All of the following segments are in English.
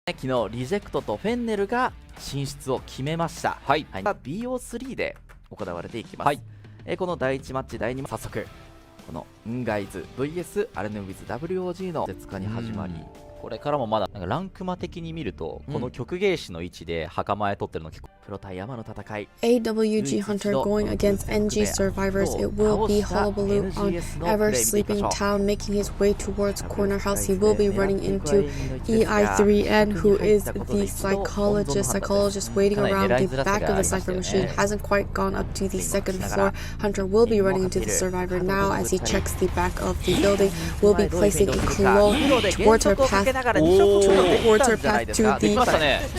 昨日リジェクトとフェンネルが進出を決めました。はい、BO3 で行われていきます。はい、この第1マッチ第2マッチ、早速このンガイズ VS アレヌウィズ WOG の絶化に始まり、これからもまだなんかランクマ的に見ると、この極芸師の位置で墓前取ってるの結構プロ対山の戦い。 AWG Hunter going against NG survivors. It will be Hullabaloo on Ever Sleeping Town, making his way towards Corner House. He will be running into EI3N, who is the psychologist waiting around the back of the Cypher machine. Hasn't quite gone up to the second floor. Hunter will be running into the survivor now as he checks the back of the building. Will be placing a clone towards her path to the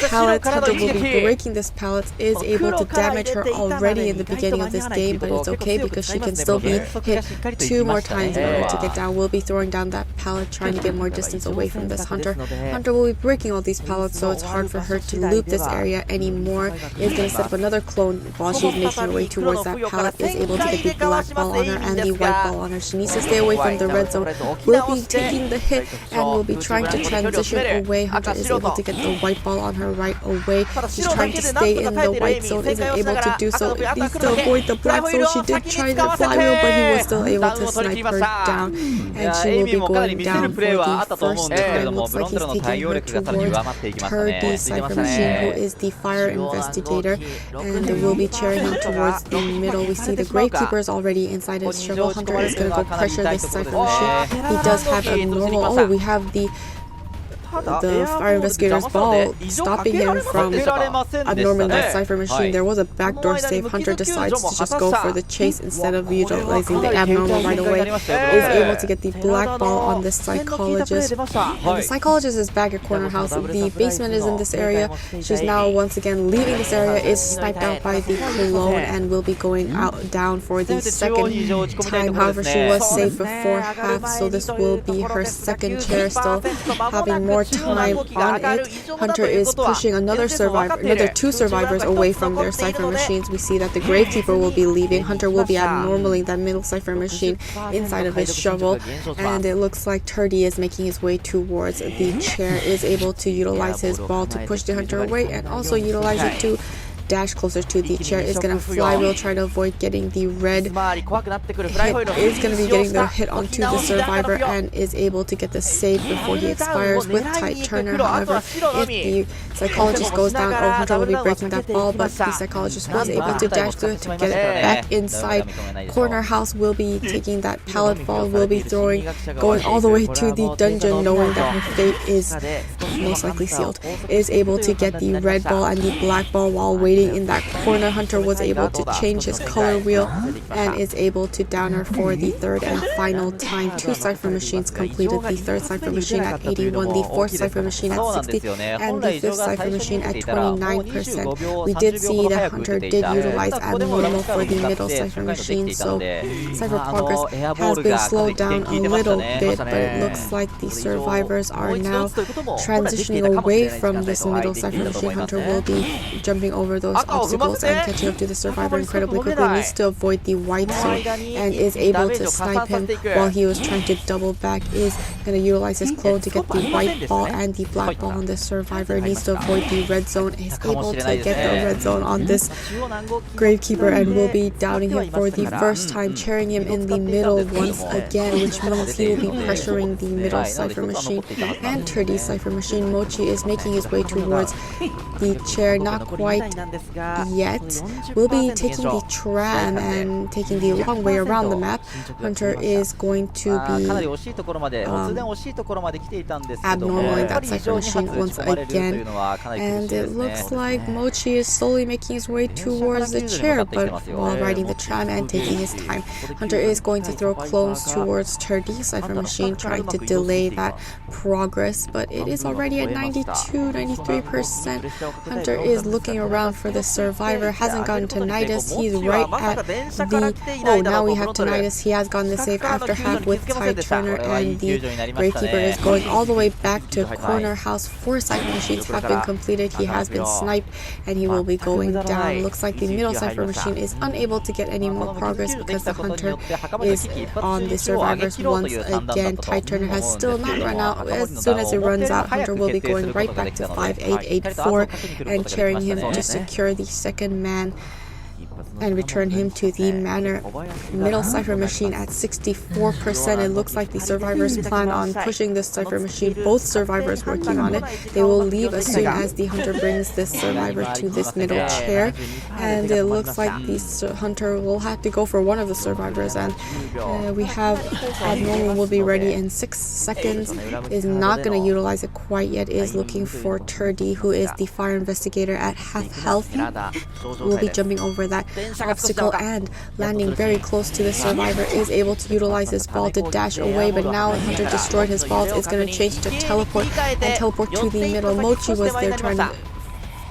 pallet. Hunter will be breaking this pallet. Is able to damage her already in the beginning of this game, but it's okay because she can still be hit 2 more times in order to get down. Will be throwing down that pallet, trying to get more distance away from this Hunter. Hunter will be breaking all these pallets, so it's hard for her to loop this area anymore. Is going to set up another clone while she's making her way towards that pallet. Is able to get the black ball on her and the white ball on her. She needs to stay away from the red zone. Will be taking the hit and will be trying to transition away. Hunter is able to get the white ball on her right away. She's trying to stay in the white zone, isn't able to do so. It needs to avoid the black zone. She did try the flywheel, but he was still able to snipe her down, and she will be going down for the first time. Looks like he's taking her towards her D Cypher machine, who is the fire investigator, and will be cheering him towards the middle. We see the Gravekeeper is already inside his shovel. Hunter is going to go pressure this Cypher machine. He does have a normal. Oh, we have the fire investigator's ball stopping him from abnorming that Cypher machine. There was a backdoor save. Hunter decides to just go for the chase instead of utilizing the abnormal right away. Is able to get the black ball on this psychologist. And the psychologist is back at Corner House. The basement is in this area. She's now once again leaving this area. Is sniped out by the clone and will be going down for the second time. However, she was saved before half, so this will be her second chair, still having more time on it. Hunter is pushing another 2 survivors away from their Cypher machines. We see that the Gravekeeper will be leaving. Hunter will be abnormaling that middle Cypher machine inside of his shovel, and it looks like Turdy is making his way towards the chair. Is able to utilize his ball to push the Hunter away and also utilize it to dash closer to the chair. Is going to flywheel, try to avoid getting the red hit. Is going to be getting the hit onto the survivor and is able to get the save before he expires with tight turner. However, if the psychologist goes down, Hunter will be breaking that ball, but the psychologist was able to dash through it to get it back inside. Corner House will be taking that pallet fall, will be going all the way to the dungeon, knowing that her fate is most likely sealed. Is able to get the red ball and the black ball while waiting in that corner. Hunter was able to change his color wheel and is able to down her for the third and final time. 2 Cypher machines completed. The 3rd Cypher machine at 81, the 4th Cypher machine at 60, and the 5th Cypher machine at 29%. We did see that Hunter did utilize abnormal for the middle Cypher machine, so Cypher progress has been slowed down a little bit, but it looks like the survivors are now transitioning away from this middle Cypher machine. Hunter will be jumping over those obstacles and catching up to the survivor incredibly quickly. Needs to avoid the white zone and is able to snipe him while he was trying to double back. Is going to utilize his clone to get the white ball and the black ball on the survivor. Needs to avoid the red zone. Is able to get the red zone on this Gravekeeper and will be downing him for the first time, chairing him in the middle once again, which means he will be pressuring the middle Cypher machine and Turdy Cypher machine. Mochi is making his way towards the chair, not quite yet. Will be taking the tram and taking the long way around the map. Hunter is going to be abnormaling that Cypher machine once again, and it looks like Mochi is slowly making his way towards the chair, but while riding the tram and taking his time. Hunter is going to throw clones towards Turdy Cypher machine, trying to delay that progress, but it is already at 92-93%. Hunter is looking around for the survivor. Hasn't gotten tinnitus. He's right at the... Oh, now we have tinnitus. He has gotten the save after half with Ty Turner, and the Gravekeeper is going all the way back to corner house. 4 cipher machines have been completed. He has been sniped, and he will be going down. Looks like the middle cipher machine is unable to get any more progress because the hunter is on the survivors once again. Ty Turner has still not run out. As soon as it runs out, Hunter will be going right back to 5884 and carrying him to secure the second man and return him to the manor. Middle cipher machine at 64%. It looks like the survivors plan on pushing this cipher machine. Both survivors working on it. They will leave as soon as the hunter brings this survivor to this middle chair, and it looks like the hunter will have to go for one of the survivors, and we have Abnormal will be ready in 6 seconds. Is not going to utilize it quite yet. Is looking for Turdy, who is the fire investigator at half health. Will be jumping over that obstacle and landing very close to the survivor. Is able to utilize his ball to dash away, but now Hunter destroyed his balls. It's going to change to teleport and teleport to the middle. Mochi was there trying to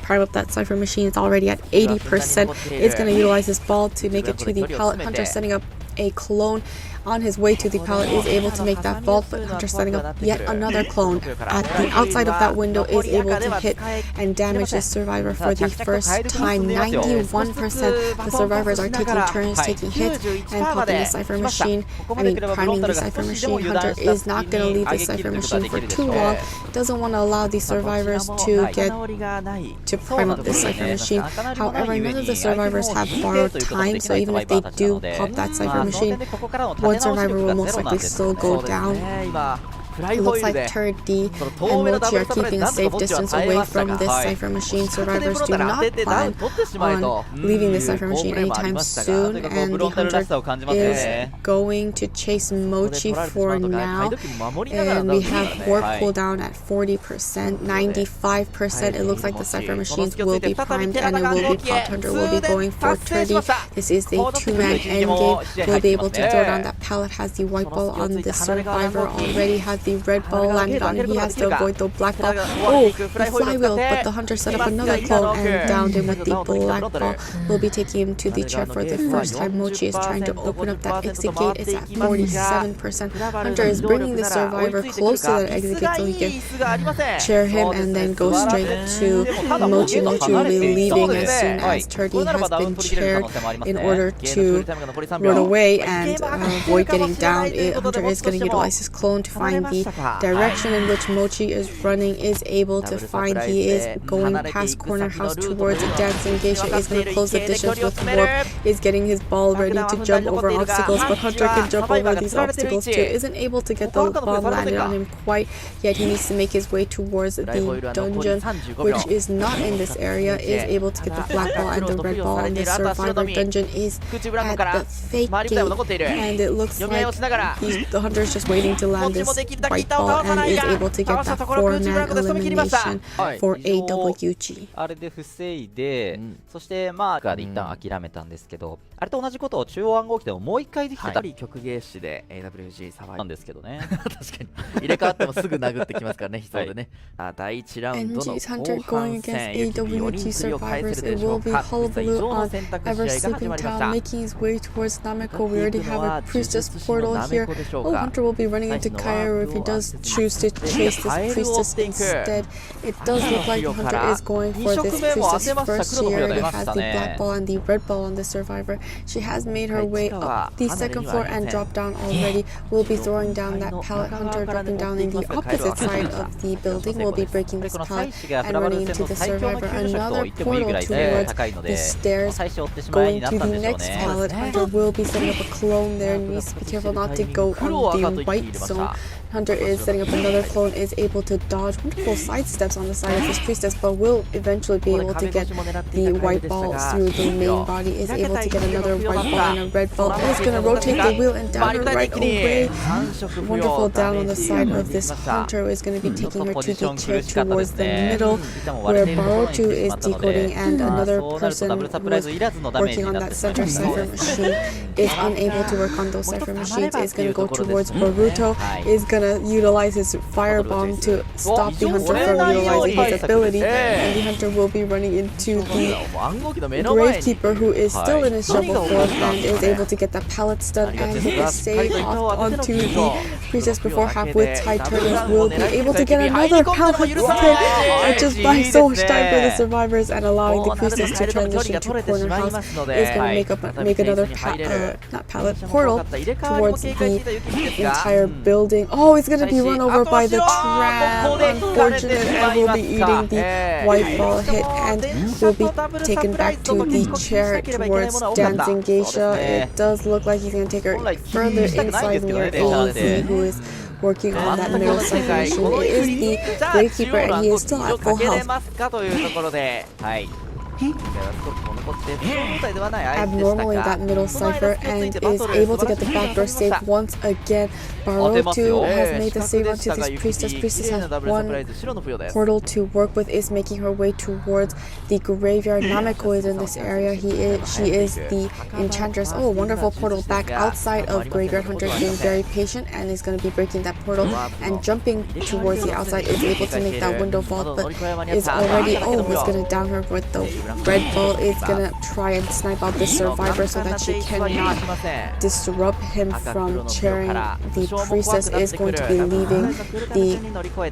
prime up that cipher machine. It's already at 80%. It's going to utilize his ball to make it to the pallet. Hunter setting up a clone on his way to the pallet. Is able to make that vault, but Hunter setting up yet another clone at the outside of that window. Is able to hit and damage this survivor for the first time. 91%. The survivors are taking turns taking hits and popping the cipher machine. Priming the cipher machine. Hunter is not going to leave the cipher machine for too long. Doesn't want to allow the survivors to prime up this cipher machine. However, none of the survivors have borrowed time, so even if they do pop that cipher machine, one survivor will most likely still go down. It looks like Turd D and Mochi are keeping a safe distance away from this cipher machine. Survivors do not plan on leaving the cipher machine anytime soon, and the hunter is going to chase Mochi for now. And we have warp cooldown at 40%, 95%. It looks like the cipher machines will be primed and it will be popped. Hunter will be going for Turdy. This is the 2-man endgame. Will be able to throw down that pallet. Has the white ball on the survivor already. Has the red ball landed on him. He has to avoid the black ball. Oh, the flywheel, but the hunter set up another clone and downed him with the black ball. Will be taking him to the chair for the first time. Mochi is trying to open up that exit gate. It's at 47%. Hunter is bringing the survivor close to that exit gate so he can chair him and then go straight to Mochi. Mochi will be leaving as soon as Turdy has been chaired in order to run away and avoid getting down. Hunter is going to utilize his clone to find the direction in which Mochi is running. Is able to find. He is going past corner house towards dancing Geisha. Is going to close the distance with warp. Is getting his ball ready to jump over obstacles, but Hunter can jump over these obstacles too. Isn't able to get the bomb landed on him quite yet. He needs to make his way towards the dungeon, which is not in this area. Is able to get the black ball and the red ball, and the survivor dungeon is at the fake gate, and it looks like the hunter is just waiting to land this white ball and is able to get that 4-man elimination for AWG. あれで防いで、そしてまあ一旦諦めたんですけど、あれと同じことを中央暗号機でももう一回できてたり曲芸師で AWG サバイなんですけどね。確かに入れ替わってもすぐ殴ってきますからね、悲壮でね。第1ラウンドの NGs Hunter 後 going 半戦 against 4 AWG 人釣りを返せる survivors. で It しょ will う be か。 Hullabaloo 以上 on の選択 Ever 肢合が始 Sleeping まりまし Town, た。 making his way towards Nameko. We already have a priestess 呪術師 portal の here. ナメコでしょう Oh, か。 Hunter will be running into Kairo if he does choose to chase this priestess instead. It does look like Hunter is going for this priestess first. She already has the black ball and the red ball on the survivor. She has made her way up the second floor and dropped down already. Will be throwing down that pallet. Hunter dropping down in the opposite side of the building. Will be breaking this pallet and running into the survivor. Another portal towards the stairs. Going to the next pallet. Hunter will be setting up a clone there. Needs to be careful not to go on the white zone. Hunter is setting up another clone, is able to dodge wonderful sidesteps on the side of his priestess, but will eventually be able to get the white ball through the main body. Is able to get another white ball and a red ball. Is going to rotate the wheel and down her right away. Wonderful down on the side of this hunter. Is going to be taking her to the chair towards the middle, where Barotu is decoding, and another person who was working on that center cipher machine is unable to work on those cipher machines. Is going to go towards Boruto. Is going gonna utilize his firebomb to stop the hunter from utilizing his ability, and the hunter will be running into the Gravekeeper, who is still in his shovel form and is able to get that pallet stun and get the save off onto the priestess before half with Tide Turtles will be able to get another pallet stun and just buying so much time for the survivors and allowing the priestess to transition to corner house is going to make another portal towards the entire building. Oh, it's going to be run over by the tram, unfortunate, and will be eating the white ball hit and will be taken back to the chair towards dancing Geisha. It does look like he's going to take her further inside near AWG, who is working on that middle cypher machine. It is the Gravekeeper and he is still at full health. Abnormal in that middle cipher and is able to get the backdoor save once again. Burio too has made the save onto this priestess. Priestess has one portal to work with, is making her way towards the graveyard. Nameko is in this area. She is the enchantress. Oh, wonderful portal back outside of graveyard. Hunter being very patient and is going to be breaking that portal and jumping towards the outside. Is able to make that window fall, but is already was going to down her with the red ball. Is gonna try and snipe out the survivor so that she cannot disrupt him from chairing the priestess. Is going to be leaving the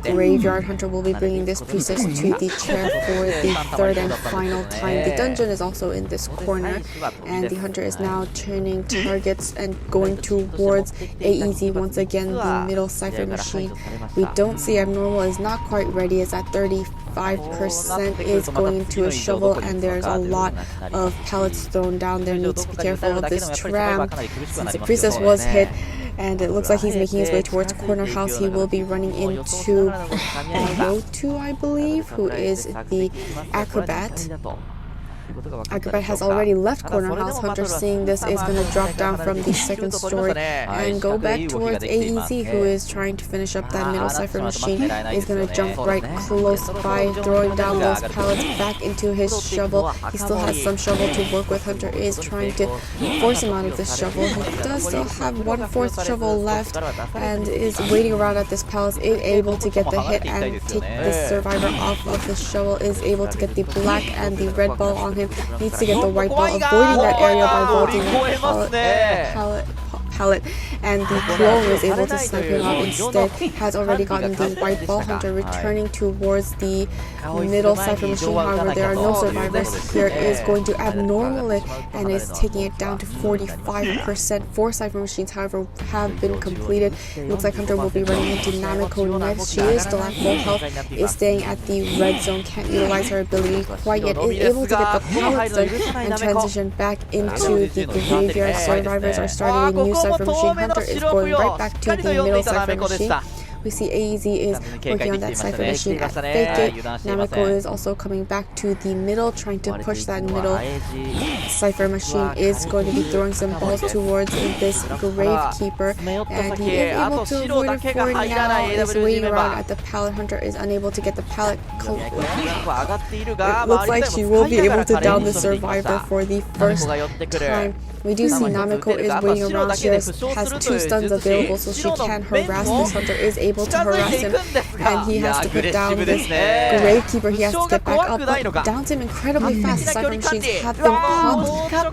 graveyard. Hunter will be bringing this priestess to the chair for the third and final time. The dungeon is also in this corner and the hunter is now turning targets and going towards AEZ once again, the middle cipher machine. We don't see Abnormal is not quite ready, is at 35%, is going into a shovel and there's a lot of pallets thrown down there. Needs to be careful of this tram since the priestess was hit and it looks like he's making his way towards corner house. He will be running into Rotu, I believe, who is the acrobat. Acrobat has already left corner house. Hunter, seeing this, is going to drop down from the second story and go back towards AEZ, who is trying to finish up that middle cipher machine. Is going to jump right close by, throwing down those pallets back into his shovel. He still has some shovel to work with. Hunter is trying to force him out of this shovel. He does still have 1/4 shovel left and is waiting around at this pallet. Is able to get the hit and take the survivor off of the shovel. Is able to get the black and the red ball on him. Needs to get the white ball, avoiding that area by vaulting the pallet, and the clone is able to snipe him out instead. Has already gotten the white ball. Hunter returning towards the middle cipher machine. However, there are no survivors here. Is going to abnormal it and is taking it down to 45%. 4 cipher machines, however, have been completed. It looks like Hunter will be running into Nameko next. She is still at full health, is staying at the red zone, can't utilize her ability quite yet. Is able to get the pallets done and transition back into the graveyard. Survivors are starting a new cipher machine. Hunter is going right back to the middle cipher machine. We see AEZ is working on that cipher machine at Fake It. Nameko is also coming back to the middle, trying to push that middle cipher machine. Is going to be throwing some balls towards this Gravekeeper, and he is able to avoid it for now. Is waiting around at the pallet. Hunter is unable to get the pallet. It looks like she will be able to down the survivor for the first time. We do see Nameko is waiting around. She has 2 stuns available, so she can harass this hunter. Is able to harass him, and he has to put down this Gravekeeper. He has to get back up, but downs him incredibly fast. Cipher machines have been popped.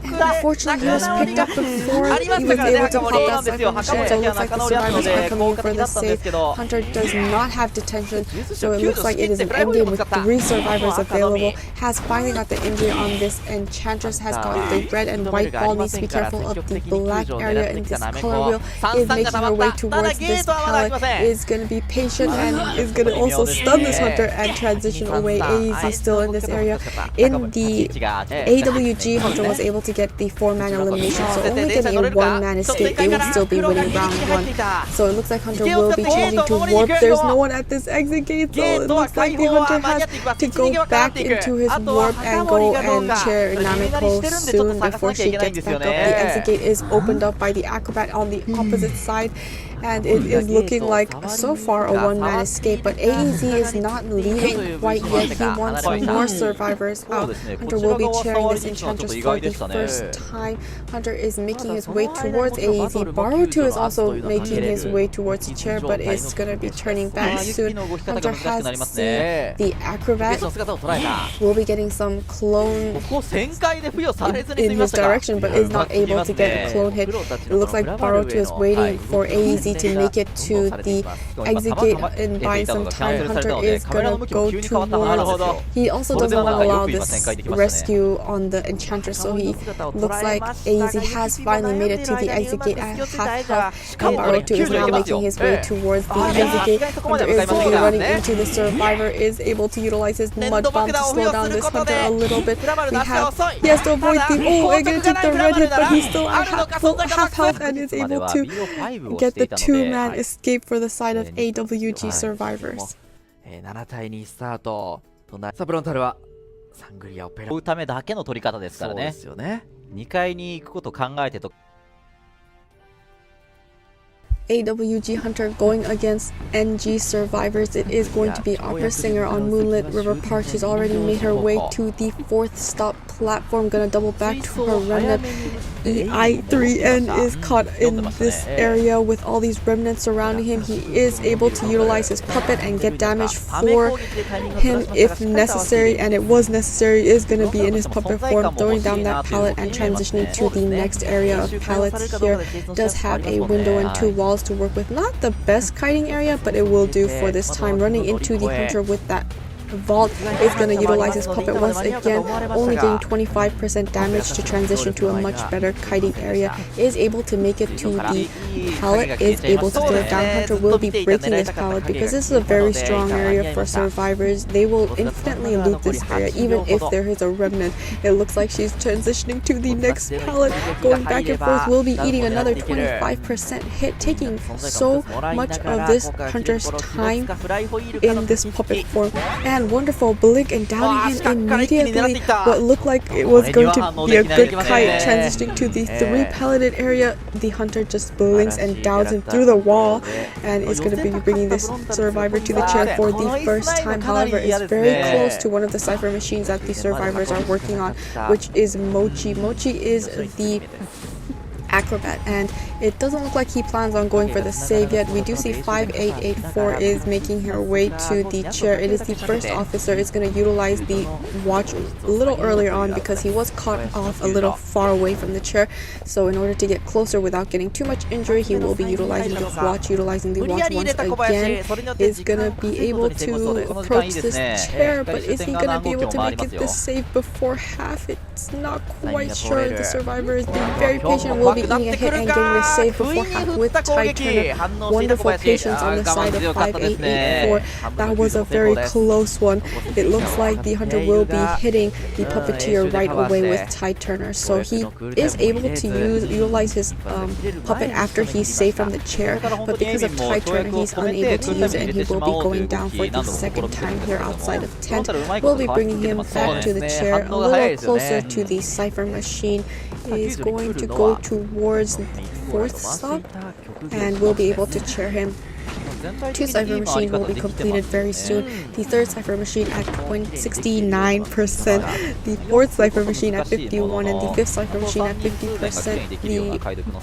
Unfortunately, he was picked up before he was able to pop that cipher machine, so it looks like the survivors are coming in for the save. Hunter does not have detention, so it looks like it is an endgame with 3 survivors available. Has finally got the injury on this Enchantress. Has got the red and white ball. Needs to be careful of the black area in this color wheel. Is making her way towards this pallet. Is going to be patient and is going to also stun this hunter and transition away. AEZ still in this area. In the AWG, Hunter was able to get the 4-man elimination, so only getting a 1-man escape. They would still be winning round 1. So it looks like Hunter will be changing to warp. There's no one at this exit gate, so it looks like the hunter has to go back into his warp and go and chair Nameko soon before she gets back up. The exit gate is opened up by the acrobat on the opposite side, and it is looking like so far a one-man escape, but AEZ is not leaving quite yet. He wants more survivors out. Hunter will be chairing this Enchantress for the first time. Hunter is making his way towards AEZ. Burio 2 is also making his way towards the chair, but is going to be turning back soon. Hunter has seen the Acrobat. Will be getting some clone in his direction, but is not able to get a clone hit. It looks like Burio 2 is waiting for AEZ to make it to the exit gate and buying some time. Hunter is gonna go towards. He also doesn't want to allow this rescue on the Enchantress, so he looks like AEZ has finally made it to the exit gate at half health. Burio 2 is now making his way towards the exit gate. Hunter is running into the survivor, is able to utilize his mud bomb to slow down this Hunter a little bit. He has to avoid the and gonna take the red hit, but he's still at half health and is able to get the two-man escape for the side of AWG survivors. 7対2スタートとなり、ブロンタルはサングリアをペラ追うためだけの取り方ですからね。2階に行くことを考えてと。AWG Hunter going against NG survivors. It is going to be Opera Singer on Moonlit River Park. She's already made her way to the 4th stop platform. Gonna double back to her remnant. I3N is caught in this area with all these remnants surrounding him. He is able to utilize his puppet and get damage for him if necessary, and it was necessary. Is going to be in his puppet form, throwing down that pallet and transitioning to the next area of pallets here. Does have a window and 2 walls to work with. Not the best kiting area, but it will do for this time. Running into the Hunter with that vault is going to utilize his puppet once again, only getting 25% damage to transition to a much better kiting area. Is able to make it to the pallet, is able to throw it down. Hunter will be breaking this pallet because this is a very strong area for survivors. They will infinitely loot this area even if there is a remnant. It looks like she's transitioning to the next pallet, going back and forth, will be eating another 25% hit, taking so much of this Hunter's time in this puppet form. And wonderful blink and downing him immediately. What looked like it was going to be a good kite, transitioning to the 3 palleted area. The Hunter just blinks and downs him through the wall and is going to be bringing this survivor to the chair for the first time. However, is very close to one of the cipher machines that the survivors are working on, which is Mochi. Mochi is the Acrobat, and it doesn't look like he plans on going for the save yet. We do see 5884 is making her way to the chair. It is the first officer. Is going to utilize the watch a little earlier on because he was caught off a little far away from the chair. So in order to get closer without getting too much injury, he will be utilizing the watch. Utilizing the watch once again, is going to be able to approach this chair, but is he going to be able to make it this save before half? It's not quite sure. The survivor is being very patient. Will be eating a hit and getting the save before half with Tide Turner. Wonderful patience on the side of 5884. That was a very close one. It looks like the Hunter will be hitting the puppeteer right away with Tide Turner. So he is able to utilize his puppet after he's safe from the chair, but because of Tide Turner he's unable to use it, and he will be going down for the second time here outside of tent. We'll be bringing him back to the chair a little closer to the cipher machine. Is going to go towards the 4th stop and will be able to chair him. 2 cipher machines will be completed very soon. The 3rd cipher machine at 0.69%, the 4th cipher machine at 51%, and the 5th cipher machine at 50%. The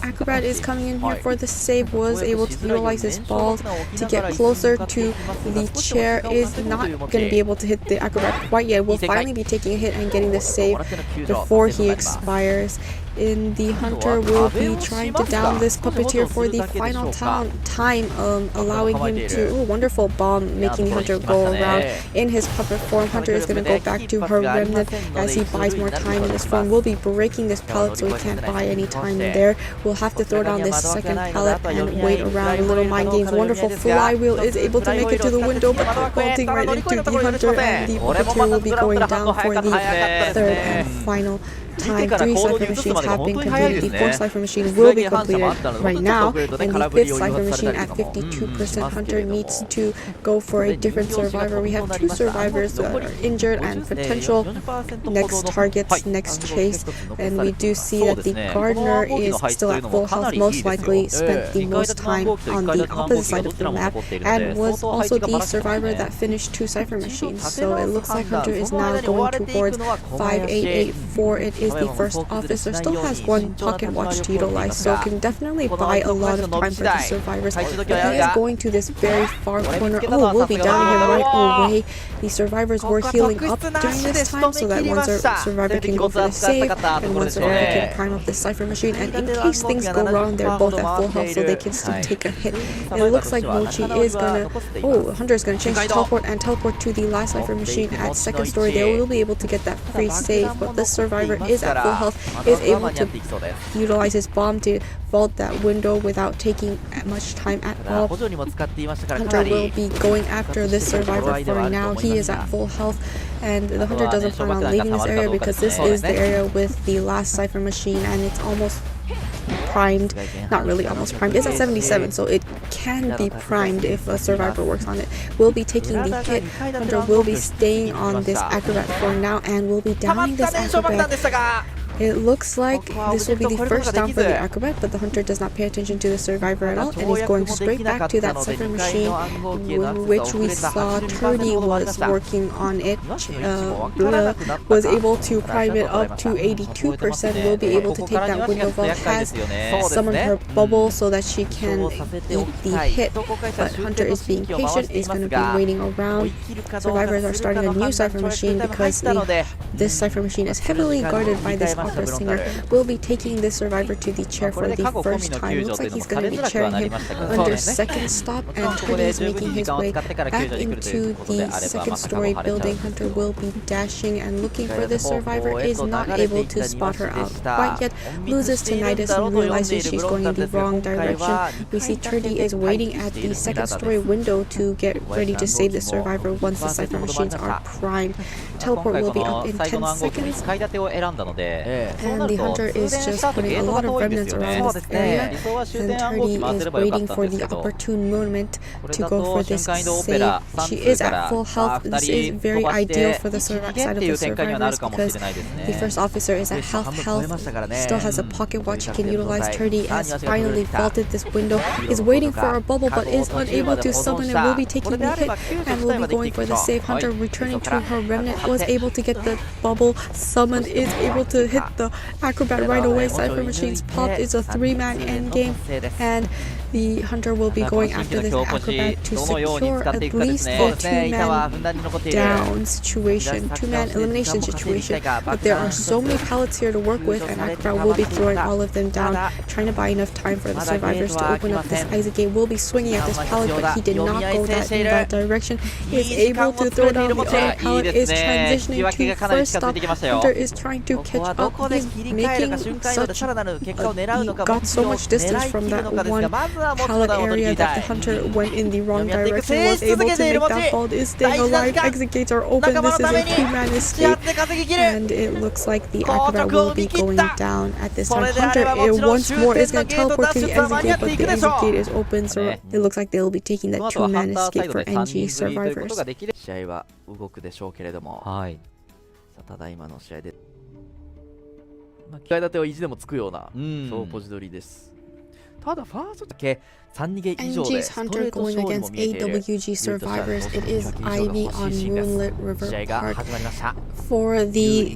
Acrobat is coming in here for the save, was able to utilize his balls to get closer to the chair. Is not going to be able to hit the Acrobat quite yet. Will finally be taking a hit and getting the save before he expires. In the Hunter will be trying to down this puppeteer for the final time, allowing him to wonderful bomb, making the Hunter go around in his puppet form. Hunter is going to go back to her remnant as he buys more time in this form. Will be breaking this pallet so he can't buy any time in there. We'll have to throw down this second pallet and wait around. Little mind games. Wonderful flywheel is able to make it to the window, but vaulting right into the Hunter, and the puppeteer will be going down for the 3rd and final time, 3 cipher machines have been completed. The 4th cipher machine will be completed right now, and the 5th cipher machine at 52%. Hunter needs to go for a different survivor. We have 2 survivors that are injured and potential next targets, next chase, and we do see that the gardener is still at full health, most likely spent the most time on the opposite side of the map, and was also the survivor that finished 2 cipher machines. So it looks like Hunter is now going towards 5884. It is the first officer, still has 1 pocket watch to utilize, so can definitely buy a lot of time for the survivors. But he is going to this very far corner. Oh, we'll be downing him right away. The survivors were healing up during this time so that one survivor can go for the save and one survivor can prime up the cipher machine, and in case things go wrong, they're both at full health so they can still take a hit. It looks like Mochi is gonna... Oh, Hunter is gonna change to teleport and teleport to the last cipher machine at 2nd story. They will be able to get that free save, but this survivor is at full health, is able to utilize his bomb to vault that window without taking much time at all. Hunter will be going after this survivor for now. He is at full health, and the Hunter doesn't plan on leaving this area because this is the area with the last cipher machine, and it's almost primed. Not really almost primed. It's at 77, so it can be primed if a survivor works on it. Will be taking the hit. Hunter will be staying on this acrobat for now and will be downing this acrobat. It looks like this will be the first down for the acrobat, but the Hunter does not pay attention to the survivor at all, and he's going straight back to that cipher machine, which we saw Turdy was working on it. Burio was able to prime it up to 82%, will be able to take that window vault, has summoned her bubble so that she can eat the hit, but Hunter is being patient, is going to be waiting around. Survivors are starting a new cipher machine because this cipher machine is heavily guarded by this opera singer. Will be taking this survivor to the chair for the first time. Looks like he's going to be chairing him under 2nd stop, and Turdy is making his way back into the 2nd story building. Hunter will be dashing and looking for this survivor, is not able to spot her out quite yet, loses tinnitus and realizes she's going in the wrong direction. We see Turdy is waiting at the 2nd story window to get ready to save the survivor once the cipher machines are primed. Teleport will be up in 10 seconds. And the Hunter is just putting a lot of remnants around this area, and Turdy is waiting for the opportune moment to go for this save. She is at full health. This is very ideal for the side of the survivors because the first officer is at half health, still has a pocket watch he can utilize. Turdy has finally vaulted this window, is waiting for a bubble but is unable to summon and will be taking the hit and will be going for the save. Hunter returning to her remnant, was able to get the bubble summoned, is able to hit the acrobat right away. Cipher machines popped. It's a 3-man endgame, and the Hunter will be going after this acrobat to secure at least a 2-man down situation, 2-man elimination situation. But there are so many pallets here to work with, and acrobat will be throwing all of them down, trying to buy enough time for the survivors to open up this Isaac gate. Will be swinging at this pallet, but he did not go in that direction. He is able to throw down the other pallet, is transitioning to first stop. Hunter is trying to catch up. He's making such... he got so much distance from that one pallet area that the Hunter went in the wrong direction, was able to make that vault, is staying alive. Exit gates are open. This is a 2-man escape, and it looks like the acrobat will be going down at this time. Hunter once more is going to teleport to the exit gate, but the exit gate is open, so it looks like they will be taking that 2-man escape for NG survivors. 試合は動くでしょうけれども、はい、ただ今の試合で機械立てを意地でもつくようなそうポジ取りです。ただファーストだけ3逃げ以上で NGs Hunter going against AWG survivors. It is Ivy on Moonlit River Park. For the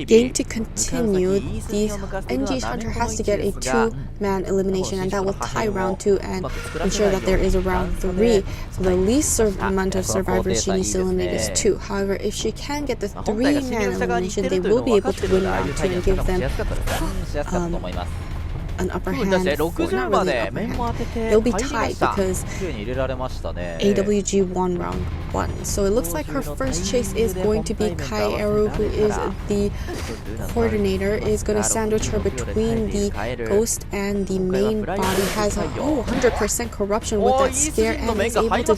game to continue, the NGs Hunter has to get a 2-man elimination, and that will tie round 2 and ensure that there is a round 3. So the least amount of survivors she needs to eliminate is 2. However, if she can get the 3-man elimination, they will be able to win round 2 and give them an upper hand. Not really an upper hand. They'll be tied because AWG won round 1. So it looks like her first chase is going to be Kai Eru, who is the coordinator, is going to sandwich her between the ghost and the main body. Has a 100% corruption with that scare and is able to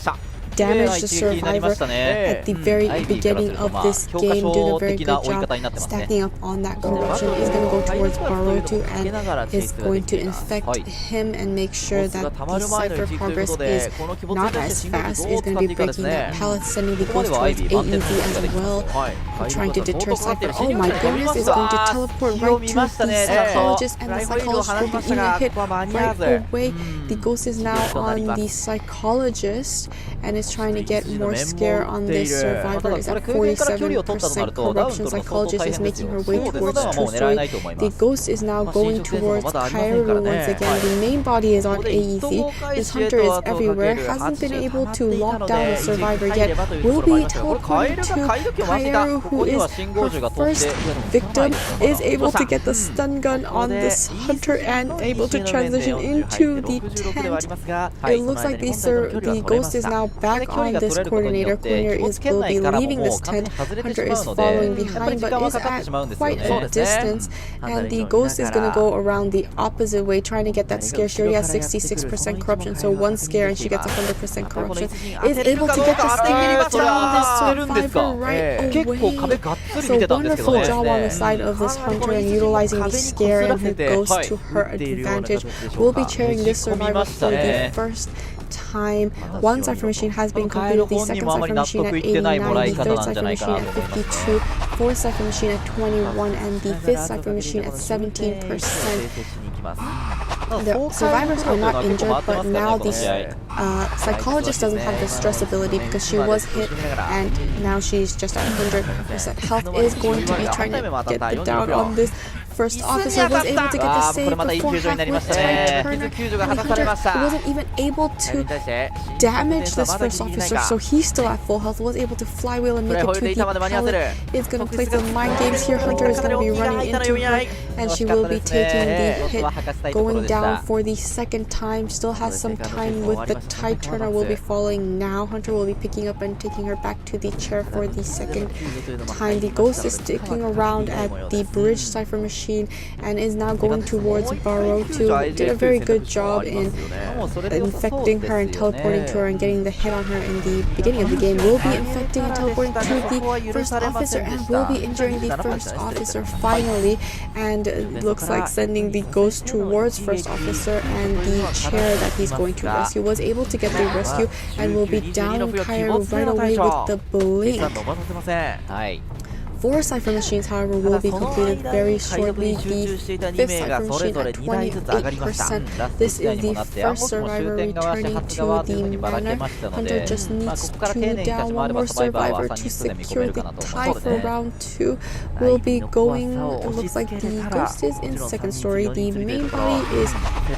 damage the survivor at the very beginning of this game, doing a very good job stacking up on that corruption. Is going to go towards Barotu and is going to infect him and make sure that the Cypher progress is not as fast. Is going to be breaking that pallet, sending the ghost towards AEV as well, trying to deter Cypher. Oh my goodness, is going to teleport right to the psychologist, and the psychologist will be even hit right away. The ghost is now on the psychologist and is trying to get more scare on this survivor. Is at 47% corruption. Psychologist is making her way towards True Story. The ghost is now going towards Kairu once again. The main body is on AEZ. This hunter is everywhere. Hasn't been able to lock down a survivor yet. Will be teleported to Kairu, who is her first victim. Is able to get the stun gun on this hunter and able to transition into the tent. It looks like the ghost is now back on this coordinator. Coordinator will be leaving this tent. Hunter is following behind but is at quite a distance, and the ghost is going to go around the opposite way trying to get that scare. She already has 66% corruption, so one scare and she gets 100% corruption. Is able to get the scare down this survivor right away. So wonderful job on the side of this hunter and utilizing the scare and her ghost to her advantage. We'll be cheering this survivor for the first time. One Cypher machine has been completed, the second Cypher machine at 89, the third Cypher machine at 52, fourth Cypher machine at 21, and the fifth Cypher machine at 17%. The survivors are not injured, but now the psychologist doesn't have the stress ability because she was hit and now she's just at 100% health. Is going to be trying to get the down on this. First officer was able to get the save before half-with time turner. Hunter wasn't even able to damage this first officer, so he's still at full health. Was able to flywheel and make it to the pallet. Is going to play some mind games here. Hunter is going to be running into her, and she will be taking the hit, going down for the second time. Still has some time with the tide turner. Will be following now. Hunter will be picking up and taking her back to the chair for the second time. The ghost is sticking around at the bridge Cypher machine and is now going towards Barotu. Did a very good job in infecting her and teleporting to her and getting the hit on her in the beginning of the game. Will be infecting and teleporting to the first officer and will be injuring the first officer finally, and looks like sending the ghost towards first officer and the chair that he's going to rescue. Was able to get the rescue and will be down Kairu right away with the blink. 4 Cypher machines, however, will be completed very shortly. The 5th Cypher machine at 28%. This is the first survivor returning to the manor. Hunter just needs to down one more survivor to secure the tie for round 2. Will be going, it looks like the ghost is in second story. The main body is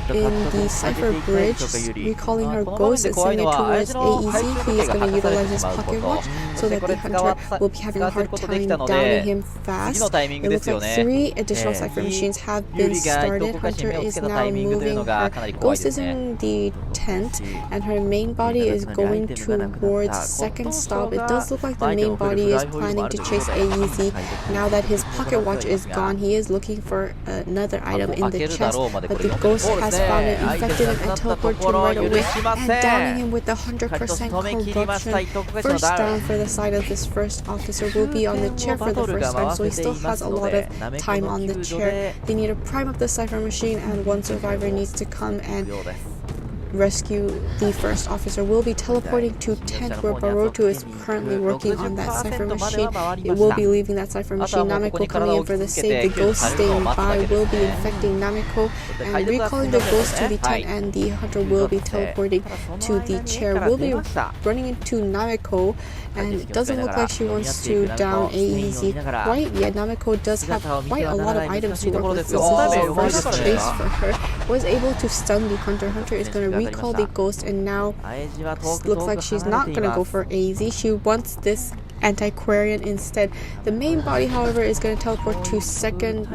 in the Cypher bridge, recalling her ghost and sending it towards AEZ. He is going to utilize his pocket watch so that the hunter will be having a hard time downing him fast. It looks like 3 additional Cypher machines have been started. Hunter is now moving her. Ghost is in the tent and her main body is going towards second stop. It does look like the main body is planning to chase AEZ. Now that his pocket watch is gone, he is looking for another item in the chest, but the ghost has found it, infected him and teleported him right away and downing him with 100% corruption. First down for the side of this first officer. Will be on the chair for the first time, so he still has a lot of time on the chair. They need to prime up the Cypher machine and one survivor needs to come and rescue the first officer. Will be teleporting to tent where Barotu is currently working on that Cypher machine. It will be leaving that Cypher machine. Namiko coming in for the save. The ghost staying by will be infecting Namiko and recalling the ghost to the tent, and the hunter will be teleporting to the chair. Will be running into Namiko, and it doesn't look like she wants to down AEZ quite yet. Namiko does have quite a lot of items to work with. This is the first chase for her. Was able to stun the hunter. Hunter is going to recall the ghost, and now looks like she's not going to go for AEZ. She wants this antiquarian instead. The main body, however, is going to teleport to is going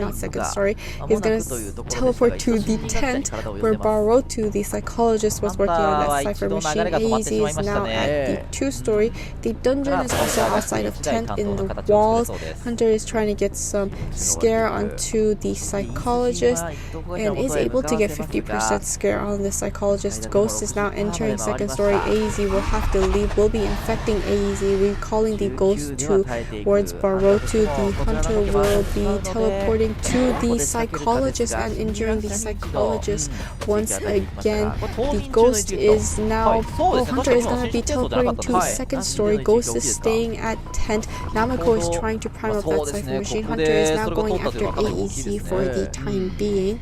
to teleport to the tent where Barotu, the psychologist, was working on that cipher machine. AZ is now at the 2-story. The dungeon is also outside of tent in the walls. Hunter is trying to get some scare onto the psychologist and is able to get 50% scare on the psychologist. Ghost is now entering 2nd story. AZ will have to leave, will be infecting AZ, recalling the ghost towards Barotu. The hunter will be teleporting to the psychologist and injuring the psychologist once again. The ghost is now, hunter is going to be teleporting to 2nd story. Ghost is staying at tent. Namiko is trying to prime up that cipher machine. Hunter is now going after AEC for the time being.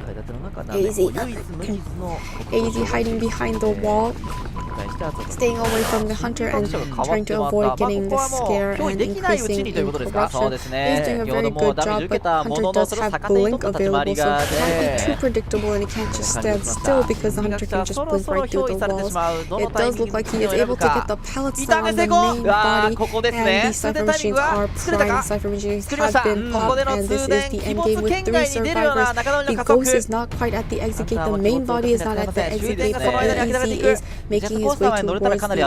AZ hiding behind the wall, staying away from the hunter and trying to avoid getting the scare and increasing in corruption. He's doing a very good job, but hunter does have blink available, so it can't be too predictable and he can't just stand still because the hunter can just blink right through the walls. It does look like he is able to get the pellets down on the main body, and the cipher machines are primed. Cipher machines have been popped, and this is the endgame with 3 survivors. The ghost is not quite at the exit gate, the main body is not at the exit gate, but AZ is making his way towards the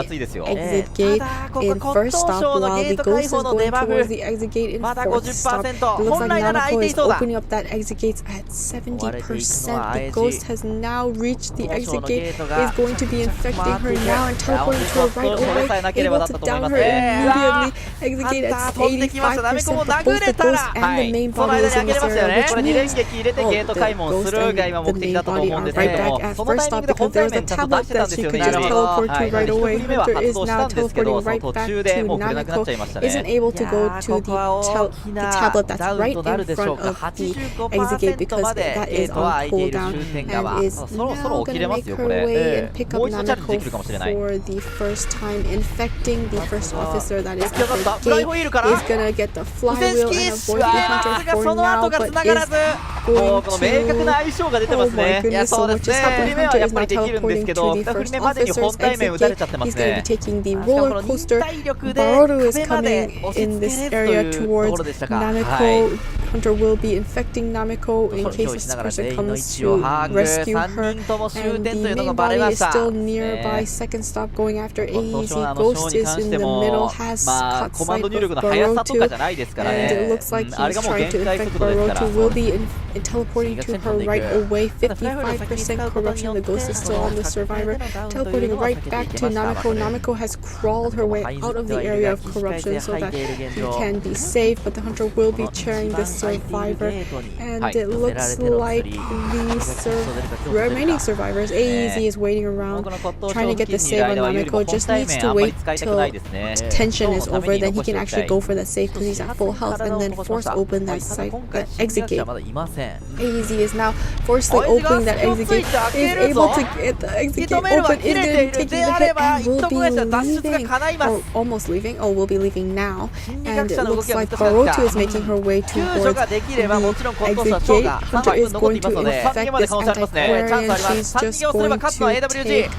exit gate in 1st stop, while the ghost is going towards the exit gate in 4th stop. It looks like Nanako is opening up that exit gate at 70%. The ghost has now reached the exit gate, is going to be infecting her now and teleporting to her right away, able to down her immediately. Exit gate at 85%, but both the ghost and the main body is in this area, which means the ghost and the main body are right back at 1st stop because there's a tablet that she could just teleport to right away. Hunter is now teleporting right back to Namiko, isn't able to go to the tablet that's right in front of the exit gate because that is on cooldown, and is now going to make her way and pick up Namiko for the first time, infecting the 1st officer that is at the gate. Is going to get the flywheel and avoid the hunter for now, but is going to... Oh my goodness, so much is happening. Hunter is now teleporting to the 1st officer's exit gate. He's going to be taking the roller coaster. Baroru is coming in this area towards Namiko. Hunter will be infecting Namiko in case this person comes to rescue her. And the main body is still nearby. 2nd stop going after AZ. Ghost is in the middle, has caught sight of Barotu, and it looks like he's trying to infect Barotu. Will be teleporting to her right away. 55% corruption. The ghost is still on the survivor, teleporting right back to Namiko. Namiko has crawled her way out of the area of corruption so that he can be safe, but the hunter will be cheering the survivor, and it looks like the remaining survivors, AZ is waiting around trying to get the save on Namiko, just needs to wait till tension is over, then he can actually go for the save because he's at full health, and then force open that exit gate. AZ is now forcefully opening that exit gate, is able to get the exit gate open, is going to be taking the hit and will be leaving, or almost leaving, will be leaving now, and it looks like Barotu is making her way towards the exit gate. Hunter is going to infect this antiquarian, she's just going to take a hit,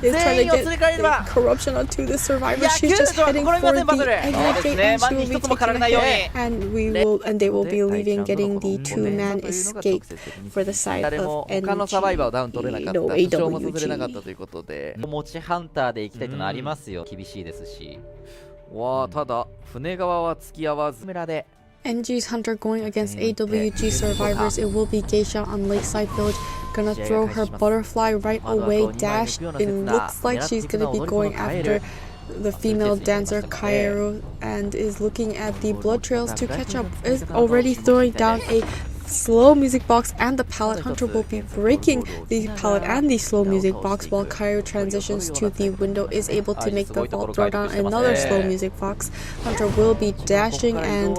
is trying to get corruption onto the survivor, she's just heading for the exit gate and she will be taking a hit, and they will be leaving, getting the 2-man escape for the side of NG, no AWG. 持ちハンターで行きたいというのありますよ。厳しいですし。わあ、ただ船側は付き合わず村で。NG's Hunter going against AWG survivors. It will be Geisha on Lakeside Village. Gonna throw her butterfly right away. Dash. It looks like she's gonna be going after the female dancer Kaeru and is looking at the blood trails to catch up. Is already throwing down a slow music box and the pallet. Hunter will be breaking the pallet and the slow music box while Kaeru transitions to the window, is able to make the vault, throw down another slow music box. Hunter will be dashing and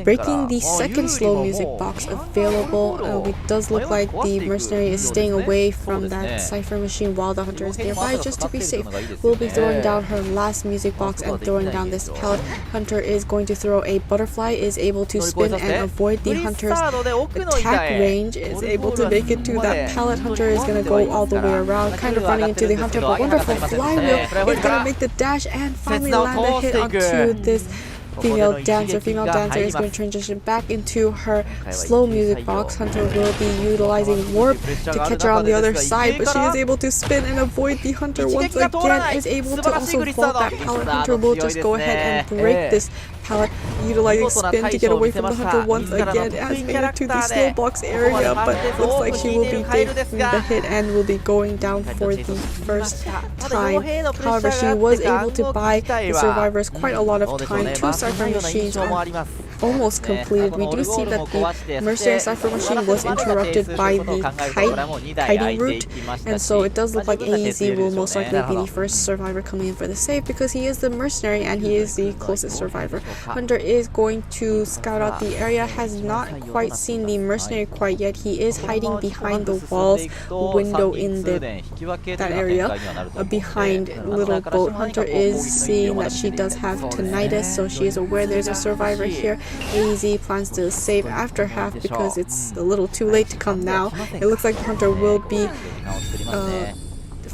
breaking the 2nd slow music box available. It does look like the mercenary is staying away from that cipher machine while the hunter is nearby just to be safe. Will be throwing down her last music box and throwing down this pallet. Hunter is going to throw a butterfly, is able to spin and avoid the hunter's attack range, is able to make it to that pallet. Hunter is going to go all the way around, kind of running into the Hunter, but wonderful flywheel is going to make the dash and finally land a hit onto this female dancer. Female dancer is going to transition back into her slow music box. Hunter will be utilizing warp to catch her on the other side, but she is able to spin and avoid the Hunter once again, is able to also vault that pallet. Hunter will just go ahead and break this pallet, utilizing spin to get away from the Hunter once again, has made it to the slow box area, but it looks like she will be taking the hit and will be going down for the first time. However, she was able to buy the survivors quite a lot of time. 2 Cypher machines are almost completed. We do see that the Mercenary Cypher machine was interrupted by the kiting route, and so it does look like AWG will most likely be the first survivor coming in for the save, because he is the Mercenary and he is the closest survivor. Hunter is going to scout out the area, has not quite seen the Mercenary quite yet. He is hiding behind the walls window in that area behind Little Boat. Hunter is seeing that she does have tinnitus, so she is aware there's a survivor here. AWG plans to save after half because it's a little too late to come now. It looks like the Hunter will be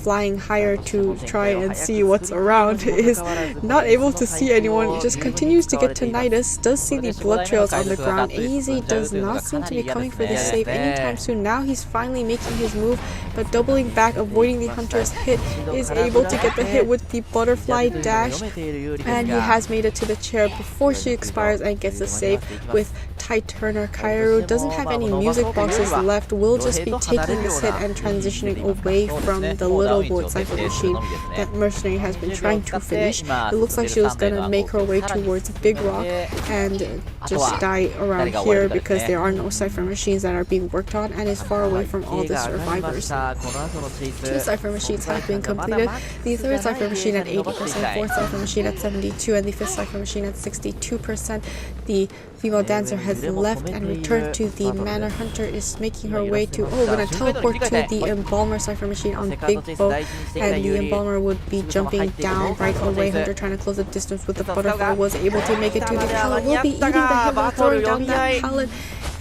flying higher to try and see what's around. Is not able to see anyone, just continues to get tinnitus, does see the blood trails on the ground. AWG does not seem to be coming for this save anytime soon. Now he's finally making his move, but doubling back, avoiding the Hunter's hit, is able to get the hit with the butterfly dash, and he has made it to the chair before she expires and gets a save with Ty Turner. Kairu doesn't have any music boxes left, will just be taking this hit and transitioning away from the Little Boat Cypher machine that Mercenary has been trying to finish. It looks like she was gonna make her way towards Big Rock and just die around here because there are no Cypher machines that are being worked on and is far away from all the survivors. 2 Cypher machines have been completed. The 3rd Cypher machine at 80%, 4th Cypher machine at 72%, and the 5th Cypher machine at 62%. The female dancer has left and returned to the manor. Hunter is making her way to, gonna teleport to the Embalmer Cypher machine on Big Boat, and the Embalmer would be jumping down right away. Hunter trying to close the distance with the butterfly, was able to make it to the pallet, will be eating the hit while throwing down that pallet,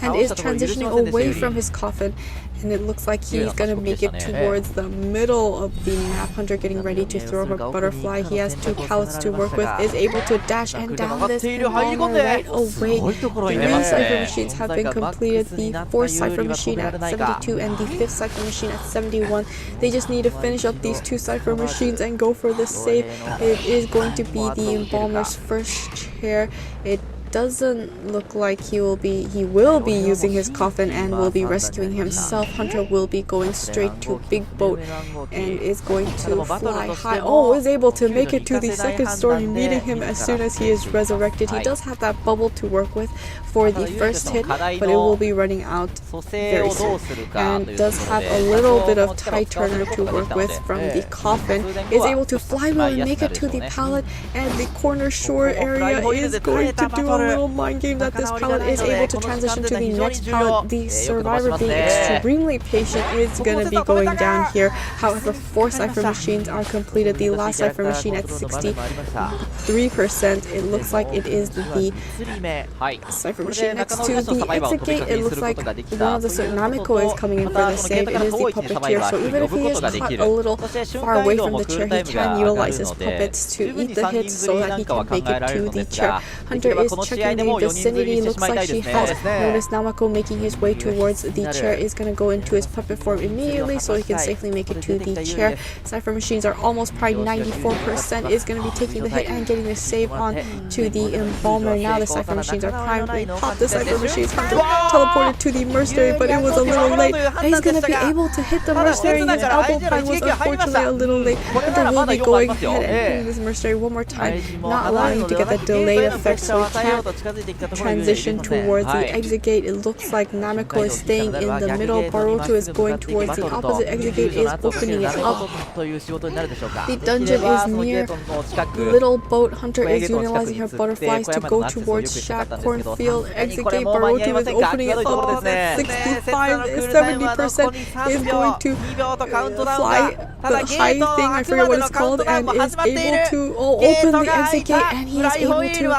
and is transitioning away from his coffin. And it looks like he's gonna make it towards the middle of the map. Hunter getting ready to throw her butterfly. He has 2 pallets to work with, is able to dash and down this Embalmer right away. 3 Cypher machines have been completed. The 4th Cypher machine at 72 and the 5th Cypher machine at 71. They just need to finish up these 2 Cypher machines and go for the save. It is going to be the Embalmer's first chair. It doesn't look like he will be using his coffin and will be rescuing himself. Hunter will be going straight to Big Boat and is going to fly high. Is able to make it to the 2nd story, meeting him as soon as he is resurrected. He does have that bubble to work with for the first hit, but it will be running out very soon, and does have a little bit of Ty Turner to work with from the coffin. Is able to flywheel and make it to the pallet, and the corner shore area is going to do a little mind game that this pallet is able to transition to the next pallet. The survivor, being extremely patient, is going to be going down here. However, 4 Cypher machines are completed. The last Cypher machine at 63%. It looks like it is the Cypher machine next to the exit gate. It looks like one of the Namiko is coming in for the save. It is the puppeteer, so even if he is caught a little far away from the chair, he can utilize his puppets to eat the hits so that he can make it to the chair. Hunter is checking the vicinity. Looks like she has noticed Namiko making his way towards the chair. Is going to go into his puppet form immediately so he can safely make it to the chair. Cypher machines are almost probably 94%. Is going to be taking the hit and getting the save on to the Embalmer. Now the Cypher machines are primed. We pop the Cypher machines. Hunter teleported to the Mercenary, but it was a little late. He's going to be able to hit the Mercenary. His elbow pad was unfortunately a little late. Hunter will be going ahead and hitting this Mercenary one more time, not allowing him to get the delayed effect, so he can't transition towards the exit gate. It looks like Namiko is staying in the middle. Baruto is going towards the opposite exit gate, is opening it up. The dungeon is near Little Boat. Hunter is utilizing her butterflies to go towards Shack Cornfield. Exit gate, Baruto is opening it up. At 70% is going to fly the high thing, I forget what it's called, and is able to open the exit gate, and he is able to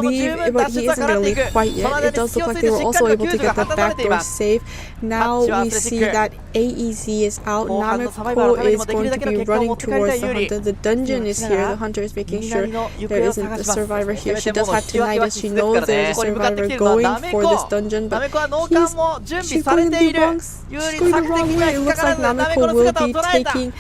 leave, but he isn't going to leave quite yet. It does look like they were also able to get the backdoor save. Now we see that AEZ is out. Namiko is going to be running towards the hunter. The dungeon is here. The hunter is making sure there isn't a survivor here. She does have tinnitus. She knows there is a survivor going for this dungeon, but she's going the wrong way. It looks like Namiko will be taking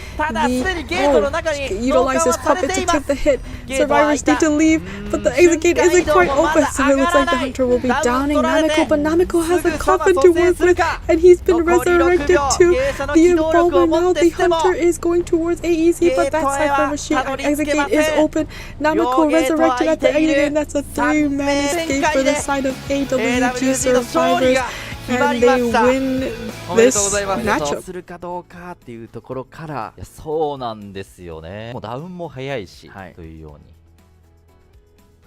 utilize his puppet to take the hit. Survivors need to leave, but the exit gate isn't quite open, so it looks like the hunter will be downing Namiko, but Namiko has a coffin to work with, and he's been resurrected to the involvement. Now the hunter is going towards AEZ, but that Cypher machine exit gate is open. Namiko resurrected at the exit gate, and that's a 3-man escape for the side of AWG survivors. And they win this matchup. するかどうかっていうところから、いやそうなんですよね。もうダウンも早いし、というように。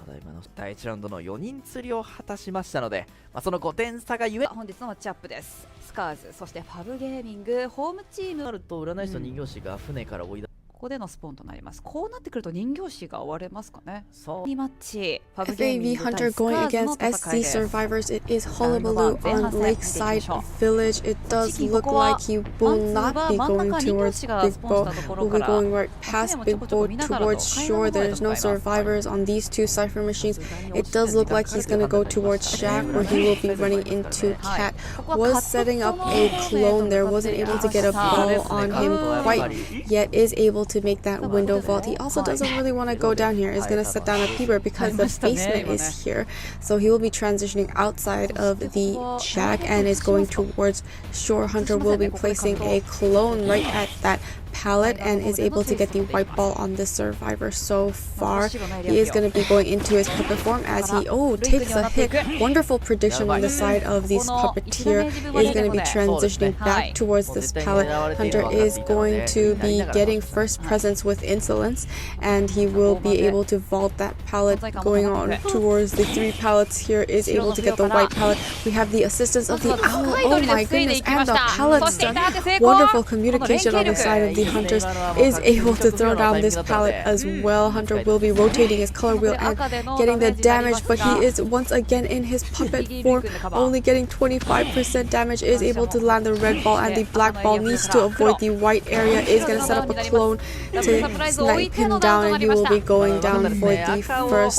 ただいまの第1ラウンドの4人釣りを果たしましたので、その5点差がゆえ本日のマッチアップです。スカーズ、そしてファブゲーミング、ホームチームなると占い師と人形師が船から追い出ここでのスポンとなります。こうなってくると人形師が追われますかね。そう。2マッチ。FAV Hunter going against SC survivors. It is Hullabaloo on Lakeside Village. It does look like he will not be going towards Big Bow. Will be going right past Big Bow towards shore. There's no survivors on these two Cypher machines. It does look like he's going to go towards Shack, where he will be running into Cat. Was setting up a clone there. Wasn't able to get a ball on him quite yet. Is able to make that window vault. He also doesn't really want to go down here. Is going to set down a peeper because the basement is here. So he will be transitioning outside of the shack and is going towards shore. Hunter will be placing a clone right at that pallet and is able to get the white ball on the survivor so far. He is going to be going into his puppet form as he takes a hit. Wonderful prediction on the side of this puppeteer. Is going to be transitioning back towards this pallet. Hunter is going to be getting first presence with insolence, and he will be able to vault that pallet going on towards the 3 pallets here. Is able to get the white pallet. We have the assistance of the owl. Oh my goodness, and the pallets done. Wonderful communication on the side of the Hunters. Is able to throw down this pallet as well. Hunter will be rotating his color wheel and getting the damage, but he is once again in his puppet form, only getting 25% damage. Is able to land the red ball, and the black ball needs to avoid the white area. Is going to set up a clone to snipe him down, and he will be going down for the first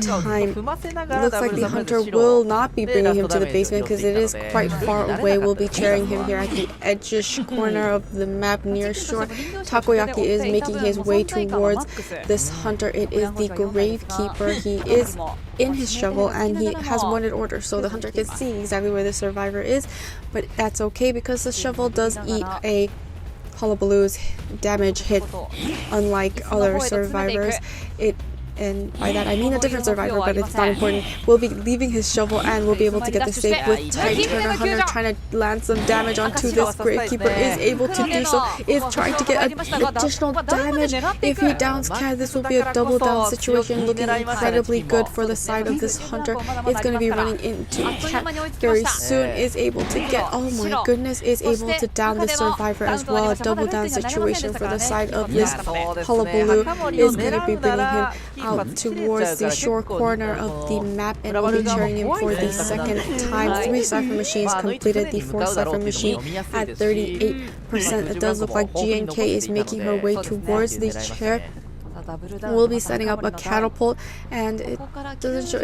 time. Looks like the Hunter will not be bringing him to the basement because it is quite far away. We'll be cheering him here at the edge-ish corner of the map near shore. Takoyaki is making his way towards this Hunter. It is the Gravekeeper. He is in his shovel and he has wanted order, so the Hunter can see exactly where the survivor is, but that's okay because the shovel does eat a Hullabaloo's damage hit, unlike other survivors. And by that I mean a different survivor, but it's not important. Will be leaving his shovel and will be able to get the save with tight turner. Hunter trying to land some damage onto this Gravekeeper. Is able to do so. Is trying to get additional damage. If he downs Cat, this will be a double down situation. Looking incredibly good for the side of this Hunter. It's going to be running into Cat very soon. Is able to get, oh my goodness, is able to down the survivor as well. A double down situation for the side of this Hullabaloo. Is going to be bringing him out towards the shore corner of the map and will be cheering him for the second time. 3 Cypher machines completed. The 4th Cypher machine at 38%. It does look like GNK is making her way towards the chair. Will be setting up a catapult, and it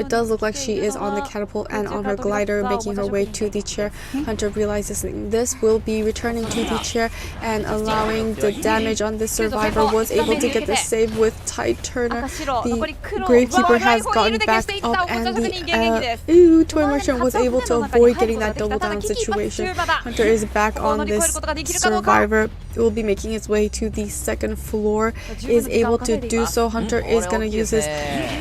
does look like she is on the catapult and on her glider, making her way to the chair. Hunter realizes this will be returning to the chair and allowing the damage on the survivor. Was able to get the save with tight turner. The Gravekeeper has gotten back up, and the Toy Merchant was able to avoid getting that double down situation. Hunter is back on this survivor. Will be making his way to the 2nd floor. Is able to do so. Hunter is going to use his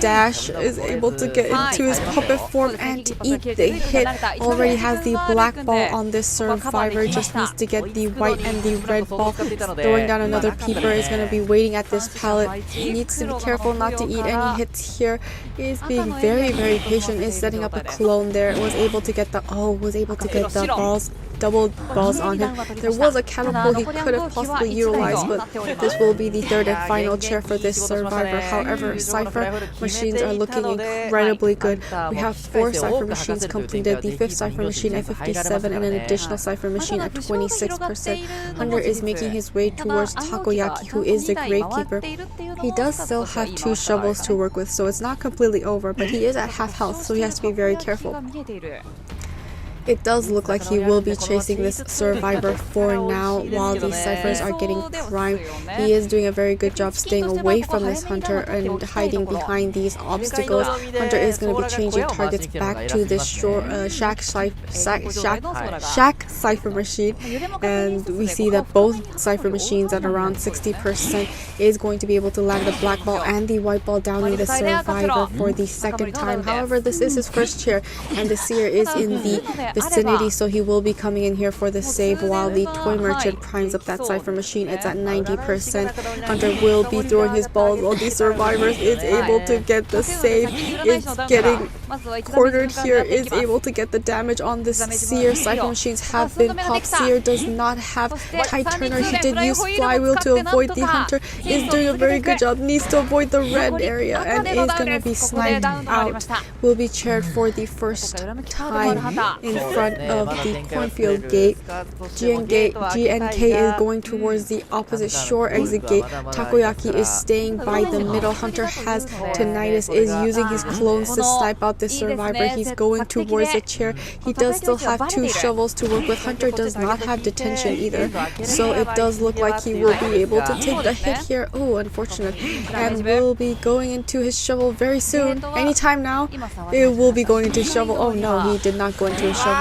dash. Is able to get into his puppet form and to eat the hit. Already has the black ball on this survivor. Just needs to get the white and the red ball. Throwing down another peeper. Is going to be waiting at this pallet. Needs to be careful not to eat any hits here. Is being very patient. Is setting up a clone there. Was able to get the balls double balls on him. There was a catapult he could have possibly utilized, but this will be the third and final chair for this survivor. However, Cypher machines are looking incredibly good. We have 4 Cypher machines completed, the 5th Cypher machine at 57 and an additional Cypher machine at 26%. Hunter is making his way towards Takoyaki, who is the gravekeeper. He does still have 2 shovels to work with, so it's not completely over, but he is at half health, so he has to be very careful. It does look like he will be chasing this survivor for now while these ciphers are getting primed. He is doing a very good job staying away from this hunter and hiding behind these obstacles. Hunter is going to be changing targets back to this shack cipher machine, and we see that both cipher machines at around 60% is going to be able to land the black ball and the white ball down in the survivor for the second time. However, this is his first chair and the seer is in the vicinity, so he will be coming in here for the save while the toy merchant primes up that cipher machine. It's at 90%. Hunter will be throwing his balls while the survivors is able to get the save. It's getting cornered here, is able to get the damage on this seer. Cipher machines have been popped. Seer does not have tight turner. He did use flywheel to avoid the hunter. Is doing a very good job. Needs to avoid the red area and is going to be sniped out. Will be chaired for the first time in front of the cornfield gate. GNK is going towards the opposite shore exit gate. Takoyaki is staying by the middle. Hunter has tinnitus, is using his clones to snipe out the survivor. He's going towards the chair. He does still have 2 shovels to work with. Hunter does not have detention either, so it does look like he will be able to take the hit here. Oh, unfortunate. And will be going into his shovel very soon. Anytime now, it will be going into his shovel. Oh no, he did not go into his shovel.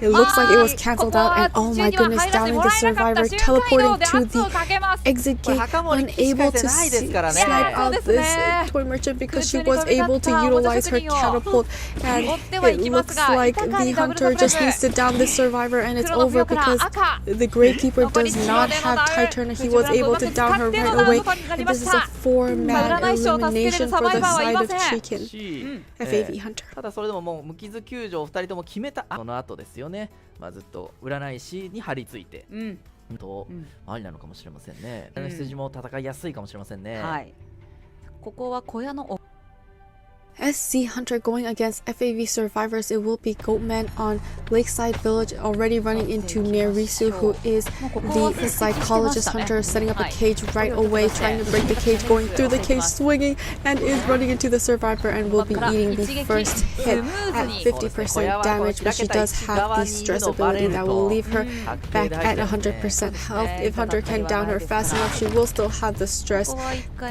It looks like it was cancelled out, and oh my goodness, down in the survivor, teleporting to the exit gate, unable to snipe out this toy merchant because she was able to utilize her catapult, and it looks like the hunter just needs to down this survivor and it's over because the gravekeeper does not have tight turner. He was able to down her right away, and this is a 4-man elimination for the side of Chikin. FAV Hunter. ただそれでももう無傷救助を2人とも決めたその後ですよね。まあずっと占い師に張り付いてとありなのかもしれませんね。羊も戦いやすいかもしれませんね。はい。ここは小屋の SC Hunter going against FAV survivors. It will be Goatman on Lakeside Village, already running into Nerisu, who is the psychologist hunter, setting up a cage right away, trying to break the cage, going through the cage, swinging, and is running into the survivor and will be eating the first hit at 50% damage, but she does have the stress ability that will leave her back at 100% health. If Hunter can down her fast enough, she will still have the stress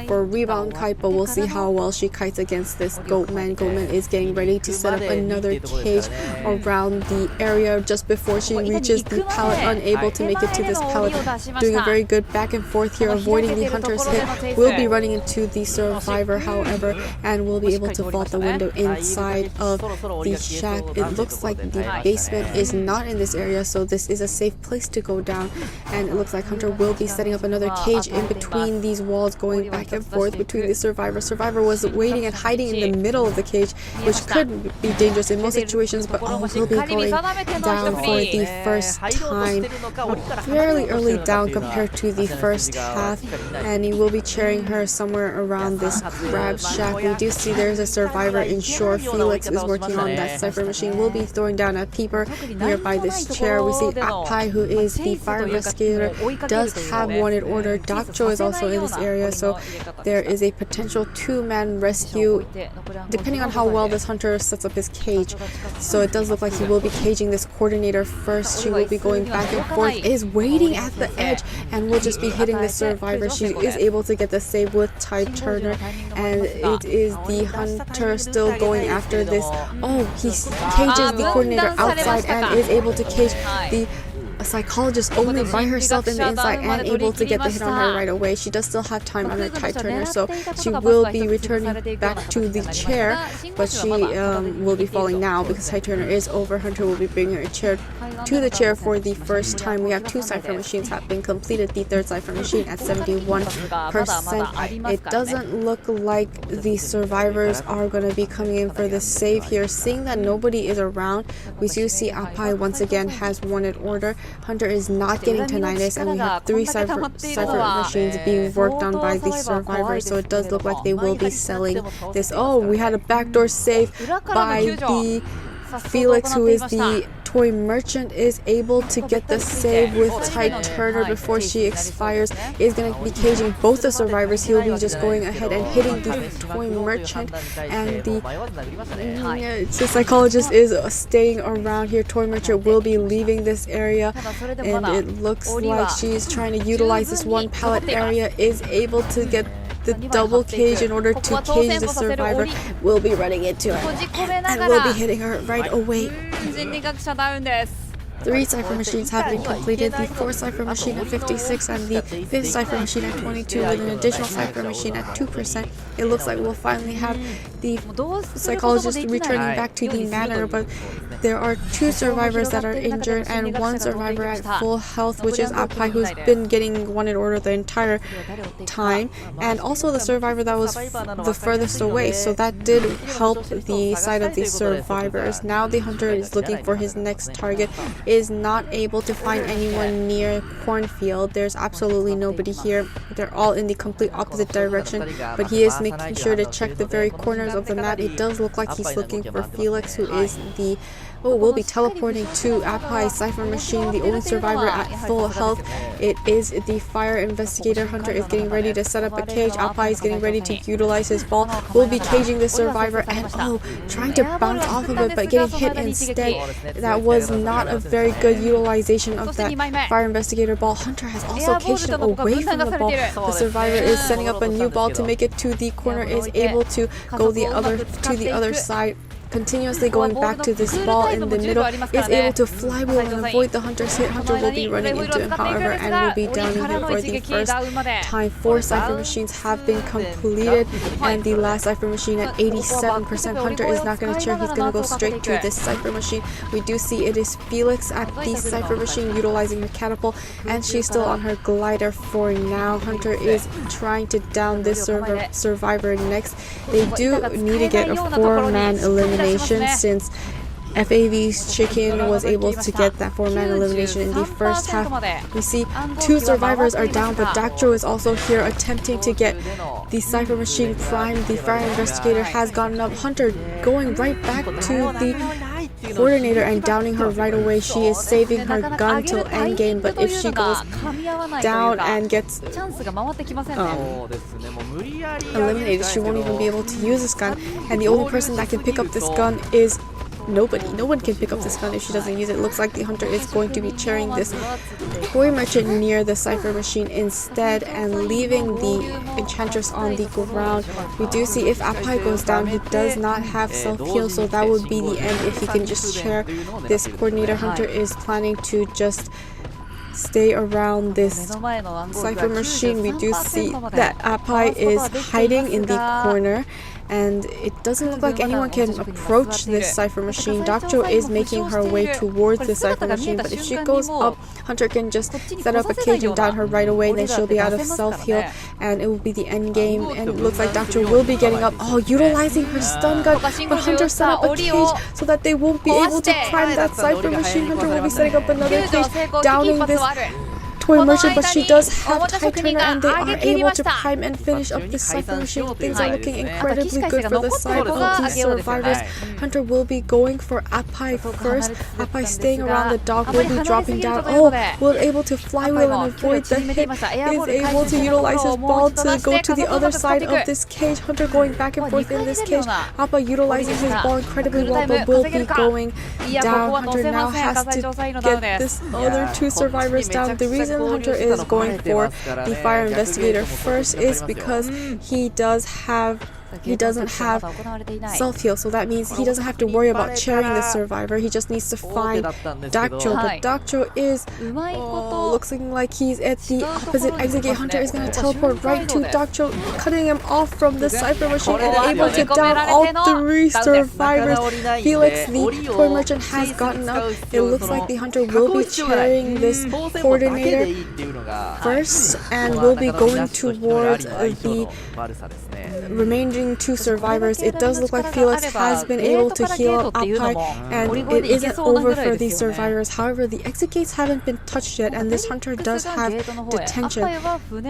for rebound kite, but we'll see how well she kites against this Goatman. Goatman is getting ready to set up another cage around the area just before she reaches the pallet, unable to make it to this pallet. Doing a very good back and forth here, avoiding the hunter's hit. Will be running into the survivor, however, and will be able to vault the window inside of the shack. It looks like the basement is not in this area, so this is a safe place to go down. And it looks like Hunter will be setting up another cage in between these walls, going back and forth between the survivor. Survivor was waiting and hiding in the middle of the cage, which could be dangerous in most situations, but will be going down for the first time. Fairly early down compared to the first half, and he will be cheering her somewhere around this crab shack. We do see there's a survivor in shore. Felix is working on that cipher machine. Will be throwing down a peeper nearby this chair. We see Akpai, who is the fire investigator, does have wanted order. Dakcho is also in this area, so there is a potential 2-man rescue depending on how well this hunter sets up his cage. So it does look like he will be caging this coordinator first. She will be going back and forth, is waiting at the edge, and will just be hitting the survivor. She is able to get the save with Tide Turner, and it is the hunter still going after this. Oh, he cages the coordinator outside and is able to cage the psychologist only by herself in the inside and able to get the hit on her right away. She does still have time on her Tide Turner, so she will be returning back to the chair, but she will be falling now because Tide Turner is over. Hunter will be bringing her a chair to the chair for the first time. We have 2 cipher machines have been completed. The 3rd cipher machine at 71%. It doesn't look like the survivors are going to be coming in for the save here. Seeing that nobody is around, we do see Apai once again has wanted order. Hunter is not getting to 9s, and we have 3 cipher machines being worked on by the survivors, so it does look like they will be selling this. Oh, we had a backdoor save by the Felix, who is the toy merchant, is able to get the save with Tight Turner before she expires. Is going to be caging both the survivors. He'll be just going ahead and hitting the toy merchant, and the psychologist is staying around here. Toy merchant will be leaving this area, and it looks like she's trying to utilize this one pallet area. Is able to get the double cage in order to cage the survivor. Will be running into her and will be hitting her right away. 3 cipher machines have been completed. The 4th cipher machine at 56 and the 5th cipher machine at 22 with an additional cipher machine at 2%. It looks like we'll finally have the psychologist returning back to the manor, but there are 2 survivors that are injured and 1 survivor at full health, which is Apai, who's been getting wanted order the entire time, and also the survivor that was the furthest away, so that did help the side of the survivors. Now the hunter is looking for his next target, is not able to find anyone near cornfield. There's absolutely nobody here. They're all in the complete opposite direction, but he is making sure to check the very corners of the map. It does look like he's looking for Felix, who is the will be teleporting to Apai's cipher machine, the only survivor at full health. It is the fire investigator. Hunter is getting ready to set up a cage. Apai is getting ready to utilize his ball. Will be caging the survivor, and trying to bounce off of it, but getting hit instead. That was not a very good utilization of that fire investigator ball. Hunter has also caged him away from the ball. The survivor is setting up a new ball to make it to the corner, is able to go the other side. Continuously going back to this ball in the middle, is able to flywheel and avoid the hunter's hit. Hunter will be running into him, however, and will be downing him for the first time. 4 cipher machines have been completed, and the last cipher machine at 87%. Hunter is not going to cheer, he's going to go straight to this cipher machine. We do see it is Felix at the cipher machine utilizing her catapult, and she's still on her glider for now. Hunter is trying to down this survivor next. They do need to get a 4-man elimination, since FAV Chikin was able to get that 4-man elimination in the first half. We see 2 survivors are down, but Dactro is also here attempting to get the cipher machine primed. The fire investigator has gotten up. Hunter going right back to the coordinator and downing her right away. She is saving her gun till endgame, but if she goes down and gets eliminated, she won't even be able to use this gun, and the only person that can pick up this gun is nobody. No one can pick up this gun if she doesn't use it. It looks like the hunter is going to be cheering this toy merchant near the cipher machine instead, and leaving the enchantress on the ground. We do see if Apai goes down, he does not have self-heal, so that would be the end if he can just chair this coordinator. Hunter is planning to just stay around this cipher machine. We do see that Apai is hiding in the corner, and it doesn't look like anyone can approach this cipher machine. Dactro is making her way towards the cipher machine, but if she goes up, Hunter can just set up a cage and down her right away, then she'll be out of self-heal, and it will be the end game. And it looks like Dactro will be getting up, utilizing her stun gun, but Hunter set up a cage so that they won't be able to prime that cipher machine. Hunter will be setting up another cage, downing this toy merchant, but she does have Tight Turner, and they are able to prime and finish up this cipher machine. Things are looking incredibly good for the side of the survivors. Hunter will be going for Apai first. Apai staying around the dog, will be dropping down. Will able to flywheel and avoid the hit. Is able to utilize his ball to go to the other side of this cage. Hunter going back and forth in this cage. Apai utilizing his ball incredibly well, but will be going down. Hunter now has to get this other 2 survivors down. The reason Hunter is going for the fire investigator first is because he does have he doesn't have self-heal, so that means he doesn't have to worry about chairing the survivor. He just needs to find Dakcho, but Dakcho is looking like he's at the opposite exit gate. Hunter is going to teleport right to Dakcho, cutting him off from the Cypher Machine and able to down all 3 survivors. Felix, the toy merchant, has gotten up. It looks like the Hunter will be chairing this coordinator first and will be going towards the remaining 2 survivors. It does look like Felix has been able to heal up high, and it isn't over for these survivors. However, the exit gates haven't been touched yet, and this Hunter does have detention.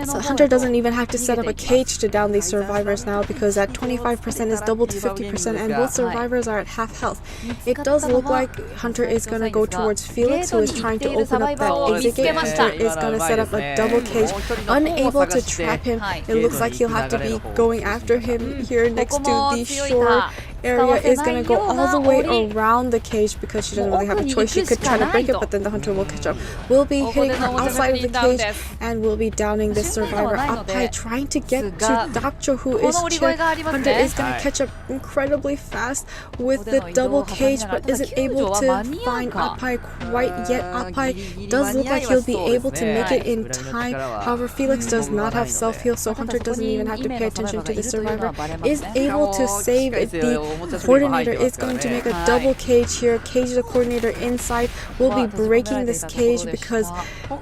So Hunter doesn't even have to set up a cage to down these survivors now, because at 25% is doubled to 50%, and both survivors are at half health. It does look like Hunter is going to go towards Felix, who is trying to open up that exit gate. Hunter is going to set up a double cage, unable to trap him. It looks like he'll have to be going after him here next to the shore area. Is going to go all the way around the cage because she doesn't really have a choice. She could try to break it, but then the Hunter will catch up. Will be hitting her outside of the cage and will be downing this survivor up high, trying to get to Dakcho, who is chaired. Hunter is going to catch up incredibly fast with the double cage, but isn't able to find up high quite yet. Up high does look like he'll be able to make it in time. However, Felix does not have self-heal, so Hunter doesn't even have to pay attention to the survivor. Is able to save it. The coordinator is going to make a double cage here. Cage the coordinator inside. Will be breaking this cage because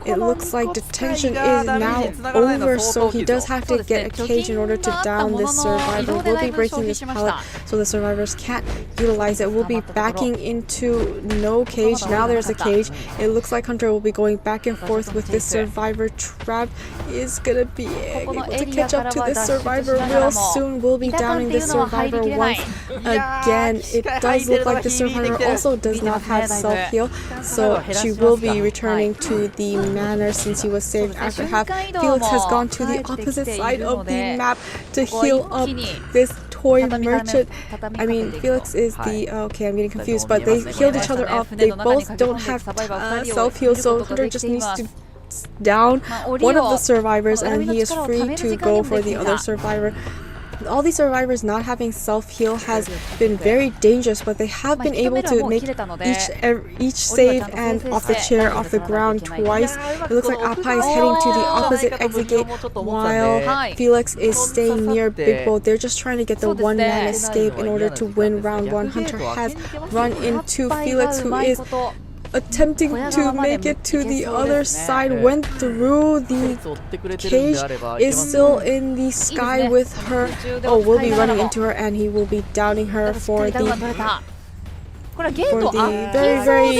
it looks like detention is now over, so he does have to get a cage in order to down this survivor. Will be breaking this pallet so the survivors can't utilize it. Will be backing into no cage. Now there's a cage. It looks like Hunter will be going back and forth with this survivor. Trap is gonna be able to catch up to this survivor real soon. Will be downing this survivor once again. It does look like the survivor also does not have self-heal, so she will be returning to the manor since he was saved after half. Felix has gone to the opposite side of the map to heal up this toy merchant. I mean, Felix is the okay, I'm getting confused, but they healed each other up. They both don't have self-heal, so Hunter just needs to down one of the survivors and he is free to go for the other survivor. All these survivors not having self-heal has been very dangerous, but they have been able to make each save and off the chair, off the ground twice. It looks like Appa is heading to the opposite exit gate while Felix is staying near Big Bo. They're just trying to get the one-man escape in order to win round 1. Hunter has run into Felix, who is attempting to make it to the other side, went through the cage, is still in the sky with her. Oh, will be running into her and he will be downing her for the very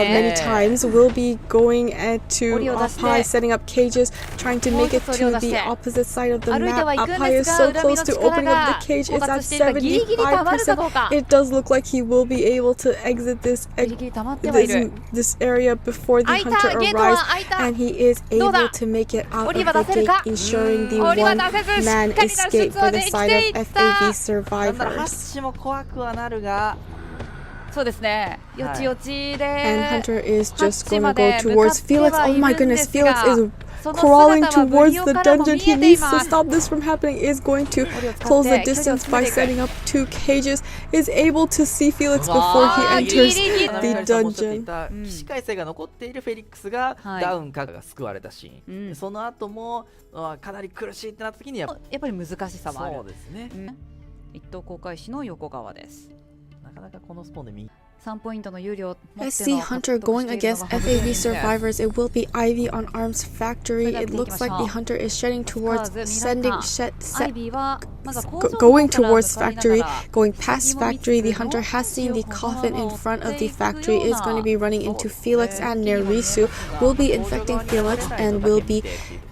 many times. Will be going to up high, setting up cages, trying to make it to the opposite side of the map. Up high is so close to opening up the cage. It's at 75%. It does look like he will be able to exit this area before the Hunter arrives, and he is able to make it out of the gate, ensuring the one-man escape for the side of FAV survivors. And Hunter is just going to go towards Felix. Oh my goodness, Felix is crawling towards the dungeon. He needs to stop this from happening. Is going to close the distance by setting up 2 cages. Is able to see Felix before he enters the dungeon. 起死回生が残っているフェリックスがダウンかが救われたシーン、その後もかなり苦しいってなった時にやっぱり難しさもある。そうですね。一等航海士の横側です。なかなかこのスポンで右。I see Hunter going against FAV survivors. It will be Ivy on Arms Factory. It looks like the Hunter is shedding towards going towards Factory, going past Factory. The Hunter has seen the coffin in front of the factory. Is going to be running into Felix and Nerisu. Will be infecting Felix and will be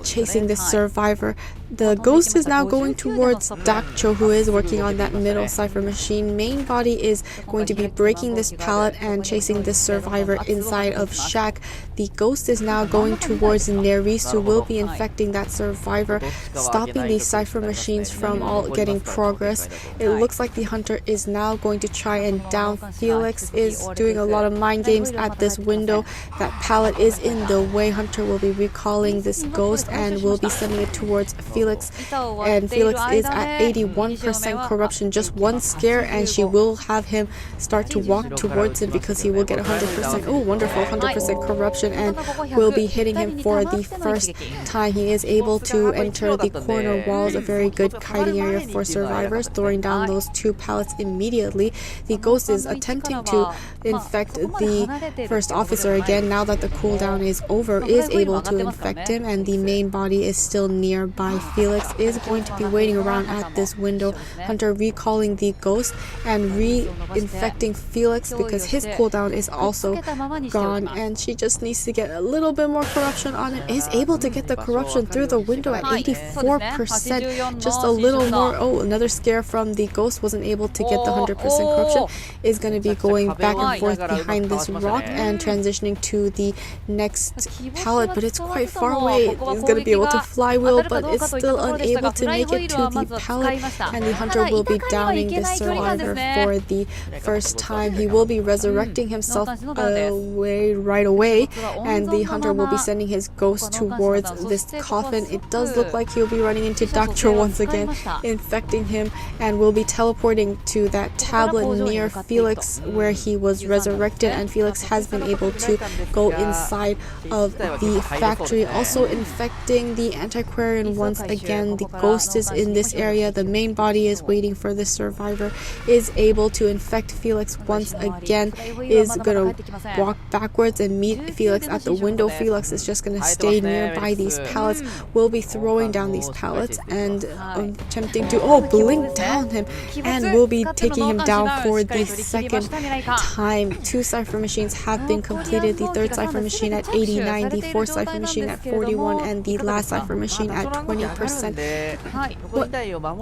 chasing the survivor. The ghost is now going towards Dakcho, who is working on that middle cipher machine. Main body is going to be breaking this pallet and chasing this survivor inside of shack. The ghost is now going towards Nerisu, will be infecting that survivor, stopping these cipher machines from all getting progress. It looks like the Hunter is now going to try and down Felix. Is doing a lot of mind games at this window. That pallet is in the way. Hunter will be recalling this ghost and will be sending it towards Felix. Felix, and Felix is at 81% corruption. Just one scare and she will have him start to walk towards him because he will get 100%. Oh, wonderful, 100% corruption, and will be hitting him for the first time. He is able to enter the corner walls, a very good kiting area for survivors, throwing down those 2 pallets immediately. The ghost is attempting to infect the first officer again. Now that the cooldown is over, is able to infect him, and the main body is still nearby. Felix is going to be waiting around at this window. Hunter recalling the ghost and re-infecting Felix because his cooldown is also gone, and she just needs to get a little bit more corruption on it. Is able to get the corruption through the window at 84%, just a little more. Oh, another scare from the ghost, wasn't able to get the 100% corruption. Is going to be going back and forth behind this rock and transitioning to the next pallet, but it's quite far away. He's going to be able to flywheel, but it's still unable to make it to the pallet, and the hunter will be downing this survivor for the first time. He will be resurrecting himself right away, and the hunter will be sending his ghost towards this coffin. It does look like he'll be running into Doctor once again, infecting him, and will be teleporting to that tablet near Felix where he was resurrected, and Felix has been able to go inside of the factory, also infecting the antiquarian once again. The ghost is in this area. The main body is waiting for the survivor. Is able to infect Felix once again. Is gonna walk backwards and meet Felix at the window. Felix is just gonna stay nearby these pallets. Will be throwing down these pallets and attempting to blink down him, and will be taking him down for the second time. 2 cipher machines have been completed. The 3rd cipher machine at 89, the 4th cipher machine at 41, and the last cipher machine at 20%. What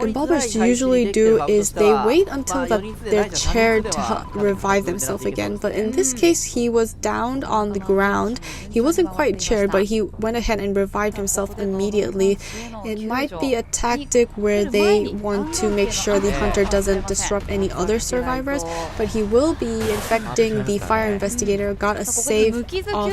Involvers usually do is they wait until they're chaired to revive themselves again, but in this case he was downed on the ground. He wasn't quite chaired, but he went ahead and revived himself immediately. It might be a tactic where they want to make sure the hunter doesn't disrupt any other survivors, but he will be infecting the fire investigator. Got a save off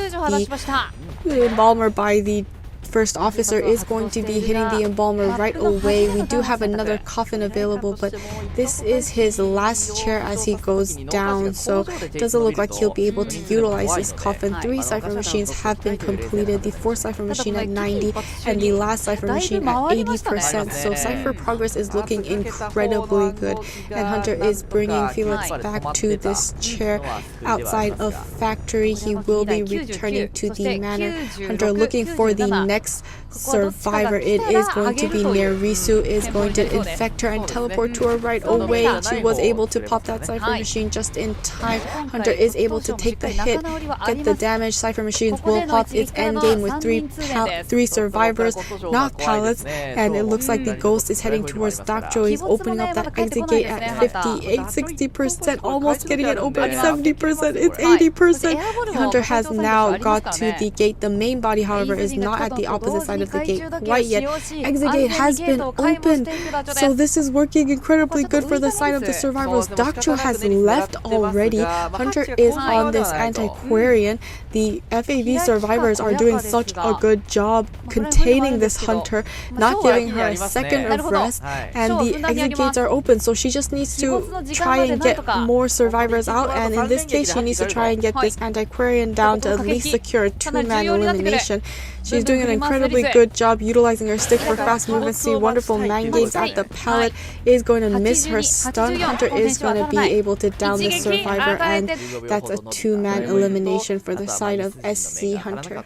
the embalmer by the first officer. Is going to be hitting the embalmer right away. We do have another coffin available, but this is his last chair as he goes down, so it doesn't look like he'll be able to utilize this coffin. 3 cipher machines have been completed, the 4th cipher machine at 90 and the last cipher machine at 80%, so cipher progress is looking incredibly good, and Hunter is bringing Felix back to this chair outside of factory. He will be returning to the manor. Hunter looking for the next survivor. It is going to be near Risu. Is going to infect her and teleport to her right away. She was able to pop that cipher machine just in time. Hunter is able to take the hit, get the damage. Cipher machines will pop its end game with 3 survivors, not pallets, and it looks like the ghost is heading towards Doctor. He's opening up that exit gate at 58, 60%, almost getting it open at 70%. It's 80%. The hunter has now got to the gate. The main body, however, is not at the opposite side of the gate quite yet. Exit gate has been opened, so this is working incredibly good for the side of the survivors. Doctor has left already. Hunter is on this antiquarian. The FAV survivors are doing such a good job containing this hunter, not giving her a second of rest, and the exit gates are open, so she just needs to try and get more survivors out, and in this case she needs to try and get this antiquarian down to at least secure a 2-man elimination. She's doing an incredibly good job utilizing her stick for fast movement speed. Wonderful 9 games at the pallet. Is going to miss her stun. Hunter is going to be able to down the survivor, and that's a 2-man elimination for the side of SC Hunter.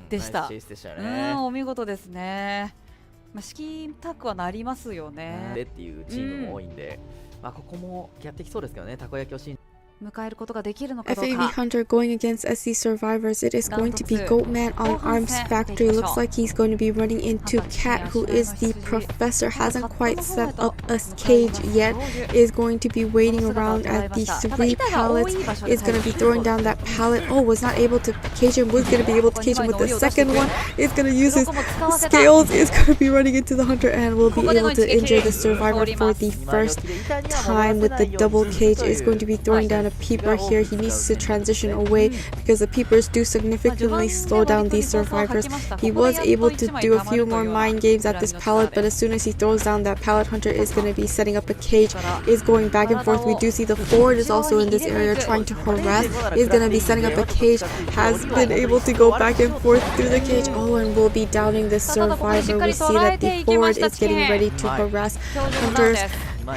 でした。お見事ですね。資金タッグはなりますよね。でっていうチームも多いんで、ここもやってきそうですけどね。たこ焼きを信じ FAV Hunter going against SC survivors. It is going to be Goatman on Arms Factory. Looks like he's going to be running into Cat, who is the professor. Hasn't quite set up a cage yet. Is going to be waiting around at the 3 pallets. Is going to be throwing down that pallet. Oh, was not able to cage him. Was going to be able to cage him with the second one. Is going to use his scales. Is going to be running into the hunter and will be able to injure the survivor for the first time with the double cage. Is going to be throwing down a a peeper here. He needs to transition away because the peepers do significantly slow down these survivors. He was able to do a few more mind games at this pallet, but as soon as he throws down that pallet, Hunter is going to be setting up a cage, is going back and forth. We do see the Ford is also in this area trying to harass, is going to be setting up a cage, has been able to go back and forth through the cage. Oh, and will be downing this survivor. We see that the Ford is getting ready to harass Hunter's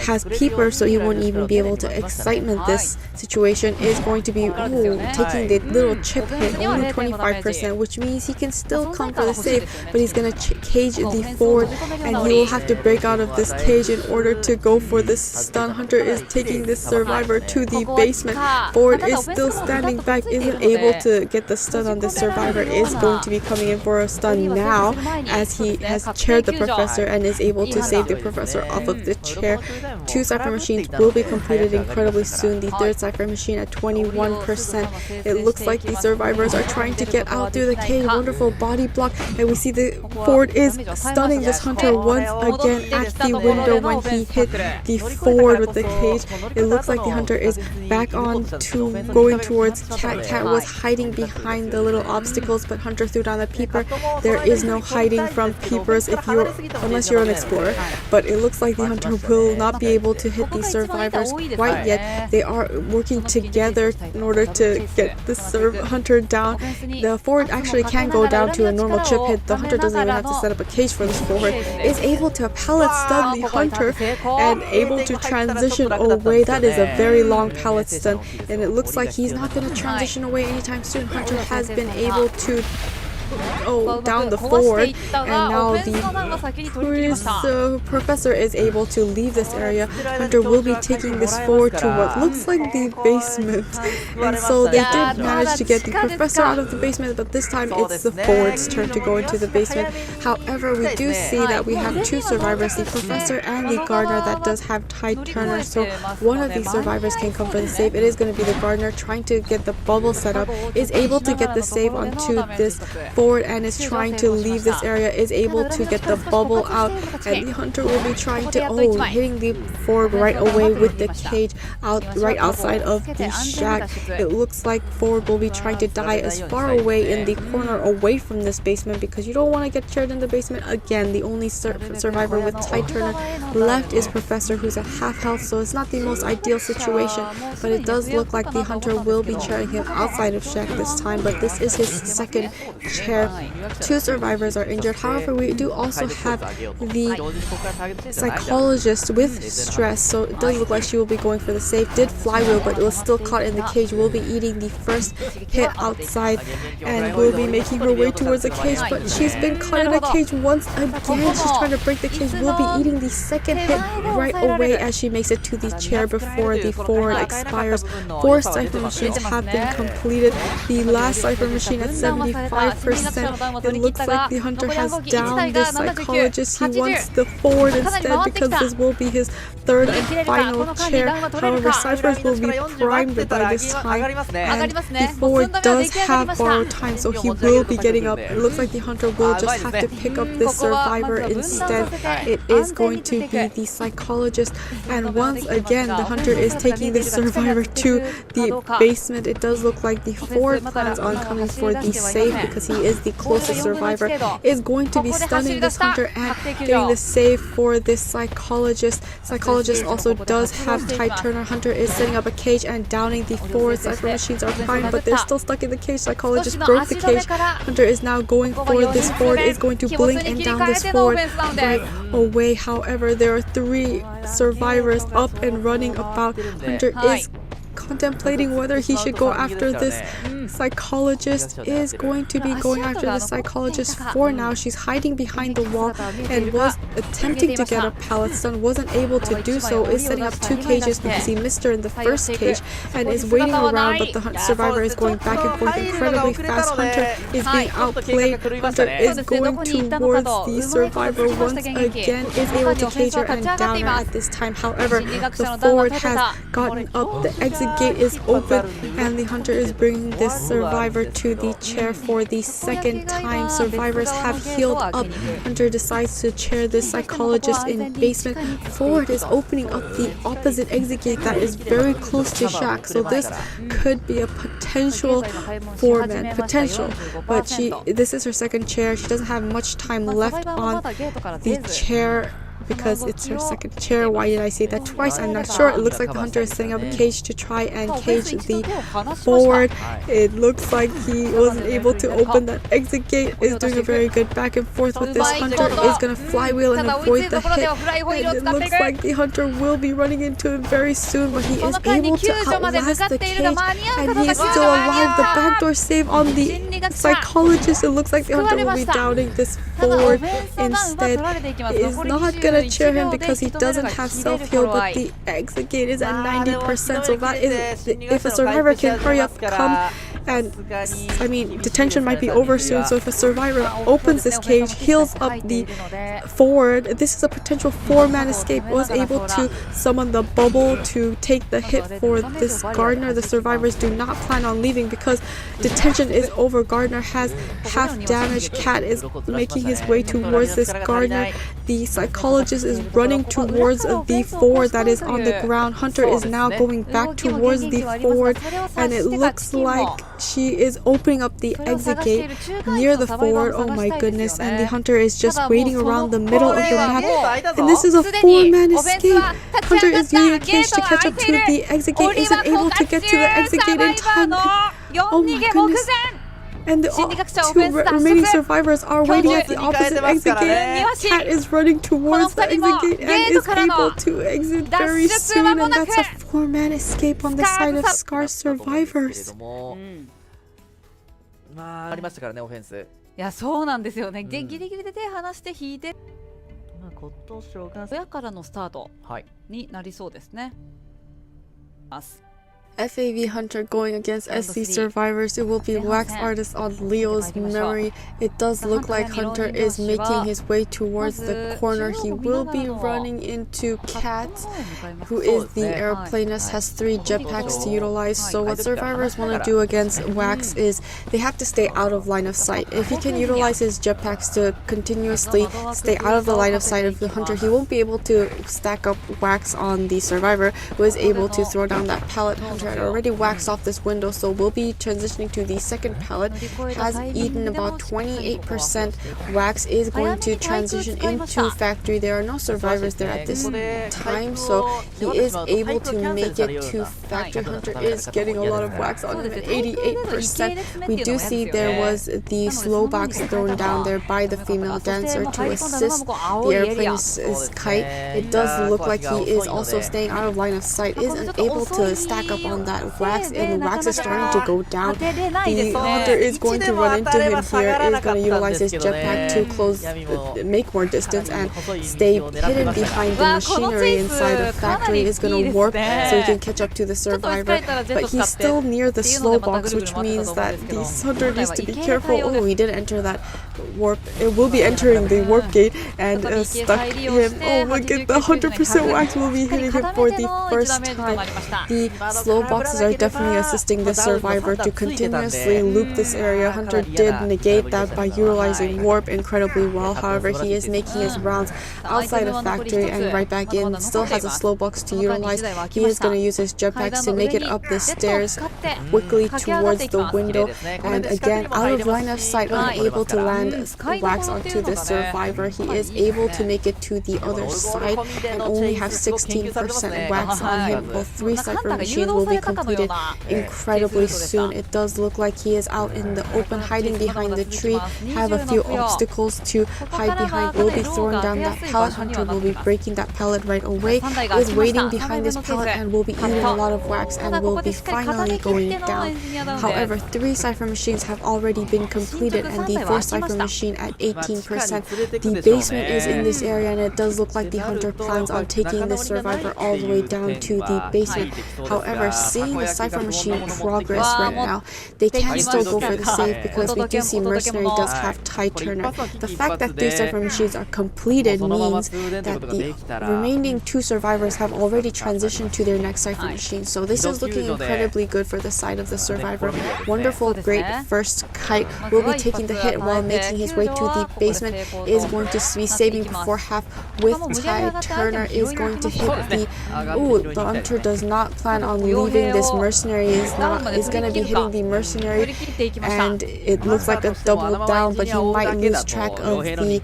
has peeper, so he won't even be able to excitement this situation. Is going to be taking the little chip hit, only 25%, which means he can still come for the save, but he's gonna cage the Ford, and he will have to break out of this cage in order to go for this stun. Hunter is taking this survivor to the basement. Ford is still standing back, isn't able to get the stun on this survivor, is going to be coming in for a stun now as he has chaired the professor and is able to save the professor off of the chair. 2 cipher machines will be completed incredibly soon. The 3rd cipher machine at 21%. It looks like the survivors are trying to get out through the cage. Wonderful body block, and we see the Ford is stunning this Hunter once again at the window when he hit the Ford with the cage. It looks like the Hunter is back on to going towards Cat. Cat was hiding behind the little obstacles, but Hunter threw down the peeper. There is no hiding from peepers unless you're an explorer, but it looks like the Hunter will not be able to hit these survivors quite yet. They are working together in order to get the Hunter down. The Ford actually can go down to a normal chip hit. The Hunter doesn't even have to set up a cage for this Ford. Is able to pallet stun the Hunter and able to transition away. That is a very long pallet stun, and it looks like he's not going to transition away anytime soon. Hunter has been able to down the Ford, and now the professor is able to leave this area. Hunter will be taking this forward to what looks like the basement, and so they did manage to get the professor out of the basement, but this time it's the Ford's turn to go into the basement. However, we do see that we have 2 survivors, the professor and the gardener, that does have tight turner, so one of the survivors can come for the save. It is going to be the gardener trying to get the bubble set up, is able to get the save onto this Ford and is trying to leave this area, is able to get the bubble out, and the Hunter will be trying to hitting the Ford right away with the cage right outside of the shack. It looks like Ford will be trying to die as far away in the corner away from this basement, because you don't want to get chaired in the basement again. The only survivor with tight turner left is Professor, who's at half health, so it's not the most ideal situation, but it does look like the Hunter will be chairing him outside of shack this time, but this is his 2nd chair. 2 survivors are injured. However, we do also have the psychologist with stress, so it does look like she will be going for the save. Did flywheel, but it was still caught in the cage. Will be eating the first hit outside and will be making her way towards the cage, but she's been caught in a cage once again. She's trying to break the cage. Will be eating the 2nd hit right away as she makes it to the chair before the Ford expires. 4 cipher machines have been completed. The last cipher machine at 75%. It looks like the Hunter has downed this psychologist. He wants the Ford instead, because this will be his 3rd and final chair. However, ciphers will be primed by this time, and the Ford does have borrowed time, so he will be getting up. It looks like the Hunter will just have to pick up this survivor instead. It is going to be the psychologist, and once again the Hunter is taking this survivor to the basement. It does look like the Ford plans on coming for the save, because he is the closest survivor, is going to be stunning this Hunter and getting the save for this psychologist. Psychologist also does have tight turner. Hunter is setting up a cage and downing the Ford. Cipher machines are fine, but they're still stuck in the cage. Psychologist broke the cage. Hunter is now going for this Ford, is going to blink and down this Ford right away. However, there are 3 survivors up and running about. Hunter is contemplating whether he should go after this psychologist. Is going to be going after the psychologist for now. She's hiding behind the wall and was attempting to get a pallet stun, wasn't able to do so. Is setting up 2 cages because he missed her in the first cage and is waiting around, but the survivor is going back and forth incredibly fast. Hunter is being outplayed. Hunter is going towards the survivor once again, is able to cage her and down her at this time. However, the Ford has gotten up the exit exit gate is open, and the hunter is bringing this survivor to the chair for the second time. Survivors have healed up. Hunter decides to chair this psychologist in basement. Forward is opening up the opposite exit gate that is very close to Shaq, so this could be a potential four-man potential, but this is her second chair. She doesn't have much time left on the chair because it's her second chair. Why did I say that twice? I'm not sure. It looks like the hunter is setting up a cage to try and cage the forward. It looks like he wasn't able to open that exit gate. Is doing a very good back and forth with this hunter. Is going to flywheel and avoid the hit. And it looks like the hunter will be running into him very soon, but he is able to outlast the cage, and he is still alive. The backdoor save on the psychologist. It looks like the hunter will be downing this forward. Instead, is not going to cheer him because he doesn't have self-heal, but the exit gate is at 90%, so that is, if a survivor can hurry up, come, and I mean, detention might be over soon, so if a survivor opens this cage, heals up the forward, this is a potential four-man escape. Was able to summon the bubble to take the hit for this Gardener. The survivors do not plan on leaving because detention is over. Gardener has half damage. Cat is making his way towards this Gardener. The psychologist is running towards the forward that is on the ground. Hunter is now going back towards the forward, and it looks like she is opening up the exit gate near the forward. Oh my goodness, and the hunter is just waiting around the middle of the map, and this is a four-man escape. Hunter is using a cage to catch up to the exit gate, isn't able to get to the exit gate in time. Oh my goodness. And the two remaining survivors are waiting at the opposite exit gate. Cat is running towards the exit gate and is able to exit very soon, and that's a four-man escape on the side of Scar survivors. まあありましたからね、オフェンス。いや、そうなんですよね。で、ギリギリで手離して引いて、今年が親からのスタートになりそうですね。FAV Hunter going against SC Survivors. It will be Wax Artist on Leo's memory. It does look like Hunter is making his way towards the corner. He will be running into Cat, who is the airplanist, has 3 jetpacks to utilize. So what survivors want to do against Wax is they have to stay out of line of sight. If he can utilize his jetpacks to continuously stay out of the line of sight of the Hunter, he won't be able to stack up Wax on the survivor, who is able to throw down that pallet. Hunter had already waxed off this window, so we'll be transitioning to the second pallet. Has eaten about 28%. Wax is going to transition into factory. There are no survivors there at this time, so he is able to make it to factory. Hunter is getting a lot of wax on him at 88%. We do see there was the slow box thrown down there by the female dancer to assist the airplane's kite. It does look like he is also staying out of line of sight, isn't able to stack up on that wax, and the wax is starting to go down. The hunter is going to run into him here, is going to utilize his jetpack to make more distance and stay hidden behind the machinery inside the factory. Is going to warp so he can catch up to the survivor, but he's still near the slow box, which means that the hunter needs to be careful. Oh, he did enter that warp. It will be entering the warp gate and stuck him. Oh my god, the 100% wax will be hitting him for the first time. The slow boxes are definitely assisting the survivor to continuously loop this area. Hunter did negate that by utilizing warp incredibly well. However, he is making his rounds outside of factory and right back in. Still has a slow box to utilize. He is going to use his jetpacks to make it up the stairs quickly towards the window, and again out of line of sight, unable to land wax onto the survivor. He is able to make it to the other side and only have 16% wax on him. Both 3 cipher machines will be completed incredibly soon. It does look like he is out in the open, hiding behind the tree. Have a few obstacles to hide behind. Will be throwing down that pallet. Hunter will be breaking that pallet right away. Is waiting behind this pallet and will be eating a lot of wax and will be finally going down. However, 3 cipher machines have already been completed, and the 4th cipher Cipher Machine at 18%. The basement is in this area, and it does look like the hunter plans on taking the survivor all the way down to the basement. However, seeing the Cipher Machine progress right now, they can still go for the save because we do see Mercenary does have Tie Turner. The fact that these Cipher Machines are completed means that the remaining 2 survivors have already transitioned to their next Cipher Machine. So this is looking incredibly good for the side of the survivor. Wonderful, great first kite will be taking the hit while making his way to the basement. Is going to be saving before half with Tie Turner. Is going to hit the... Ooh, the hunter does not plan on leaving this mercenary. Is going to be hitting the mercenary, and it looks like a double down, but he might lose track of the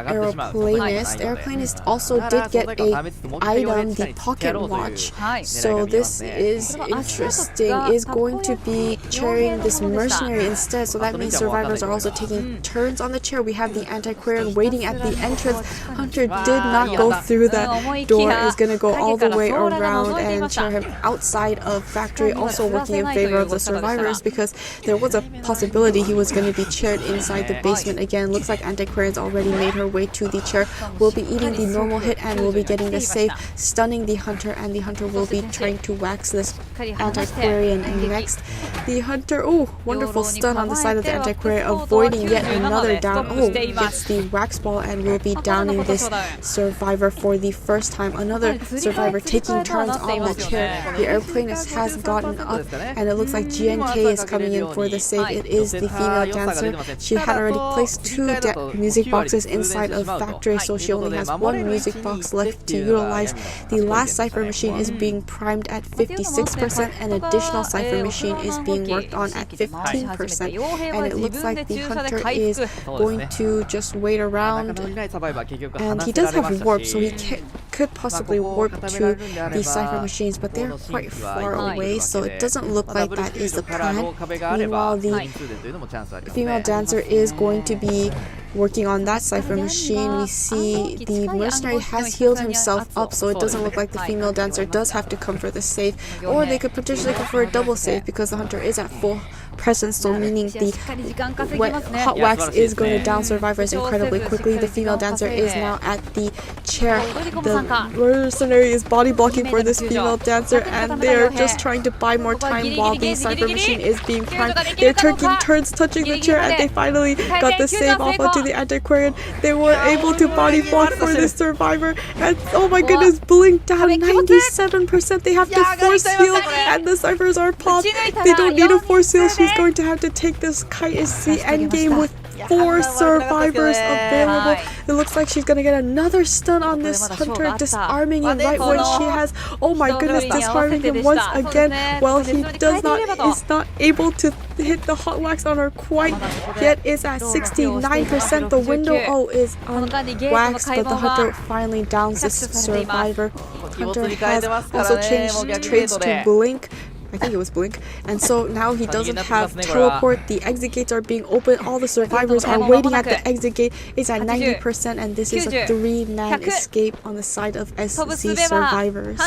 aeroplanist. Airplanist also did get a item, the pocket watch. So this is interesting. Is going to be chairing this mercenary instead. So that means survivors are also taking turns on the chair. We have the antiquarian waiting at the entrance. Hunter did not go through that door. Is going to go all the way around and chair him outside of factory, also working in favor of the survivors because there was a possibility he was going to be chaired inside the basement again. Looks like antiquarian's already made her way to the chair. Will be eating the normal hit and will be getting the save, stunning the hunter, and the hunter will be trying to wax this antiquarian next. The hunter, oh, wonderful stun on the side of the antiquarian, avoiding yet another down. Oh, gets the wax ball and will be downing this survivor for the first time. Another survivor taking turns on the chair. The airplanist has gotten up, and it looks like GNK is coming in for the save. It is the female dancer. She had already placed 2 music boxes inside of factory, so she only has 1 music box left to utilize. The last Cipher Machine is being primed at 56%. An additional Cipher Machine is being worked on at 15%, and it looks like the hunter is going to just wait around, and he does have warp, so he could possibly warp to the Cipher Machines, but they're quite far away, so it doesn't look like that is the plan. Meanwhile, the female dancer is going to be working on that Cipher Machine. We see the mercenary has healed himself up, so it doesn't look like the female dancer does have to come for the save, or they could potentially go for a double save because the hunter is at full presence, so meaning the hot wax is going to down survivors incredibly quickly. The female dancer is now at the chair. The mercenary is body blocking for this female dancer, and they're just trying to buy more time while the Cipher Machine is being primed. They're taking turns touching the chair, and they finally got the save off onto the antiquarian. They were able to body block for this survivor, and oh my goodness, blink down 97%. They have to force heal, and the ciphers are popped. They don't need a force heal. She's going to have to take this kite. Is the end game with 4 survivors available. It looks like she's gonna get another stun on this hunter, disarming him right when she has, oh my goodness, disarming him once again. Well, he is not able to hit the hot wax on her quite yet. Is at 69%. The window is unwaxed, but the hunter finally downs this survivor. Hunter has also changed traits to blink. I think it was blink, and so now he doesn't have teleport. The exit gates are being opened. All the survivors are waiting at the exit gate. It's at 90%, and this is a 3-man escape on the side of SC survivors.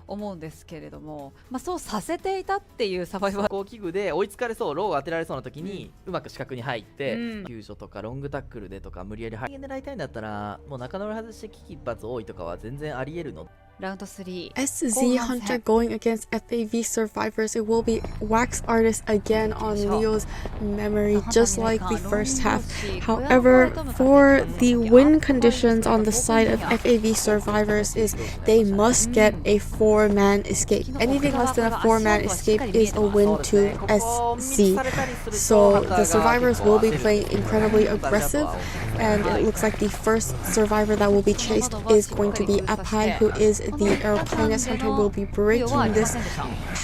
思うんですけれども、そうさせていたっていうサバイバー器具で追いつかれそう、ローを当てられそうな時にうまく死角に入って、救助とかロングタックルでとか無理やり狙いたいんだったら、もう中野外して危機一髪多いとかは全然あり得るの。SZ Hunter going against FAV survivors. It will be wax artist again on Leo's memory, just like the first half. However, for the win conditions on the side of FAV survivors is they must get a 4-man escape. Anything less than a 4-man escape is a win to SC. So the survivors will be playing incredibly aggressive, and it looks like the first survivor that will be chased is going to be Apai, who is the aeroplanist. Hunter will be breaking this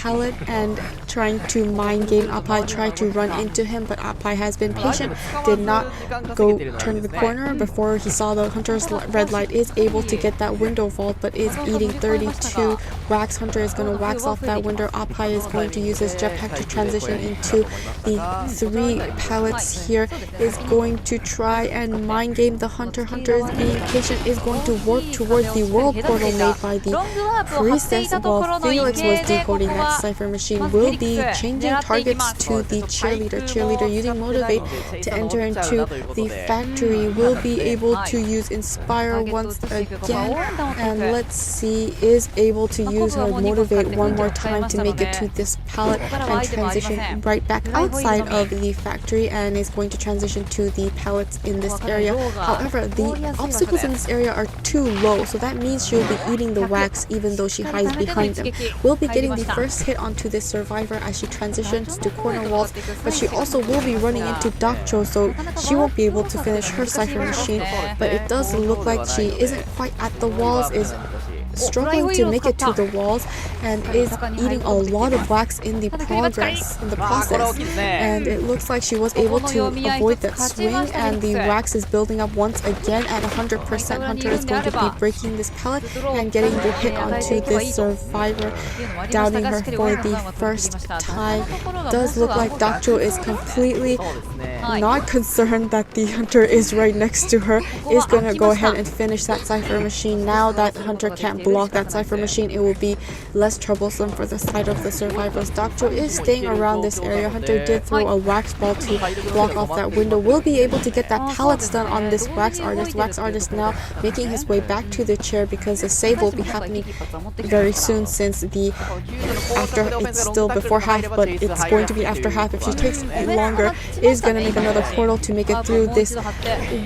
pallet and trying to mind game Apai, try to run into him, but Apai has been patient, did not go turn the corner before he saw the hunter's red light, is able to get that window vault, but is eating 32 wax. Hunter is going to wax off that window. Apai is going to use his jetpack to transition into the 3 pallets here, is going to try and mind game the hunter. Hunter is being patient, is going to work towards the world portal made by by the ロングワープを張ってい priestess たとこ while ろの Felix 池 was でここ decoding that は cipher machine まず will フェリ be ックス changing 狙っていきま targets す to the cheerleader. Cheerleader using motivate to enter into the factory will be able to use inspire once again, and let's see, is able to use her motivate one more time to make it to this pallet and transition right back outside of the factory, and is going to transition to the pallets in this area. However, the obstacles in this area are too low, so that means she'll be eating the wax even though she hides behind them. We'll be getting the first hit onto this survivor as she transitions to corner walls, but she also will be running into Dakcho, so she won't be able to finish her cipher machine. But it does look like she isn't quite at the walls, is struggling to make it to the walls, and is eating a lot of wax in the process, and it looks like she was able to avoid that swing, and the wax is building up once again at 100%. Hunter is going to be breaking this pallet and getting the hit onto this survivor, downing her for the first time. Does look like Dakcho is completely not concerned that the Hunter is right next to her, is gonna go ahead and finish that cipher machine. Now that Hunter can't block that cipher machine, it will be less troublesome for the side of the survivors. Dakcho is staying around this area. Hunter did throw a wax ball to block off that window. Will be able to get that pallet stun on this wax artist. Wax artist now making his way back to the chair because the save will be happening very soon, since the after it's still before half, but it's going to be after half. If she takes longer, is gonna make another portal to make it through this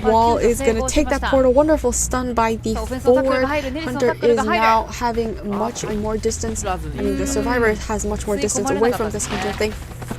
wall, is gonna take that portal. Wonderful stun by the forward. Hunter is now having much more distance. I mean, the survivor has much more distance away from this Hunter.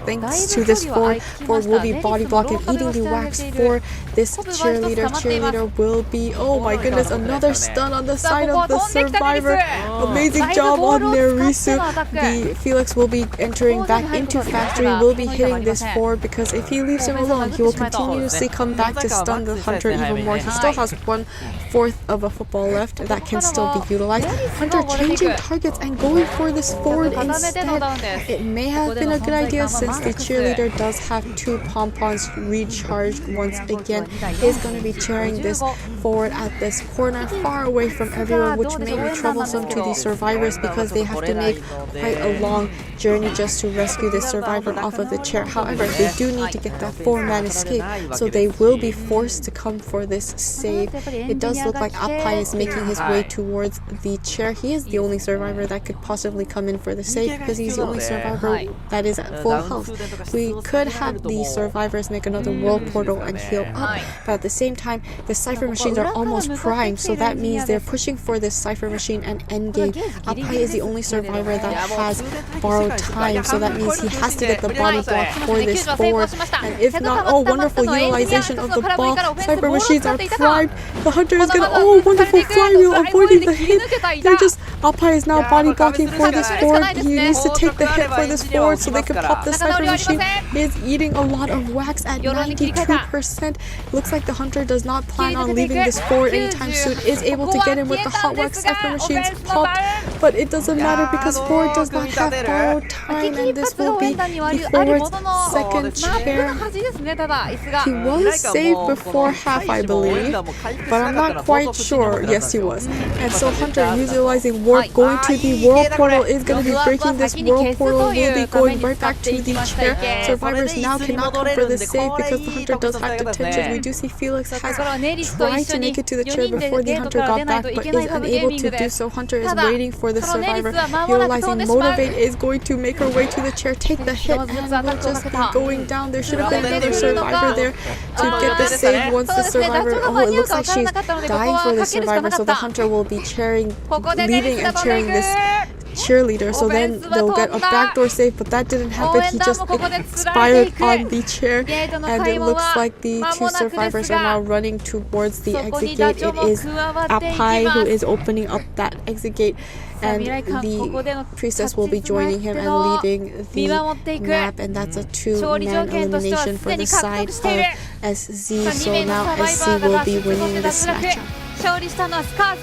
Thanks to this forward will be body blocking, eating the wax for this cheerleader. Cheerleader will be, oh my goodness, another stun on the side of the survivor. Amazing job on their Risu. The Felix will be entering back into factory, will be hitting this forward, because if he leaves him alone, he will continuously come back to stun the Hunter even more. He still has 1/4 of a football left that can still be utilized. Hunter changing targets and going for this forward instead. It may have been a good idea, since the cheerleader does have 2 pom-poms recharged once again. Is going to be cheering this forward at this corner, far away from everyone, which may be troublesome to the survivors because they have to make quite a long journey just to rescue this survivor off of the chair. However, they do need to get that 4-man escape, so they will be forced to come for this save. It does look like Appai is making his way towards the chair. He is the only survivor that could possibly come in for the save, because he's the only survivor that is at full health. We could have the survivors make another world portal and heal up, but at the same time, the cipher machines are almost primed, so that means they're pushing for this cipher machine and endgame. Appai is the only survivor that has borrowed time, so that means he has to get the body block for this forward, and if not, oh, wonderful utilization of the ball. Cipher machines are primed. The Hunter is gonna, oh, wonderful flywheel, avoiding the hit. They're just, Appai is now body blocking for this forward. He needs to take the hit for this forward so they can pop the cipher machine. He is eating a lot of wax at 92%. Looks like the Hunter does not plan on leaving this forward anytime soon. Is able to get in with the hot wax cipher machines popped, but it doesn't matter because forward does not have borrowed time, and this will be the forward's second chair. He was saved before half, I believe, but I'm not quite sure. Yes, he was. And so Hunter, utilizing warp, going to the world portal, is going to be breaking this world portal, will be going right back to the chair. Survivors now cannot come for the save because the Hunter does have detention. We do see Felix has tried to make it to the chair before the Hunter got back, but is unable to do so. Hunter is waiting for the survivor. Utilizing motivate, is going to make her way to the chair, take the hit, and will just be going down. There should have been another survivor there to get the save once the survivor, oh, it looks like she's dying for the survivor, so the Hunter will be leading and cheering this cheerleader, so then they'll get a backdoor save, but that didn't happen. He just expired on the chair, and it looks like the 2 survivors are now running towards the exit gate. It is Appai who is opening up that exit gate, and the priestess will be joining him and leading the map, and that's a 2-man elimination for the side of SZ, so now SC will be winning this matchup. 勝利したのはスカーズ。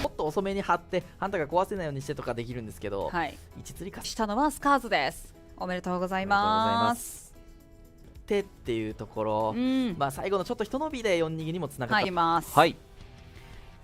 もっと遅めに張ってハンターが壊せないようにしてとかできるんですけど、はい、位置釣りかしたのはスカーズです。おめでとうございます。手っていうところ、まあ最後のちょっと一伸びで4逃げにもつながっています。はい。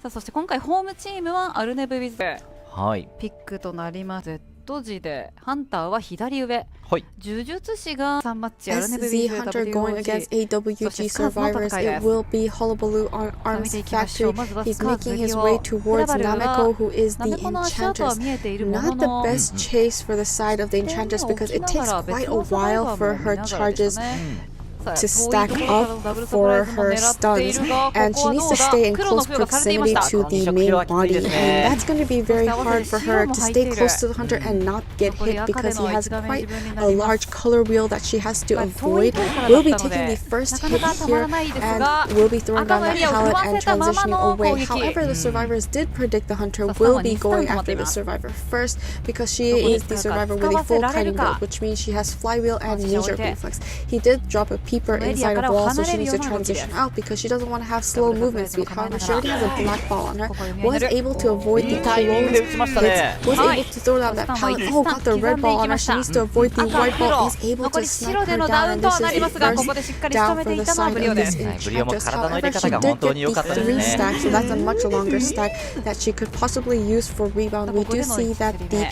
さあそして今回ホームチームはアルネブ・ウィズはいピックとなります。 Z 字でハンターは左上、はい呪術師が3マッチアルネブ・ウ SZ ィズ Hunter going against AWG survivors. It will be Hullabaloo on Arms Factory. He's making his way towards Nameko, who is the Enchantress. Not the best chase for the side of the Enchantress because it takes quite a while for her charges to stack up for her stuns, and she needs to stay in close proximity to the main body, and that's going to be very hard for her to stay close to the hunter and not get hit because he has quite a large color wheel that she has to avoid. We'll be taking the first hit here and will be throwing down that pallet and transitioning away. However, the survivors did predict the hunter will be going after the survivor first because she is the survivor with a full kiting build, which means she has flywheel and ninja reflex. He did drop a peeper inside a wall, so she needs to transition out because she doesn't want to have slow movement speed. However, she already has a black ball on her, was able to avoid the clones hits, was able to throw down that pallet. Oh, got the red ball on her. She needs to avoid the white ball. Is able to snipe her down, and this is a first down for the side of this Enchantress. However, she did get the 3 stack, so that's a much longer stack that she could possibly use for rebound. We do see that the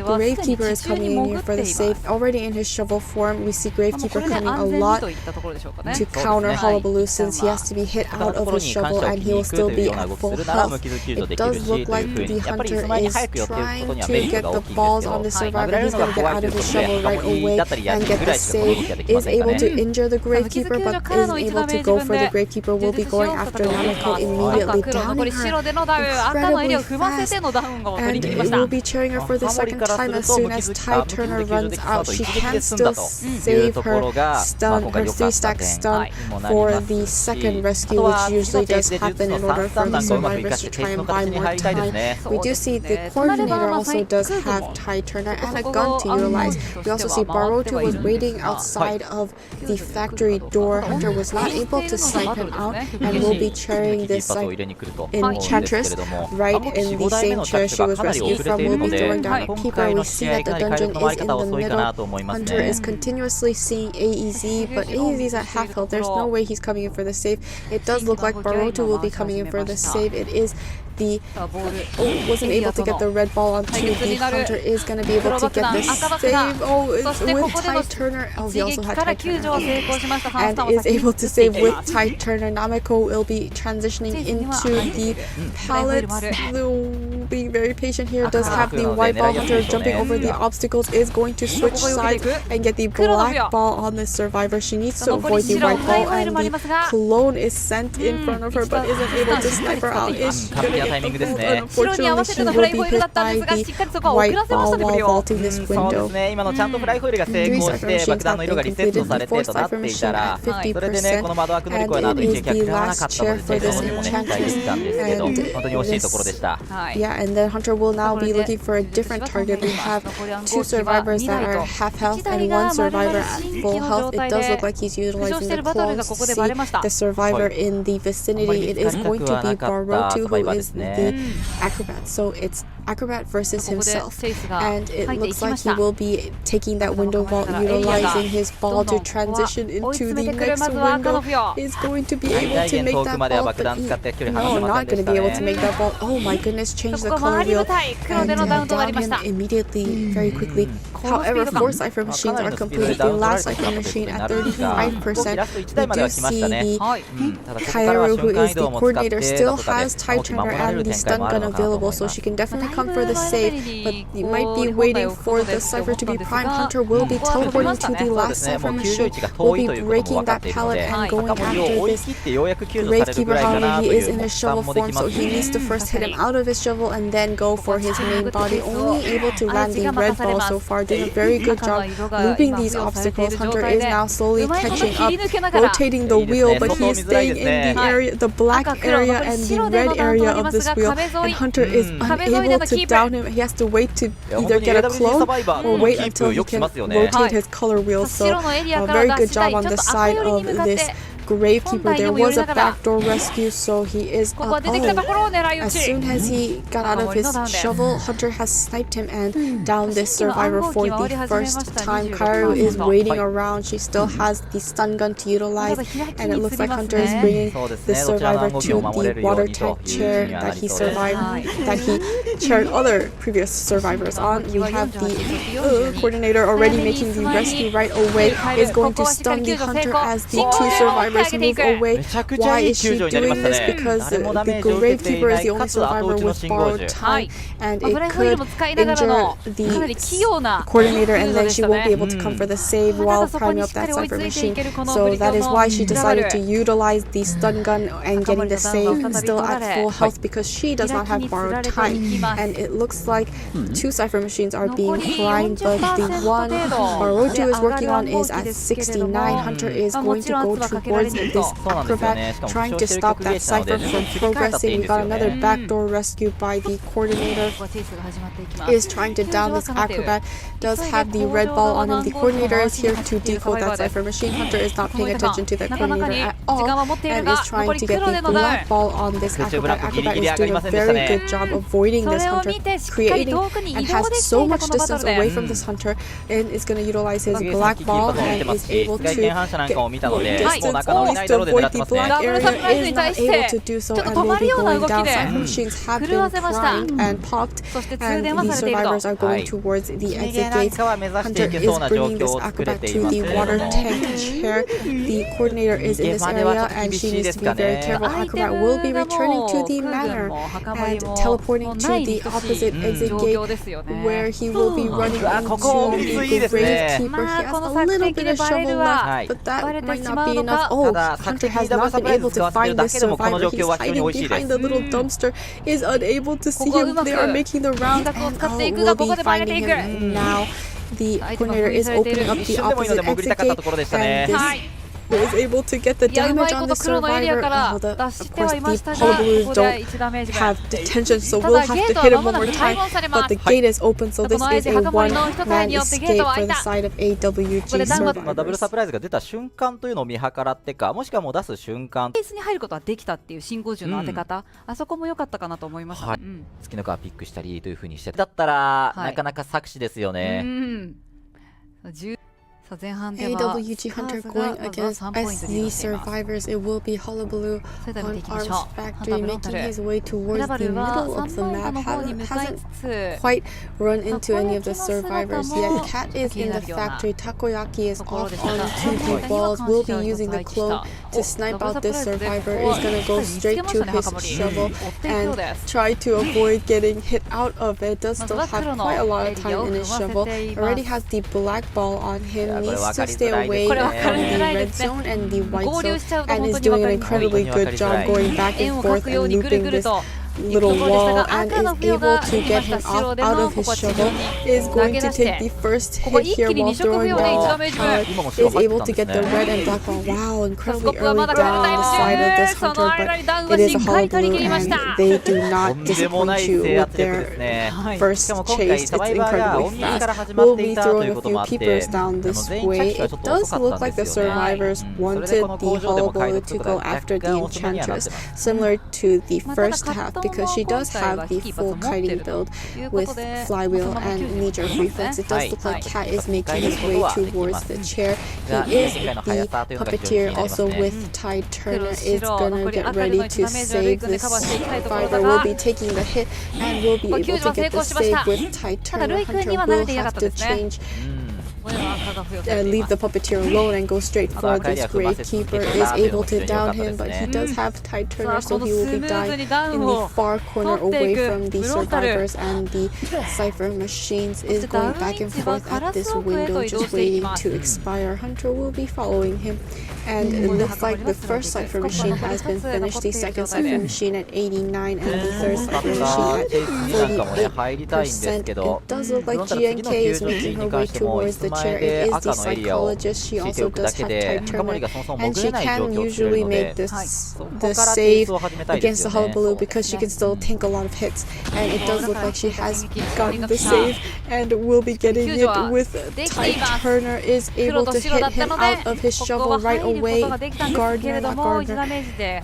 Gravekeeper is coming in here for the save. Already in his shovel form, we see Gravekeeper coming a lot to counter Hullabaloo since he has to be hit out of his shovel and he will still be at full health. It does look like the hunter is trying to get the balls on the survivor. He's going to get out of his shovel right away and get the save. Is able to injure the Gravekeeper, but isn't able to go for the Gravekeeper. Will be going after Nameko immediately, downing her incredibly fast, and it will be cheering her for the second time as soon as Tide Turner runs out. She can still save her stun, her 3-stack stun for the second rescue, which usually does happen in order for the survivors to try and buy more time. We do see the coordinator also does have Tide Turner and a gun to utilize. We also see Baroto was waiting outside of the factory door. Hunter was not able to snipe him out and will be cheering this Enchantress right in the same chair she was rescued from. Will be throwing down a peeper. We see that the dungeon is in the middle. Hunter is continuously seeing AEZ, but AEZ is at half health. There's no way he's coming in for the save. It does look like Baroto will be coming in for the save. It is the wasn't able to get the red ball onto the hunter. Is going to be able to get this save. Oh, with Tide Turner. Oh, he also had Tide Turner and is able to save with Tide Turner. Nameko will be transitioning into the pallets. Being very patient here. Does have the white ball. Hunter jumping over the obstacles is going to switch sides and get the black ball on the survivor. She needs to avoid the white ball, and the clone is sent in front of her but isn't able to snipe her out. Is unfortunately, she will be hit by the white ball while vaulting this window. 3 cipher machines have been completed. The 4th cipher machine at 50%, and it is the last chair for this Enchantress. Yeah, and then Hunter will now be looking for a different target. We have 2 survivors that are half health and 1 survivor at full health. It does look like he's utilizing the clones to see the survivor in the vicinity. It is going to be Baroto, who is the acrobat. So it's acrobat versus himself, and it looks like he will be taking that window vault, utilizing his ball to transition into the next window. Is going to be able to make that ball, but no, not going to be able to make that ball. Oh my goodness, change the color wheel and down him immediately, very quickly. However, 4 cipher machines are completed. The last cipher machine at 35%. We do see the Kairu, who is the coordinator, still has Tide Turner and the stun gun available, so she can definitely come for the save, but you might be waiting for the cipher to be primed. Hunter will be teleporting to the last cipher machine, will be breaking that pallet and going after this Gravekeeper. However, he is in his shovel form, so he needs to first hit him out of his shovel and then go for his main body. Only able to land the red ball so far, doing a very good job looping these obstacles. Hunter is now slowly catching up, rotating the wheel, but he is staying in the area, the black area and the red area of this wheel, and Hunter is unable to down him. He has to wait to either get a clone or wait until he can rotate his color wheel. So a very good job on the side of this Gravekeeper, there was a backdoor rescue, so he isここは出てきたところを狙い撃 as ち soon as he got out of his shovel, Hunter has sniped him and downed this survivor for the first time. Kaoru is waiting around. She still has the stun gun to utilize, and it looks like Hunter is bringing the survivor to the water tank chair that he survived, that he chaired other previous survivors on. We have the coordinator already making the rescue right away, is going to stun the Hunter as the two survivors move away. Why is she doing this? Because the Gravekeeper is the only survivor with borrowed time, and it could injure the coordinator, and then she won't be able to come for the save while priming up that Cypher machine. So that is why she decided to utilize the stun gun and getting the save still at full health, because she does not have borrowed time. And it looks like two Cypher machines are being primed, but the one Baroju is working on is at 69. Hunter is going to go towards this acrobat, trying to stop that Cypher from progressing. We got another backdoor rescue by the coordinator, is trying to down this acrobat, does have the red ball on him. The coordinator is here to decode that Cypher machine. Hunter is not paying attention to the coordinator at all, and is trying to get the black ball on this acrobat. Acrobat is doing a very good job avoiding this Hunter, creating and has so much distance away from this Hunter, and is going to utilize his black ball and is able to get more distance, at least to avoid the black area, is not able to do so, and will be going down. Cypher machines have been primed and popped, and the survivors are going towards the exit gates. Hunter is bringing this acrobat to the water tank chair. The coordinator is in this area, and she needs to be very careful. Acrobat will be returning to the manor and teleporting to the opposite exit gate, where he will be running into the Gravekeeper. He has a little bit of shovel left, but that might not be enough. Oh, Hunter has not been able to find this survivor. He's hiding behind the little dumpster, is unable to see him. They are making the round, and will be finding him now. The coordinator is opening up the opposite exit gate, and this is able to get the damage on the survivor. Of course, the Hullabaloos don't have detention, so we'll have to hit him one more time. But the gate is open, so this is a one-man escape for the side of AWG ダブルサプライズが出た瞬間というのを見計らってか、もしくはもう出す瞬間ベースに入ることはできたっていう信号銃の当て方、あそこも良かったかなと思いました。月の川ピックしたりという風にしてだったら、なかなか作詞ですよね。AWG Hunter going against SZ survivors. It will be Hullabaloo on Arms Factory, making his way towards the middle of the map. Hasn't quite run into any of the survivors yet. Cat is in the factory. Takoyaki is off onto the walls. Will be using the clone to snipe out this survivor. Is going to go straight to his shovel and try to avoid getting hit out of it. Does still have quite a lot of time in his shovel. Already has the black ball on him. Needs to stay away from the red zone and the white zone, and is doing an incredibly good job going back and forth and looping this little wall, and is able to get him out of his shovel. Is going to take the first hit here while throwing wall. Is able to get the red and black ball. Wow, incredibly early down on the side of this Hunter, but it is a Hullabaloo, and they do not disappoint you with their first chase. It's incredibly fast. We'll be throwing a few peepers down this way. It does look like the survivors wanted the Hullabaloo to go after the Enchantress, similar to the first half, because she does have the full kiting build with flywheel and knee-jerk reflex. It does look like Cat is making his way towards the chair. He is the puppeteer, also with Tide Turner, is gonna get ready to save this survivor. Will be taking the hit and will be able to get the save with Tide Turner. Hunter will have to change. Leave the puppeteer alone and go straight for this Gravekeeper. Is able to down him, but he does have Tide Turner, so he will be dying in the far corner away from the survivors, and the Cypher machines is going back and forth at this window, just waiting to expire. Hunter will be following him, and it looks like the first Cypher machine has been finished, the second Cypher machine at 89, and the third Cypher machine at 48%. It does look like GNK is making her way towards the chair. It is the psychologist. She also does have tight turner, and she can usually make the save against the Hullabaloo because she can still tank a lot of hits. And it does look like she has gotten the save and will be getting it with tight turner. Is able to hit him out of his shovel right away.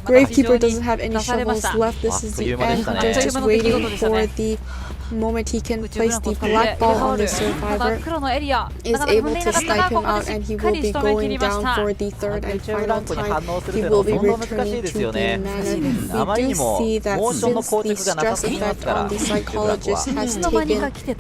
Gravekeeper doesn't have any shovels left. This is the end. Hunter's just waiting for the moment he can place the black ball on the survivor, is able to snipe him out, and he will be going down for the third and final time. He will be returning to the mana. We do see that since the stress effect on the psychologist has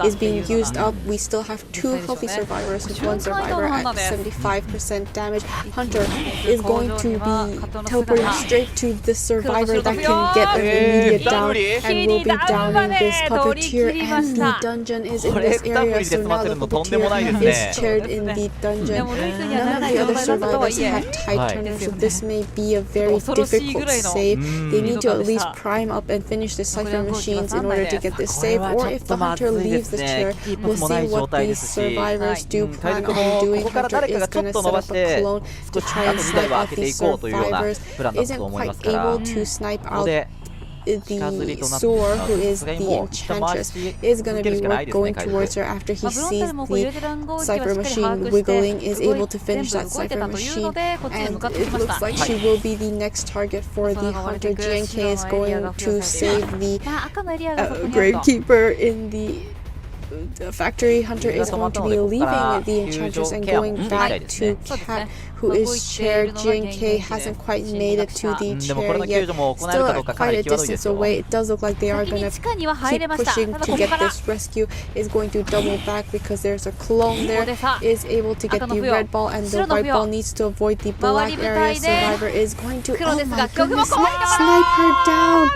is being used up, we still have 2 healthy survivors with 1 survivor at 75% damage. Hunter is going to be teleporting straight to the survivor that can get an immediate down and will be downing this puppeteer, and the dungeon is in this area, so now the puppeteer is chaired in the dungeon. None of the other survivors have tight turners, so this may be a very difficult save. They need to at least prime up and finish the cipher machines in order to get this save, or if the hunter leaves the chair, we'll see what these survivors do plan on doing. Hunter is going to set up a clone to try and snipe out these survivors. Isn't quite able to snipe out the Soar, who is the enchantress, is going to be going towards her after he sees the cipher machine wiggling, is able to finish that cipher machine, and it looks like she will be the next target for the hunter. GNK is going to save the Gravekeeper in the factory. Hunter is going to be leaving the enchantress and going back to Cat, who is chaired. GNK hasn't quite made it to the chair yet, still quite a distance away. It does look like they are going to keep pushing to get this rescue. Is going to double back because there's a clone there, is able to get the red ball, and the white ball needs to avoid the black area. Survivor is going to, oh my goodness, snipe her down.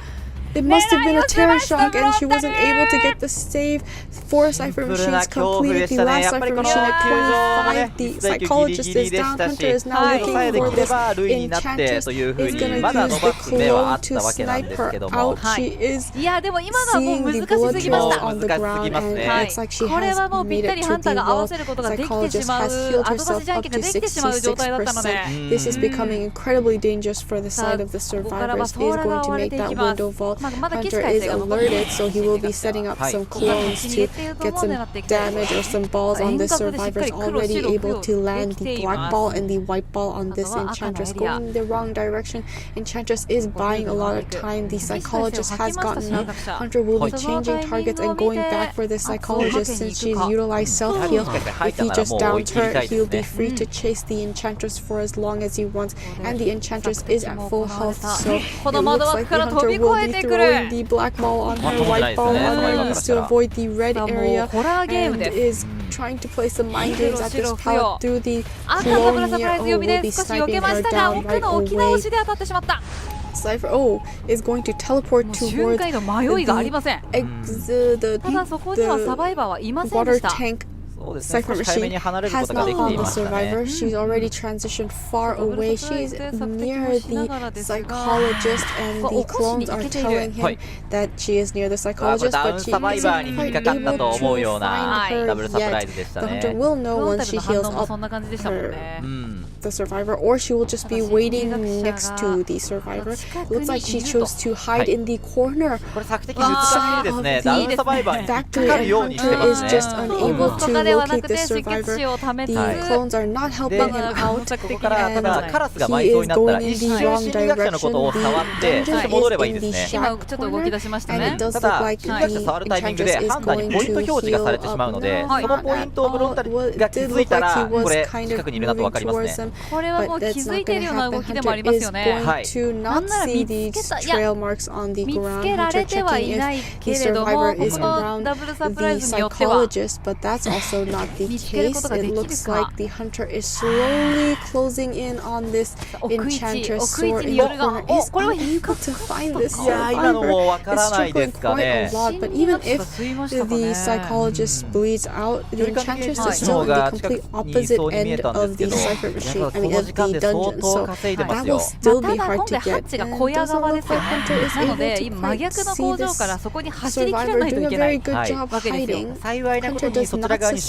It must have been a terror shock, and she wasn't able to get the save. 4 cipher machines completed. The last cipher machine at 25. The psychologist is down. Hunter is now looking for this enchantress. Is going to use the clone to snipe her out. She is seeing the blood trails on the ground, and it looks like she has made it to the wall. Psychologist has healed herself up to 66%. This is becoming incredibly dangerous for the side of the survivors. Is going to make that window vault. Hunter is alerted, so he will be setting up some clones to get some damage or some balls on this survivor. Is already able to land the black ball and the white ball on this enchantress, going in the wrong direction. Enchantress is buying a lot of time. The psychologist has gotten up. Hunter will be changing targets and going back for the psychologist since she's utilized self-heal. If he just downs her, he'll be free to chase the enchantress for as long as he wants, and the enchantress is at full health, so it looks like the hunter will be throwing the black ball on her, white ball on her, needs to avoid the red area, and is trying to play some mind games at this pallet through the clone here. Oh, will be sniping her down right away. Cipher is going to teleport towards the water tank. Cipher machine has not found the survivor. She's already transitioned far away. She's near the psychologist, and the clones are telling him that she is near the psychologist, but she isn't quite able to find her yet. The hunter will know once she heals up the survivor, or she will just be waiting next to the survivor. Looks like she chose to hide in the corner outside of the factory, and Hunter is just unable to locate the survivor. The clones are not helping him out, and he is going in the wrong direction. The dungeon is in the shack corner, and it does look like the enchantress is going to heal up now. It did look like he was kind of moving towards them, but that's not going to happen. Hunter is going to not see these trail marks on the ground. Hunter checking if the survivor is around the psychologist, but that's also not the case. It looks like the hunter is slowly closing in on this enchantress sword in the corner. Is unable to find this survivor. It's struggling quite a lot, but even if the psychologist bleeds out, the enchantress is still in the complete opposite end of the cipher machine, of the dungeon, so that will still be hard to get. And it doesn't look like Hunter is able to quite see this survivor doing a very good job hiding. Hunter does not suspect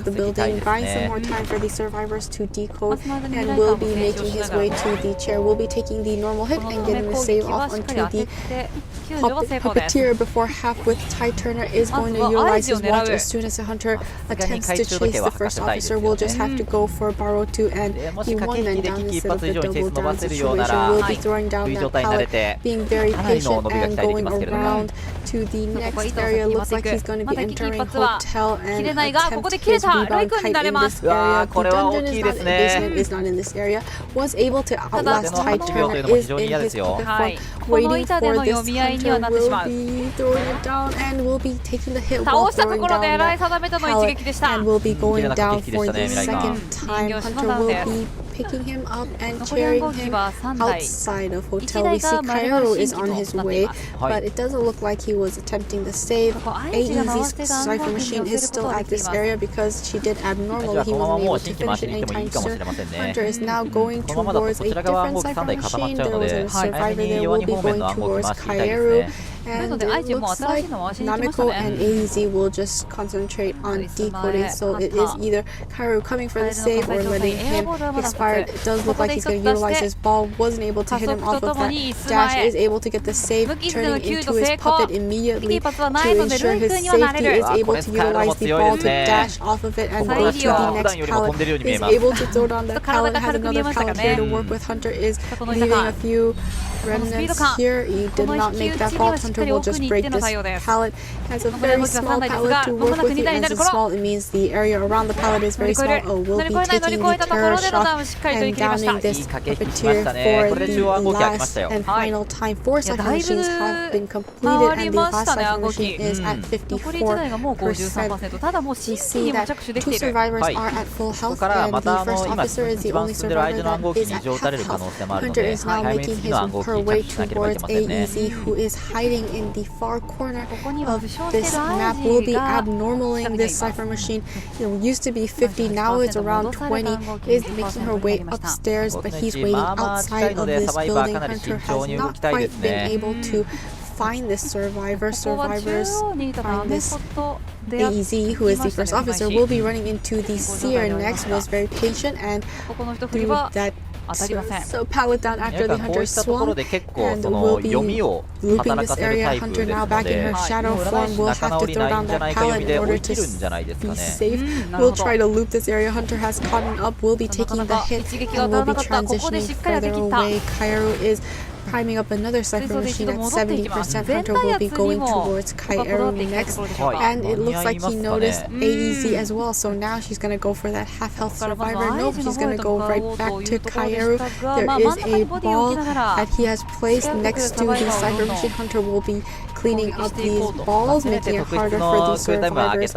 of the building, buying some more time for the survivors to decode, and will be making his way to the chair. Will be taking the normal hit and getting the save off onto the puppeteer before half with Ty Turner is going to utilize his watch as soon as the hunter attempts to chase the first officer. Will just have to go for Baro 2 and he one man down instead of the double down situation. Will be throwing down that pallet, being very patient and going around to the next area. Looks like he's going to be entering hotel and attempt his rebound kite in this area. The dungeon is not, basement is not in this area. Was able to outlast Ty Turner, is in his pocket form, waiting for this hunter. Will be throwing it down and will be taking the hit while throwing down that pallet and will be going down for the second time. Hunter will be picking him up and carrying him outside of hotel. We see Kaoru is on his way, but it doesn't look like he was attempting the save. AEZ's cipher machine is still at this area because she did abnormally. He wasn't able to finish it anytime soon. Hunter is now going towards a different cipher machine. There was a survivor there. Will be going towards Kaoru. And it looks like Namiko and AEZ will just concentrate on decoding, so it is either Kaoru coming for the save or letting him expire. It does look like he's going to utilize his ball, wasn't able to hit him off of that dash, is able to get the save, turning into his puppet immediately to ensure his safety, is able to utilize the ball to dash off of it and go to the next pallet, is able to throw down that pallet, has another pallet here to work with. Hunter is leaving a few remnants here. He did not make that ball. Hunter will just break this pallet. Has a very small pallet to work with. As it's small, it means the area around the pallet is very small. Oh, will be taking the terror shot and downing this puppeteer for the last and final time. 4 cipher machines have been completed and the last cipher machine is at 54%. We see that 2 survivors are at full health and the first officer is the only survivor that is at half health. Hunter is now making her way towards AEZ, who is hiding in the far corner of this map. Will be abnormaling this cipher machine. Used to be 50, now it's around 20. Is making her way upstairs, but he's waiting outside of this building. Hunter has not quite been able to find this survivor. Survivors find this AEZ, who is the first officer, will be running into the seer next. Was very patient and threw that so pallet down after the hunter swung and will be looping this area. Hunter now back in her shadow form will have to throw down that pallet in order to be safe. Will try to loop this area. Hunter has caught up, will be taking the hit and will be transitioning further away. Kaoru is priming up another cipher machine at 70%. Hunter will be going towards Kaoru next, and it looks like he noticed AEZ as well, so now she's going to go for that half health survivor. Nope, she's going to go right back to Kaoru. There is a ball that he has placed next to the cipher machine. Hunter will be cleaning up these balls, making it harder for the survivors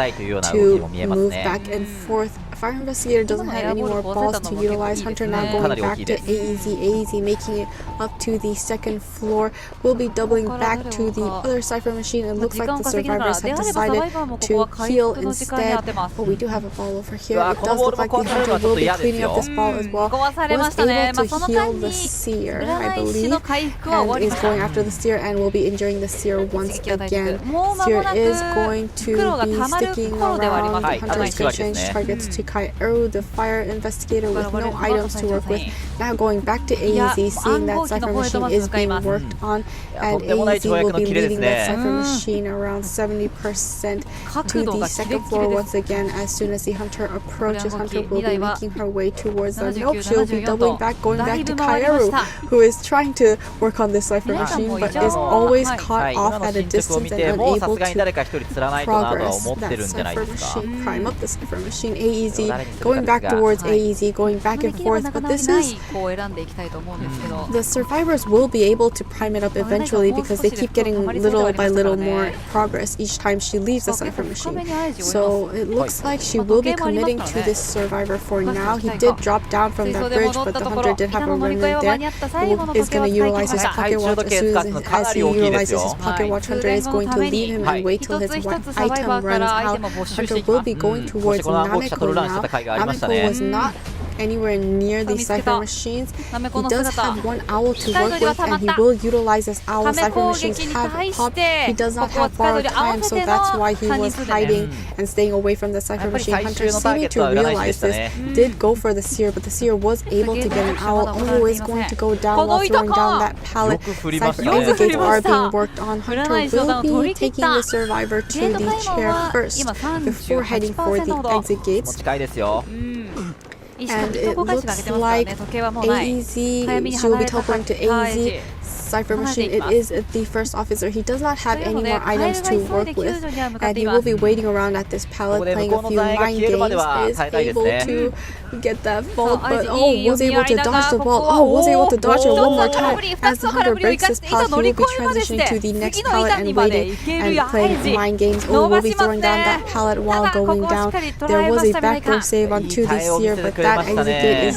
to move back and forth. Fire Investigator doesn't have any more balls to utilize. Hunter now going back to AEZ. AEZ making it up to the second floor. Will be doubling back to the other cipher machine. It looks like the survivors have decided to heal instead. But we do have a ball over here. It does look like the hunter will be cleaning up this ball as well. Was able to heal the seer, I believe, and is going after the seer and will be injuring the seer once again. Seer is going to be sticking around. The hunter is going to change targets to Kaoru, the fire investigator, with no items to work with. Now going back to AEZ, seeing that cipher machine is being worked on, and AEZ will be leading that cipher machine around 70% to the second floor once again. As soon as the hunter approaches, Hunter will be making her way towards the nope. She'll be doubling back, going back to Kaoru, who is trying to work on this cipher machine, but is always caught off at a distance and unable to progress that cipher machine. Prime up the cipher machine. AEZ going back towards AEZ, going back and forth, but this is the survivors will be able to prime it up eventually because they keep getting little by little more progress each time she leaves the cipher machine. So it looks like she will be committing to this survivor for now. He did drop down from that bridge, but the hunter did have a remnant there. He is going to utilize his pocket watch. As he utilizes his pocket watch, Hunter is going to leave him and wait till his item runs out. Hunter will be going towards Namiko now. Namiko was not anywhere near the cipher machines. なめ He この does 姿 have one owl to work with, and he will utilize this owl. 亀 Cipher 攻 machines 撃に have 対し popped. て He does こ not こは have 使い borrowed 取り合わ time, せ so ての that's why he ハニ was スでね hiding and staying away from the cipher machine. Hunter, seeming to realize this, did go for the seer, but the seer was able to get an owl. Oh, is going to go down while throwing down that pallet. Cipher exits are being worked on. Hunter will be taking the survivor to the chair first before heading for the exit gates. 近いですよ。 And it looks like AEZ, she will be teleporting to AEZ cipher machine. It is the first officer. He does not have any more items to work with, and he will be waiting around at this pallet playing a few mind games. Is able to get that vault, but was able to dodge the vault. Was able to dodge it one more time. As the hunter breaks this pallet, he will be transitioning to the next pallet and waiting and playing mind games. Will be throwing down that pallet while going down. There was a backdoor save onto the seer, but that exit gate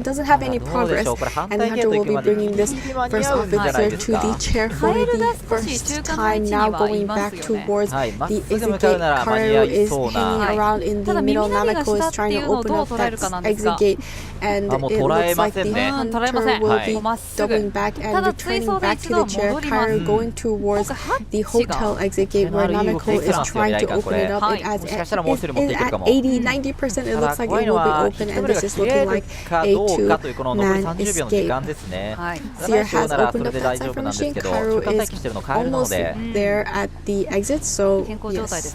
doesn't have any progress, and the hunter will be bringing this first officer to the chair for the first time, now going back towards the exit gate. Karu is hanging around in the middle. Nameko is trying to open up that exit gate, and it looks like the hunter will be doubling back and returning back to the chair. Karu going towards the hotel exit gate where Nameko is trying to open it up. It is at 80-90%. It looks like it will be open, and this is looking like a two-man escape. Seer has opened up that cipher machine. Karu is almost there at the exit, so yes.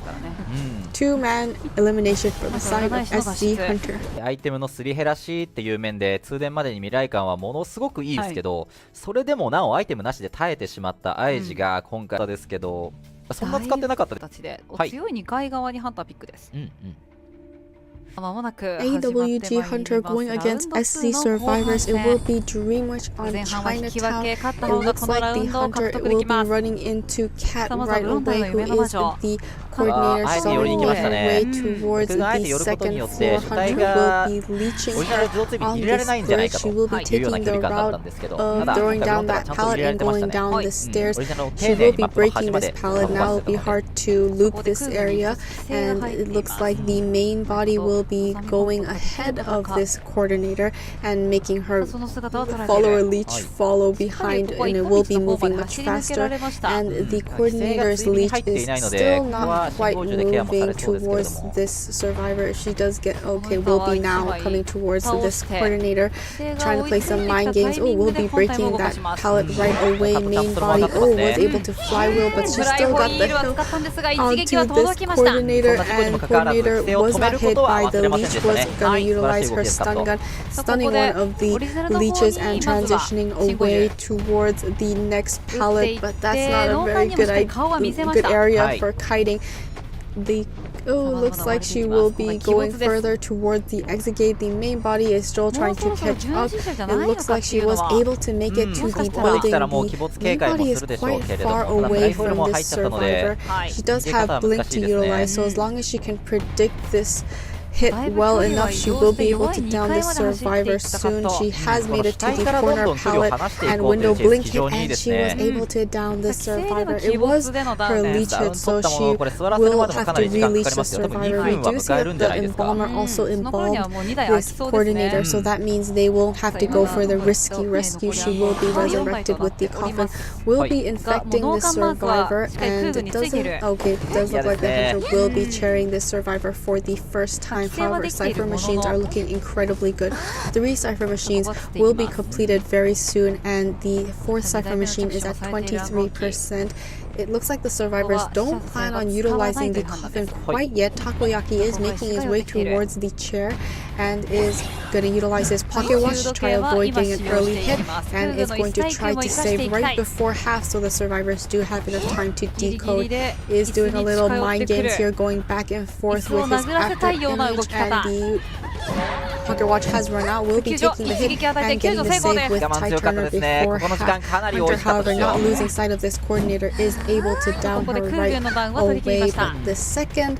Two-man elimination for the side of SG Hunter. アイテムのすり減らしっていう面で通電までに未来感はものすごくいいですけど、それでもなおアイテムなしで耐えてしまったアイジが今回ですけど、そんな使ってなかった形で強い2階側にハンターピックです。AWG Hunter going against SC Survivors. It will be Dreamwitch on Chinatown. It looks like the Hunter will be running into Cat right away, who is the coordinator, stalling his way towards the second floor. Hunter will be leeching on this bridge. She will be taking the route of throwing down that pallet and going down the stairs. She will be breaking this pallet. Now it will be hard to loop this area, and it looks like the main body will be going ahead of this coordinator and making her follower leech follow behind, and it will be moving much faster, and the coordinator's leech is still not quite moving towards this survivor. She does get will be now coming towards this coordinator, trying to play some mind games. Will be breaking that pallet right away. Main body was able to flywheel, but she still got the hill onto this coordinator, and coordinator was not hit by the leech. Was gonna utilize her stun gun, stunning one of the leeches and transitioning away towards the next pallet, but that's not a very good area for kiting. Looks like she will be going further towards the exit gate. The main body is still trying to catch up. It looks like she was able to make it to the building. The main body is quite far away from this survivor. She does have blink to utilize, so as long as she can predict this hit well enough, she will be able to down this survivor soon. She has made it to the corner pallet and window blink hit, and she was able to down this survivor. It was her leech hit, so she will have to release the survivor. We do see that the embalmer also embalmed this coordinator, so that means they will have to go for the risky rescue. She will be resurrected with the coffin. Will be infecting this survivor, and it does look like the hunter will be carrying this survivor for the first time. However, cipher machines are looking incredibly good. 3 cipher machines will be completed very soon, and the 4th cipher machine is at 23%. It looks like the survivors don't plan on utilizing the coffin quite yet. Takoyaki is making his way towards the chair and is going to utilize his pocket watch to try to avoid getting an early hit, and is going to try to save right before half, so the survivors do have enough time to decode. Is doing a little mind games here, going back and forth with his after image, and the pocket watch has run out. Will be taking the hit and getting the save with Ty Turner before half. Hunter, however, not losing sight of this coordinator, is able to down her right away, but the second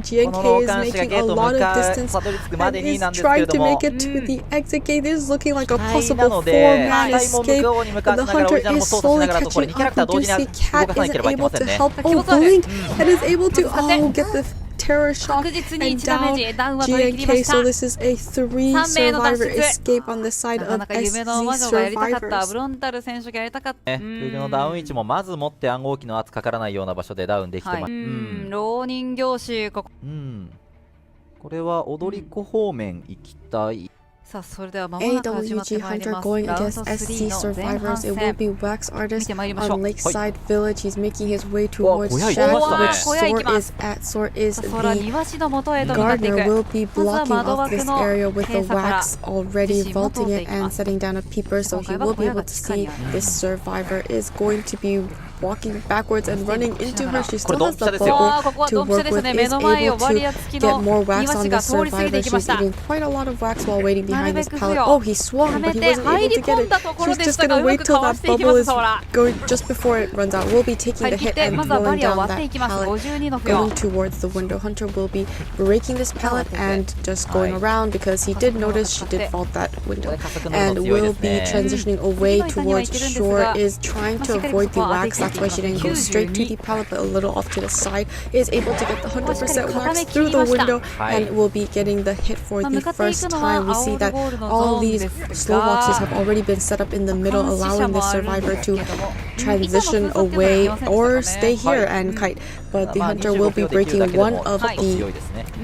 GNK is making a lot of distance and is trying to make it to the exit gate. This is looking like a possible 4-man escape, but the hunter is slowly catching up. We do see Cat isn't able to help. Oh, Blink and is able to get the terror shock and down GNK, so this is a 3 survivor escape on the side of SZ survivors. 空軍のダウン位置もまず持って暗号機の圧かからないような場所でダウンできてます。浪人業種こここれは踊り子方面行きたい。AWG Hunter going against SC Survivors. It will be Wax Artist on Lakeside Village. He's making his way towards Shack, which Sword is at. Sword is the Gardener will be blocking off this area with the Wax already vaulting it and setting down a peeper, so he will be able to see this Survivor is going to be walking backwards and running into her. She still has the bubble to work with, is able to get more wax on the Survivor. She's eating quite a lot of wax while waiting behind this pallet. Oh, he swung, but he wasn't able to get it. She's just going to wait till that bubble is going just before it runs out. We'll be taking the hit and throwing down that pallet, going towards the window. Hunter will be breaking this pallet and just going around because he did notice she did vault that window. And will be transitioning away towards Shore, is trying to avoid the wax. That's why she didn't go straight to the pallet, but a little off to the side. Is able to get the 100% wax through the window and will be getting the hit for the first time. We see that all these slow boxes have already been set up in the middle, allowing the Survivor to transition away or stay here and kite. But the Hunter will be breaking one of the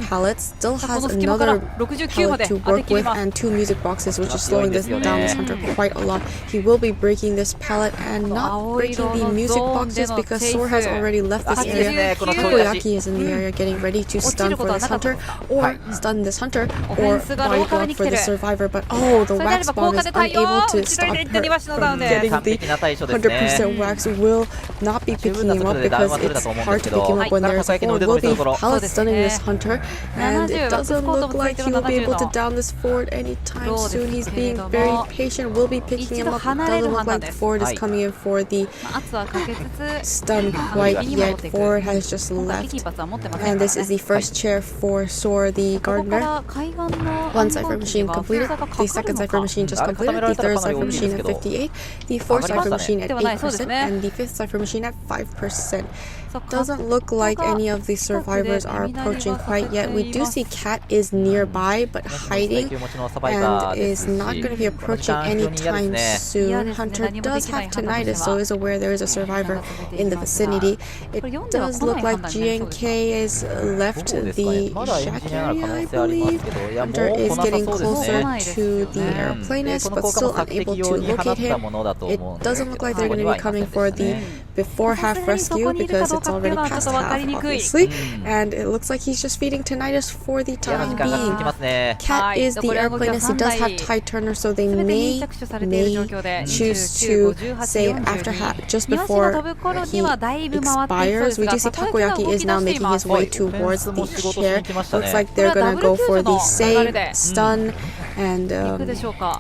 pallets. Still has another pallet to work with and 2 music boxes, which is slowing this down, this Hunter, quite a lot. He will be breaking this pallet and not breaking the music boxes because Sor has already left this area. Takoyaki is in the area getting ready to stun for this Hunter, or stun this Hunter, or body block for the Survivor. But oh, the wax bomb is unable to stop her from getting the 100% wax. Will not be picking him up because it's hard to pick him up when there is a 4. Will be pallet stunning this Hunter, and it doesn't look like he will be able to down this Ford anytime soon. He's being very patient. Will be picking him up. Doesn't look like the Ford is coming in for the stun quite yet. Ford has just left, and this is the first chair for Sor the Gardener. 1 Cypher Machine completed, the 2nd Cypher Machine just completed, the 3rd Cypher Machine at 58, the 4th Cypher Machine at 8%, and the 5th Cypher Machine at 5%. Doesn't look like any of the survivors are approaching quite yet. We do see Cat is nearby but hiding and is not going to be approaching anytime soon. Hunter does have tinnitus, so is aware there is a survivor in the vicinity. It does look like GNK is left the shack area, I believe. Hunter is getting closer to the airplanist but still unable to locate him. It doesn't look like they're going to be coming for the before half rescue because it's already past half, obviously, and it looks like he's just feeding tinnitus for the time being. Cat is the airplanist. He does have Tide Turner, so they may choose to save after just before he expires. We do see Takoyaki is now making his way towards the chair. Looks like they're gonna go for the save, stun, and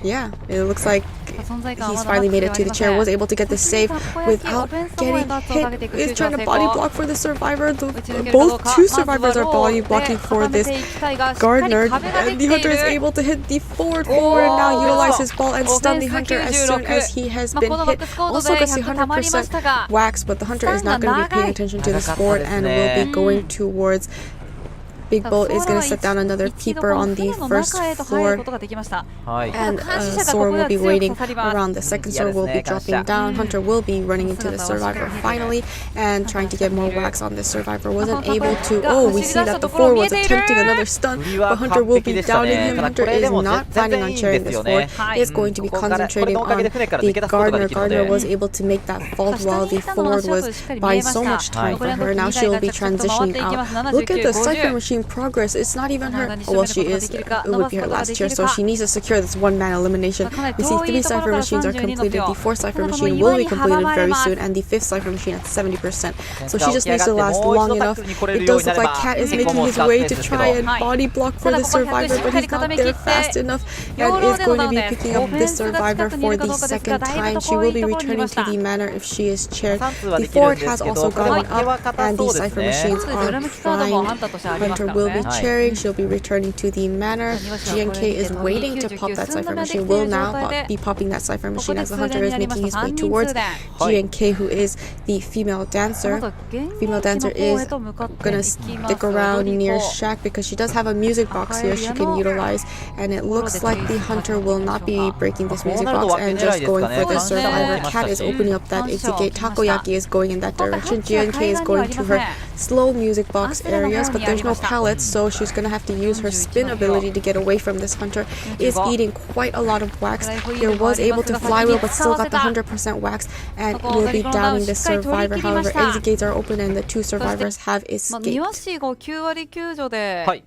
yeah, it looks like he's finally made it to the chair. Was able to get the save without getting hit. Is trying to body block for the survivor. Both 2 survivors are body blocking for this Gardener, and the Hunter is able to hit the forward and now utilize his ball and stun the Hunter as soon as he has been hit. Also gets the 100% wax, but the Hunter is not going to be paying attention to this board and will be going towards Big Bull is going to set down another peeper on the first floor, and Sor will be waiting around. The second Sor will be dropping down. Hunter will be running into the survivor finally and trying to get more wax on this survivor. Wasn't able to. Oh, we see that the 4 was attempting another stun, but Hunter will be downing him. Hunter is not planning on sharing this 4. He is going to be concentrating on the Gardener. Gardener was able to make that fault while the Ford was buying so much time for her. Now she will be transitioning out. Look at the Cypher Machine progress. It's not even her. Oh, well, she is. It would be her last chair, so she needs to secure this 1-man elimination. We see 3 Cypher Machines are completed. The 4th Cypher Machine will be completed very soon, and the 5th Cypher Machine at 70%. So she just needs to last long enough. It does look like Cat is making his way to try and body block for the survivor, but he's not there fast enough and is going to be picking up this survivor for the 2nd time. She will be returning to the manor if she is chaired. The Ford has also gone up, and the Cypher Machines are primed. Hunter will be chairing. She'll be returning to the manor. GNK is waiting to pop that Cypher Machine. Will now be popping that Cypher Machine as the Hunter is making his way towards GNK, who is the female dancer. Female dancer is gonna stick around near Shack because she does have a music box here she can utilize, and it looks like the Hunter will not be breaking this music box and just going for the survivor. Cat is opening up that exit gate. Takoyaki is going in that direction. GNK is going to her slow music box areas, but there's no pallets, so she's gonna have to use her spin ability to get away from this. Hunter is eating quite a lot of wax. There was able to flywheel, but still got the 100% wax, and will be downing this survivor. However, exit gates are open and the 2 survivors have escaped. はい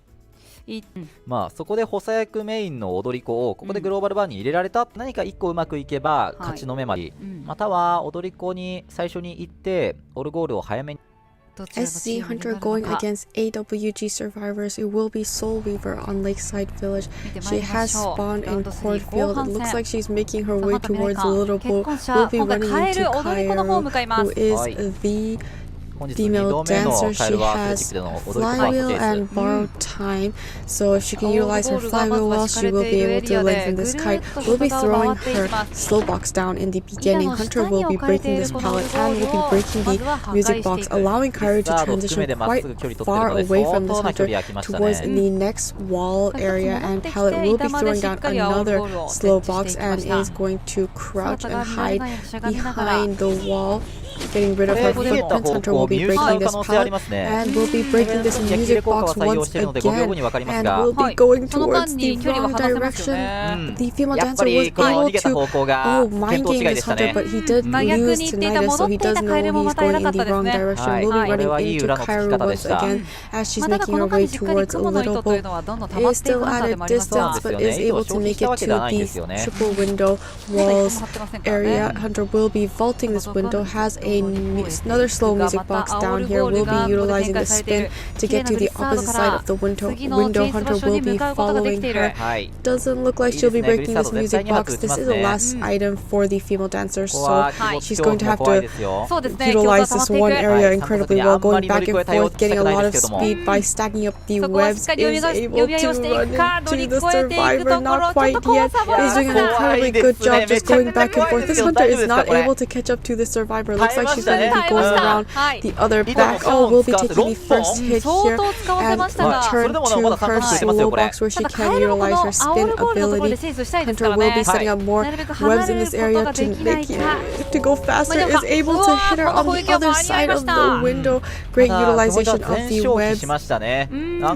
まあそこで補佐役メインの踊り子をここでグローバルバーに入れられた、何か1個うまくいけば勝ちの目まで、または踊り子に最初に行ってオルゴールを早めに SC Hunter going against AWG survivors. It will be Soul Weaver on Lakeside Village. She has spawned in Cornfield. It looks like she's making her way towards Little Bull. Will be running into Kairo, who is the female dancer. She has flywheel and borrowed time, so if she can utilize her flywheel well, she will be able to lengthen this kite. Will be throwing her slow box down in the beginning. Hunter will be breaking this pallet and will be breaking the music box, allowing Kairo to transition quite far away from this Hunter towards the next wall area, and pallet will be throwing down another slow box and is going to crouch and hide behind the wall, getting rid of her footprints. Hunter will be breaking this pallet and will be breaking this music box once again, and will be going towards the wrong direction. The female dancer was able to mind game this Hunter, but he did lose tinnitus, so he does know he's going in the wrong direction. Will be running into Kairo once again as she's making her way towards a little boat. Is still at a distance, but is able to make it to the triple window walls area. Hunter will be vaulting this window, has another slow music box down here, will be utilizing the spin to get to the opposite side of the window. Hunter will be following her. Doesn't look like she'll be breaking this music box. This is the last item for the female dancer, so she's going to have to utilize this one area incredibly well, going back and forth, getting a lot of speed by stacking up the webs. Is able to run into the survivor, not quite yet. Is doing an incredibly good job just going back and forth. This Hunter is not able to catch up to the survivor. Looks like she's going to be going around the other back. Will be taking the first hit here and return to her slow box where she can utilize her spin ability. Hunter will be setting up more webs in this area to make it to go faster. Is able to hit her on the other side of the window. Great utilization of the webs.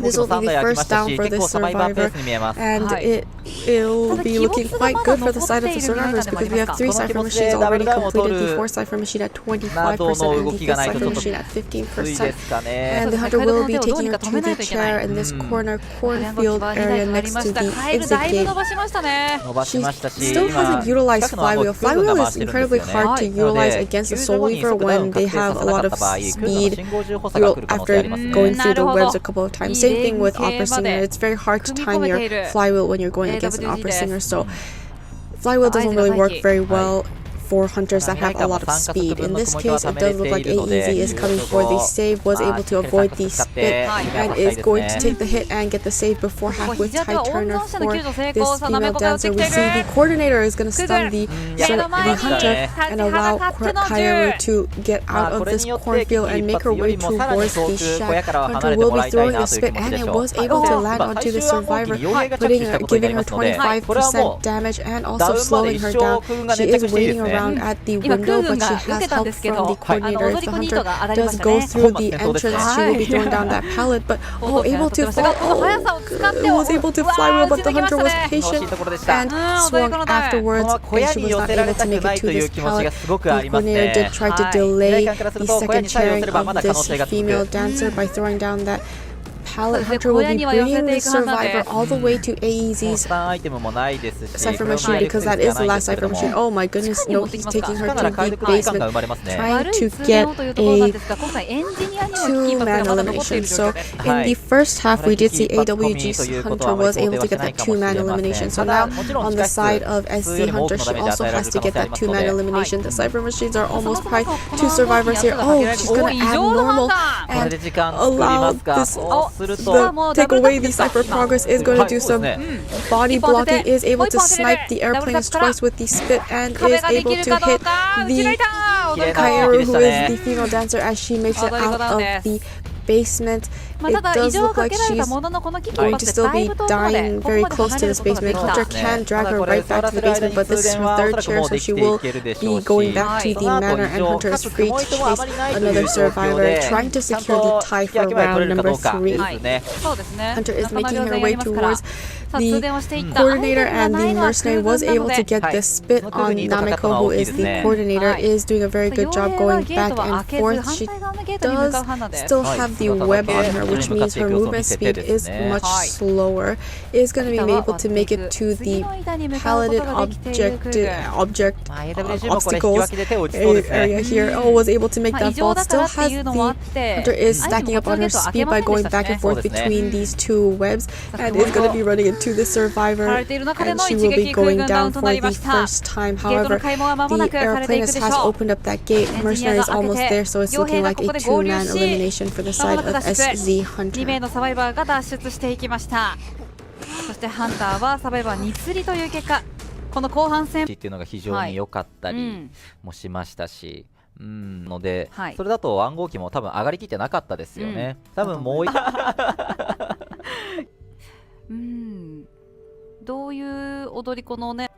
This will be the first down for this survivor, and it'll be looking quite good for the side of the survivors because we have 3 cipher machines already completed. The 4th cipher machine at 25% and the 5th cipher machine at 15%. And the Hunter will be taking her to the chair in this cornfield area next to the exit gate. She still hasn't utilized flywheel. Flywheel is incredibly hard to utilize against a Soul Weaver when they have a lot of speed after going through the webs a couple of times. Same thing with opera singer. It's very hard to time your flywheel when you're going against an opera singer, so flywheel doesn't really work very well for hunters that have a lot of speed. In this case, it does look like AEZ is coming for the save, was able to avoid the spit, and is going to take the hit and get the save before half with tie turner for this female dancer. We see the coordinator is going to stun the hunter and allow Kairo to get out of this cornfield and make her way towards the shack. Hunter will be throwing the spit, and it was able to land onto the survivor, giving her 25% damage and also slowing her down. She is waiting around at the window, but she has help from the coordinator. If the hunter does go through the entrance, she will be throwing down that pallet, but able to fall. Was able to flywheel, but the hunter was patient and swung afterwards, and she was not able to make it to this pallet. The coordinator did try to delay the second chairing of this female dancer by throwing down that pallet. Hunter will be bringing the survivor all the way to AEZ's cipher machine because that is the last cipher machine. Oh my goodness, no, he's taking her to the basement, trying to get a 2-man elimination. So in the first half, we did see AWG's Hunter was able to get that 2-man elimination. So now on the side of SC Hunter, she also has to get that 2-man elimination. The cipher machines are almost probably 2 survivors here. Oh, she's going to add normal and allow this take away the cipher progress. Is going to do some body blocking, is able to snipe the airplanes twice with the spit, and is able to hit the Kairo, who is the female dancer, as she makes it out of the basement. た It だ異 does 常を look か like けられた she's もののこの危機 going を to passて still だい be ぶ遠くまで dying ここ very まで close 離 to れる this ことがで basement. きた Hunter can drag her right back to the basement, but this is her third chair, so she will be going back to the manor, and Hunter is free to chase another survivor, trying to secure the tie for round number 3. そうですね Hunter is 仲間 making 両 her 然 way やりますから towards さあ通電をしていった coordinator, and the mercenary was able to get the spitはい on Nameko, who is the coordinator, is doing a very good job going back and forth. She does still have the web on her, which means her movement speed is much slower. Is going to be able to make it to the palleted obstacles area here. Oh, was able to make that vault. Still has the Hunter is stacking up on her speed by going back and forth between these two webs, and is going to be running into the survivor, and she will be going down for the first time. However, the airplane has opened up that gate. Mercenary is almost there, so it's looking like a 2-man elimination for the side of SZ 2名 Hunter. のサバイバーが脱出していきました。そしてハンターはサバイバー2釣りという結果、この後半戦っていうのが非常に良かったりもしましたし、ので、はいそれだと暗号機も多分上がりきってなかったですよね、多分もうどういう踊り子のね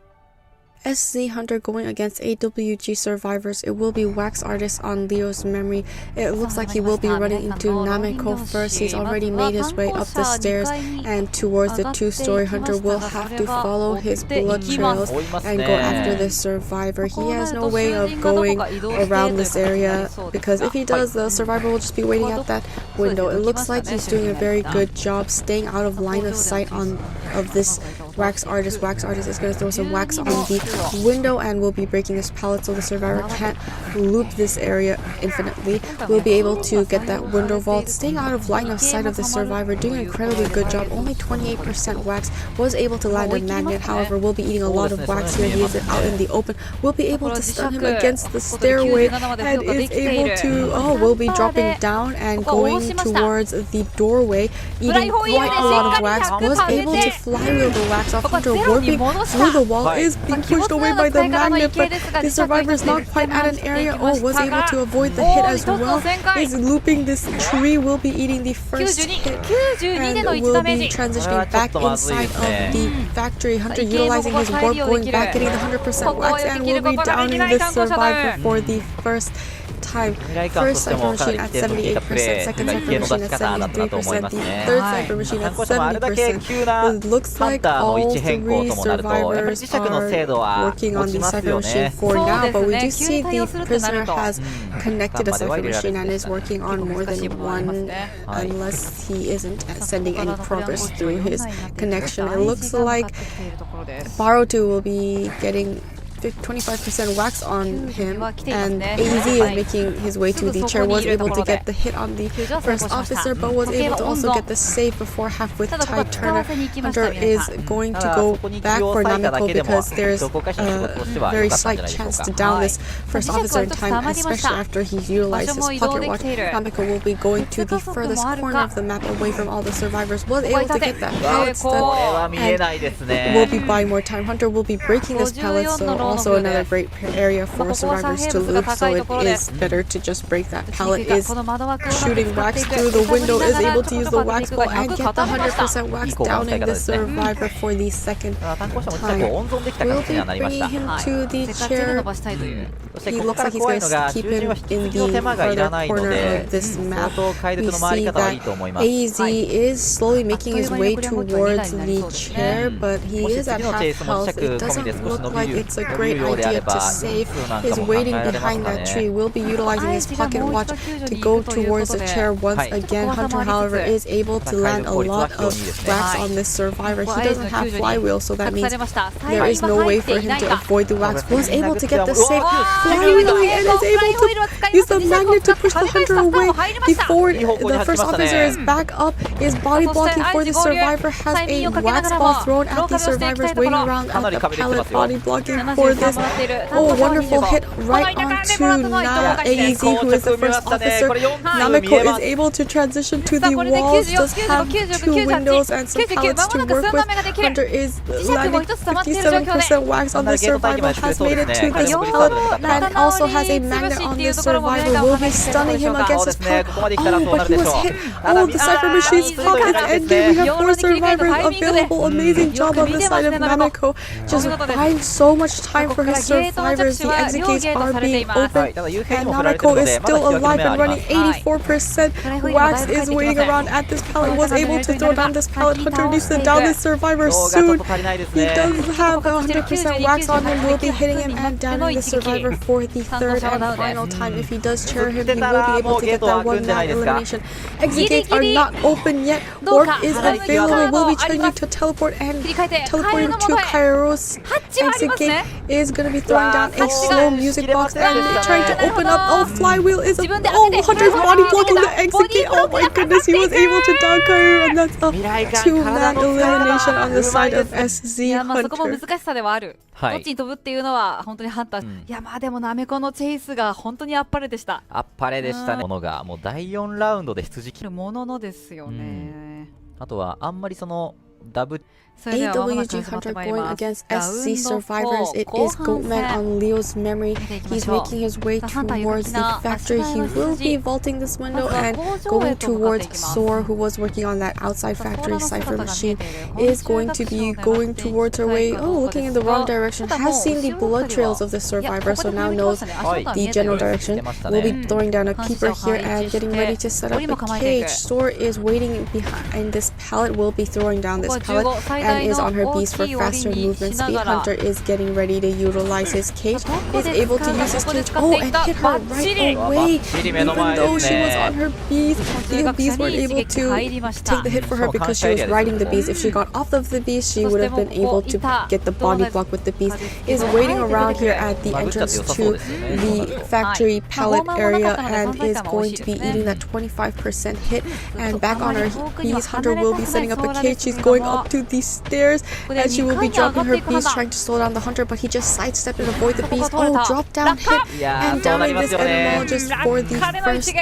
SZ Hunter going against AWG survivors. It will be Wax Artist on Leo's memory. It looks like he will be running into Nameko first. He's already made his way up the stairs and towards the 2-story. Hunter will have to follow his blood trails and go after this survivor. He has no way of going around this area, because if he does, the survivor will just be waiting at that window. It looks like he's doing a very good job staying out of line of sight of this Wax Artist. Wax Artist is going to throw some wax on the window and will be breaking this pallet, so the survivor can't loop this area infinitely. Will be able to get that window vault, staying out of line of sight of the survivor, doing an incredibly good job. Only 28% wax, was able to land a magnet, however will be eating a lot of wax here. He is out in the open, will be able to stun him against the stairway, and is able to, will be dropping down and going towards the doorway, eating quite a lot of wax, was able to flywheel the wax off. Hunter warping through the wall, is being pushed away by the magnet, but the survivor is not quite at an area. Was able to avoid the hit as well. Is looping this tree, will be eating the first hit, and will be transitioning back inside of the factory. Hunter utilizing his warp, going back, getting the 100% wax, and will be downing this survivor for the first time. First sniper machine at 78%, second sniper machine at 73%, the third sniper machine at 70%. It looks like all three survivors are working on the cipher machine for now, but we do see the prisoner has connected a cipher machine and is working on more than one, unless he isn't sending any progress through his connection. It looks like Burio will be getting 25% wax on him, and AZ is making his way to the chair. Was able to get the hit on the first officer, but was able to also get the save before half with Tide Turner. Hunter is going to go back for Nameko because there's a very slight chance to down this first officer in time, especially after he's utilized his pocket watch. Nameko will be going to the furthest corner of the map away from all the survivors. Was able to get that pallet stun and will be buying more time. Hunter will be breaking this pallet, so also another great area for survivors to loop, so it is better to just break that pallet. Is shooting wax through the window, is able to use the wax ball and get the 100% wax, downing the survivor for the second time. Will be bringing him to the chair. He looks like he's going to keep him in the further corner of this map. We see that AZ is slowly making his way towards the chair, but he is at half health. It doesn't look like it's a great idea to save. Is waiting behind that tree, will be utilizing his pocket watch to go towards the chair once again. Hunter, however, is able to land a lot of wax on this survivor. He doesn't have flywheel, so that means there is no way for him to avoid the wax. Was able to get the save, flywheeling, and is able to use the magnet to push the Hunter away. The first officer is back up, is body blocking for the survivor, has a wax ball thrown at the survivors, waiting around at the pallet, body blocking for for this. Oh, wonderful hit right onto AZ, who is the first officer. Nameko is able to transition to the walls, does have 2 windows and some pallets to work with. Hunter is landing 57% wax on the survivor, has made it to this pallet, and also has a magnet on this survivor. Will be stunning him against his pallet. Oh, but he was hit. Oh, the Cypher Machine's pockets ending. We have 4 survivors available. Amazing job on the side of Nameko. Just buying so much time for his survivors. The exit gates are being opened, and Nameko is still alive and running 84%. Wax is waiting around at this pallet, was able to throw down this pallet. Hunter needs to down this survivor soon. He does have 100% wax on him, will be hitting him and downing the survivor for the 3rd and final time. If he does chair him, he will be able to get that 1-man elimination. Exit gates are not open yet. Warp is available. Will be trying to teleport and teleporting to Kairos. Exit gate is going to be throwing down a slow music box and trying to open up. Oh, flywheel is a... Oh, Hunter's body blocking the exit gate. Oh my goodness, he was able to down Kairos, and that's a 2-man elimination on the side of SZ Hunter. どっちに飛ぶっていうのは本当に判断、いやまあでもナメコのチェイスが本当にあっぱれでした。あっぱれでしたね。ものがもう第4ラウンドで羊切るもののですよね。あとはあんまりそのダブ AWG Hunter going against SC survivors. It is Goatman on Leo's memory. He's making his way towards the factory. He will be vaulting this window and going towards Soar, who was working on that outside factory Cypher machine. Is going to be going towards her way. Oh, looking in the wrong direction. Has seen the blood trails of the survivor, so now knows the general direction. Will be throwing down a keeper here and getting ready to set up a cage. Soar is waiting behind this pallet. Will be throwing down this pallet and is on her beast for faster movement speed. Hunter is getting ready to utilize his cage. Is able to use his cage. Oh, and hit her right away. Even though she was on her beast, the beast weren't able to take the hit for her because she was riding the beast. If she got off of the beast, she would have been able to get the body block with the beast. Is waiting around here at the entrance to the factory pallet area and is going to be eating that 25% hit. And back on her beast, Hunter will be setting up a cage. She's going up to the stairs and she will be dropping her beast, trying to slow down the Hunter, but he just sidestepped and avoid the beast. Oh, drop down hit and downing this etymologist for the first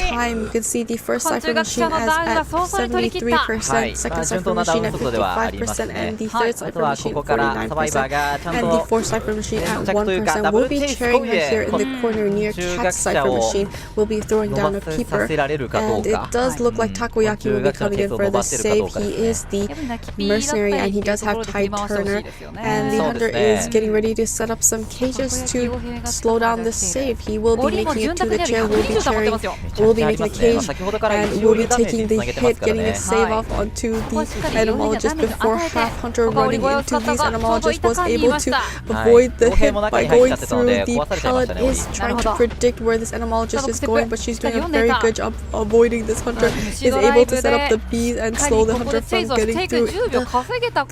time. You can see the first Cypher machine as at 73%, second Cypher machine at 55%, and the third Cypher machine at 49%, and the fourth Cypher machine at 1%. Will be cheering her here in the corner near Cat's Cypher machine. Will be throwing down a keeper, and it does look like Takoyaki will be coming in for the save. He is the mercenary and he does have Tide Turner, and the Hunter is getting ready to set up some cages to slow down the save. He will be making it to the chair, will be carrying, will be making the cage, and will be taking the hit, getting the save off onto the etymologist before half. Hunter running into these etymologists was able to avoid the hit by going through the pallet. Is trying to predict where this etymologist is going, but she's doing a very good job avoiding this Hunter. Is able to set up the bees and slow the Hunter from getting through. The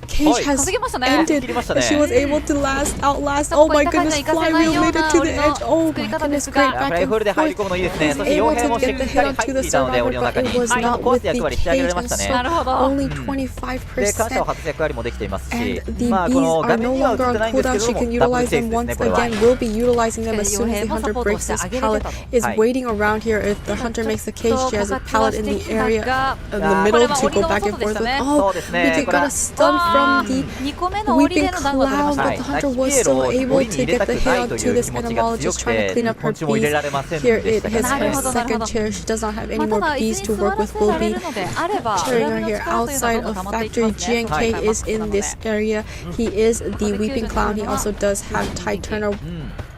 cage has ended and she was able to outlast. Oh my goodness, flywheel made it to the edge. Oh my goodness, great back and forth. Was able to get the hit onto the survivor, but it was not with the cage, and so only 25%. And the bees are no longer on cooldown. She can utilize them once again. Will be utilizing them as soon as the Hunter breaks this pallet. Is waiting around here. If the Hunter makes the cage, she has a pallet in the area in the middle to go back and forth with. Oh, we got a stun from the weeping cloud, but the Hunter was still able to get the hit onto this etymologist, trying to clean up her bees. Here it is her second chair. She does not have any more bees to work with. Will be cheering her here outside of factory. GNK is in this area. He is the weeping clown. He also does have Tide Turner.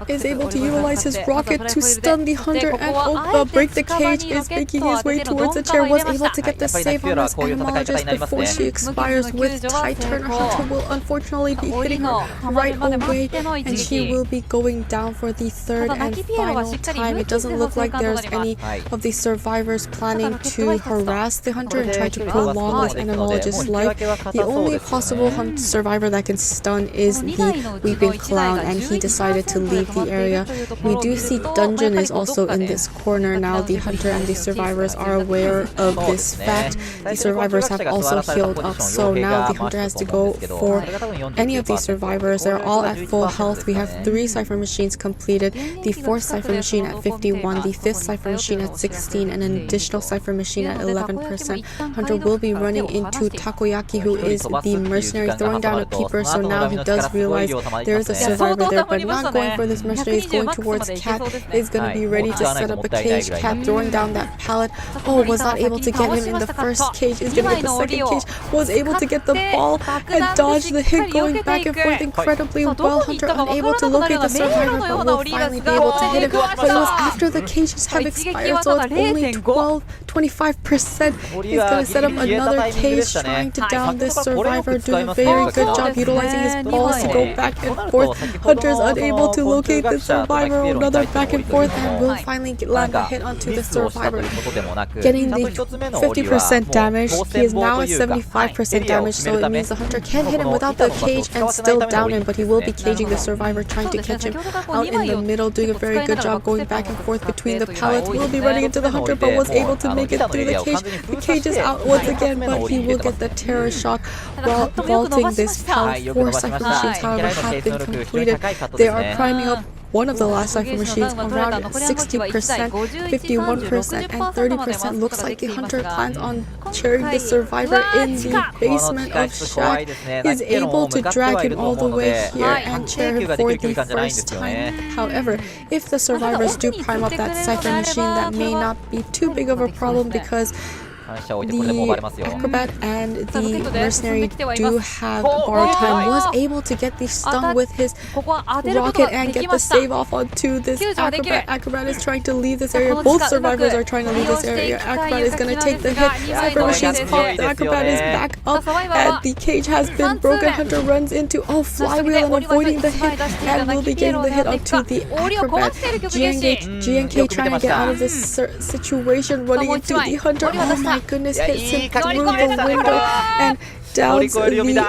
Is able to utilize his rocket to stun the Hunter and break the cage. Is making his way towards the chair. Was able to get the save on this etymologist before she expires with Tide Turner. Hunter will unfortunately be hitting her right away, and she will be going down for the third and final time. It doesn't look like there's any of the survivors planning to harass the Hunter and try to prolong this etymologist's life. The only possible survivor that can stun is the weeping clown, and he decided to leave the area. We do see Dungeon is also in this corner now. The hunter and the survivors are aware of this fact. The survivors have also healed up, so now the hunter has to go for any of these survivors. They're all at full health. We have 3 cipher machines completed, the 4th cipher machine at 51, the 5th cipher machine at 16, and an additional cipher machine at 11%. Hunter will be running into Takoyaki, who is the mercenary, throwing down a peeper, so now he does realize there is a survivor there, but not going for this mercenary. He's going towards Cat. Is going to be ready to set up a cage. Cat throwing down that pallet. Oh, was not able to get him in the first cage. Is going to get the second cage. Was able to get the ball and dodge the hit, going back and forth incredibly well. Hunter unable to locate the survivor, but will finally be able to hit him. But it was after the cages have expired, so it's only 25%. He's going to set up another cage, trying to down this survivor. Doing a very good job utilizing his balls to go back and forth. Hunter's unable to locate the survivor. Another back and forth, and will finally land a hit onto the survivor, getting the 50% damage. He is now at 75% damage, so it means the hunter can hit him without the cage and still down him, but he will be caging the survivor, trying to catch him out in the middle, doing a very good job going back and forth between the pallets. Will be running into the hunter, but was able to make it through the cage. The cage is out once again, but he will get the terror shock while vaulting this pallet. 4 cipher machines, however, have been completed. They are priming up one of the last cipher machines around 60%, 51%, and 30%. Looks like the hunter plans on cheering the survivor in the basement of Shack. Is able to drag him all the way here and chair him for the first time. However, if the survivors do prime up that cipher machine, that may not be too big of a problem, because the acrobat and the mercenary do have borrowed time. Was able to get the stun with his rocket and get the save off onto this acrobat. Acrobat is trying to leave this area. Both survivors are trying to leave this area. Acrobat is going to take the hit. Cipher machines pop. The acrobat is back up, and the cage has been broken. Hunter runs into flywheel and avoiding the hit, and will be getting the hit onto the acrobat. GNK trying to get out of this situation, running into the hunter. Oh my goodness, hits him through the window and downs the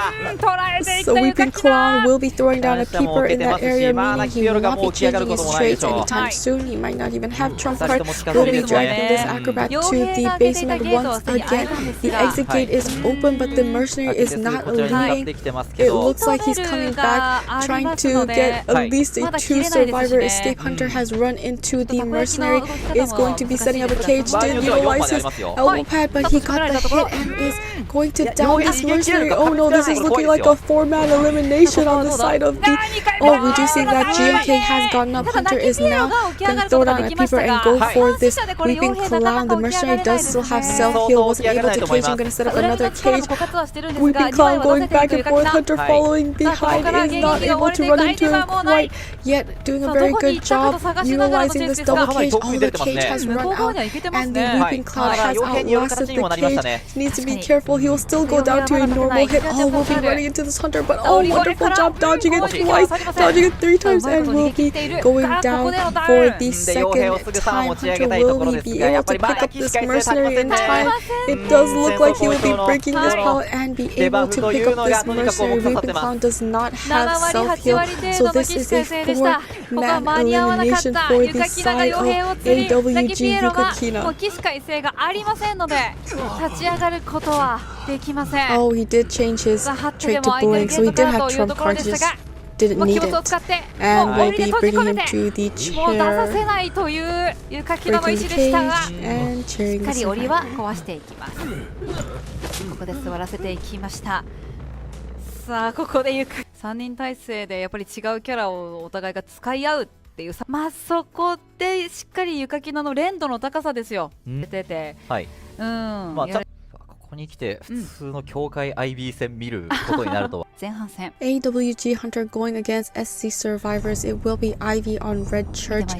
Sweeping Clown. Will be throwing down a peeper in that area, meaning he will not be changing his traits anytime soon. He might not even have trump card. Will be dragging this acrobat to the basement once again. The exit gate is open, but the mercenary is not leaving. It looks like he's coming back, trying to get at least a 2 survivor escape. Hunter has run into the mercenary. Is going to be setting up a cage. Did utilize his elbow pad, but he got the hit and is going to down this mercenary. Oh no, this is looking like a 4-man elimination on the side of the... Oh, we do see that GMK has gotten up. Hunter is now going to throw down a peeper and go for this Weeping Clown. The mercenary does still have self-heal. Wasn't able to cage. I'm going to set up another cage. Weeping Clown going back and forth. Hunter following behind is not able to run into him quite yet. Doing a very good job utilizing this double cage. Oh, the cage has run out, and the Weeping Clown has outlasted the cage. Needs to be careful. He will still go down to a normal hit. Oh, will be running into this hunter, but wonderful job dodging it twice, dodging it 3 times, and will be going down for the second time. Hunter will be able to pick up this mercenary in time. It does look like he will be breaking this pallet and be able to pick up this mercenary. Weeping Clown does not have self-heal, so this is a 4-man elimination for the side of AWG Yukakina. Oh, he did change his trait to bullying, so he did have trump cards, just didn't need it. And we'll be bringing him to the chair, breaking the cage, and cheering the survivor. ここで座らせていきました。さあここで3人体制でやっぱり違うキャラをお互いが使い合うっていうさ、まあそこでしっかりゆかきなの連度の高さですよ。出てて、はい。まあここに来て普通の境界 IB 戦見ることになるとは。前半戦。AWG Hunter going against SC Survivors. It will be Ivy on Red Church.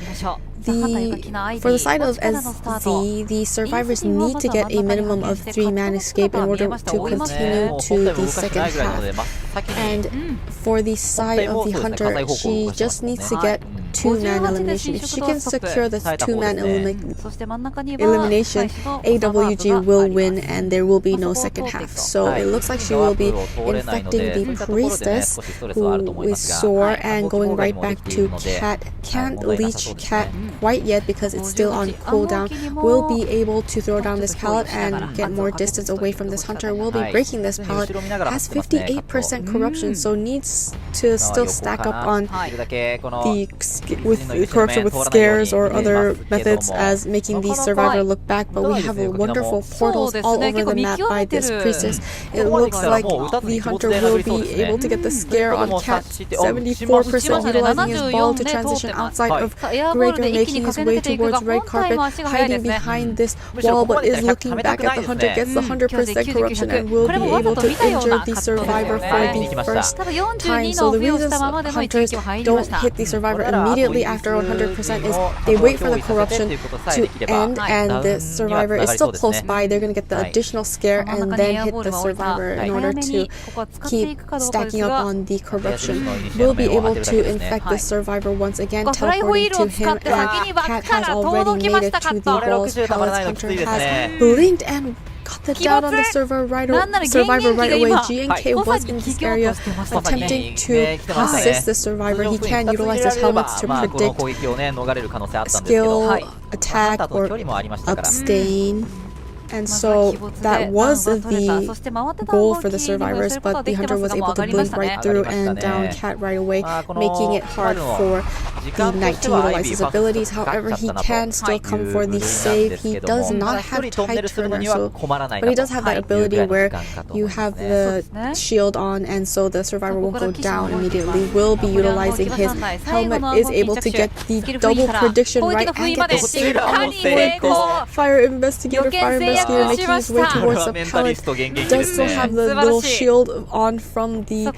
For the side of SZ, the survivors need to get a minimum of 3-man escape in order to continue to the second half. And for the side of the hunter, she just needs to get 2-man elimination. If she can secure the 2-man elimination, そして真ん中には AWG will win and there will be no second half. So it looks like she will be infecting the priestess, who is sore, and going right back to Cat. Can't leech Cat quite yet because it's still on cooldown. Will be able to throw down this pallet and get more distance away from this hunter. Will be breaking this pallet. Has 58% corruption, so needs to still stack up on the corruption with scares or other methods as making the survivor look back. But we have wonderful portals all over the map by this priestess. It looks like the hunter will be able to get the scare on Cat. 74% utilizing his ball to transition outside of graveyard, making his way towards red carpet, hiding behind this wall, but is looking back at the hunter, gets the 100% corruption and will be able to injure the survivor for the first time. So the reasons hunters don't hit the survivor immediately after 100% is they wait for the corruption to end and the survivor is still close by. They're going to get the additional scare and then hit the survivor in order to keep stacking up on the corruption. Will be able to infect the survivor once again, teleporting to him, and Cat has already made it to the walls. Palace Hunter has blinked and got the down on the survivor right away. GNK was in this area attempting to assist the survivor. He can utilize his helmets to predict skill, attack, or abstain. And so that was the goal for the survivors, but the hunter was able to blink right through and down Cat right away, making it hard for the knight to utilize his abilities. However, he can still come for the save. He does not have tight turner, but he does have that ability where you have the shield on, and so the survivor won't go down immediately. Will be utilizing his helmet, is able to get the double prediction right and get the save on for Fire Investigator making his way towards the pallet. Does still have the little shield on from the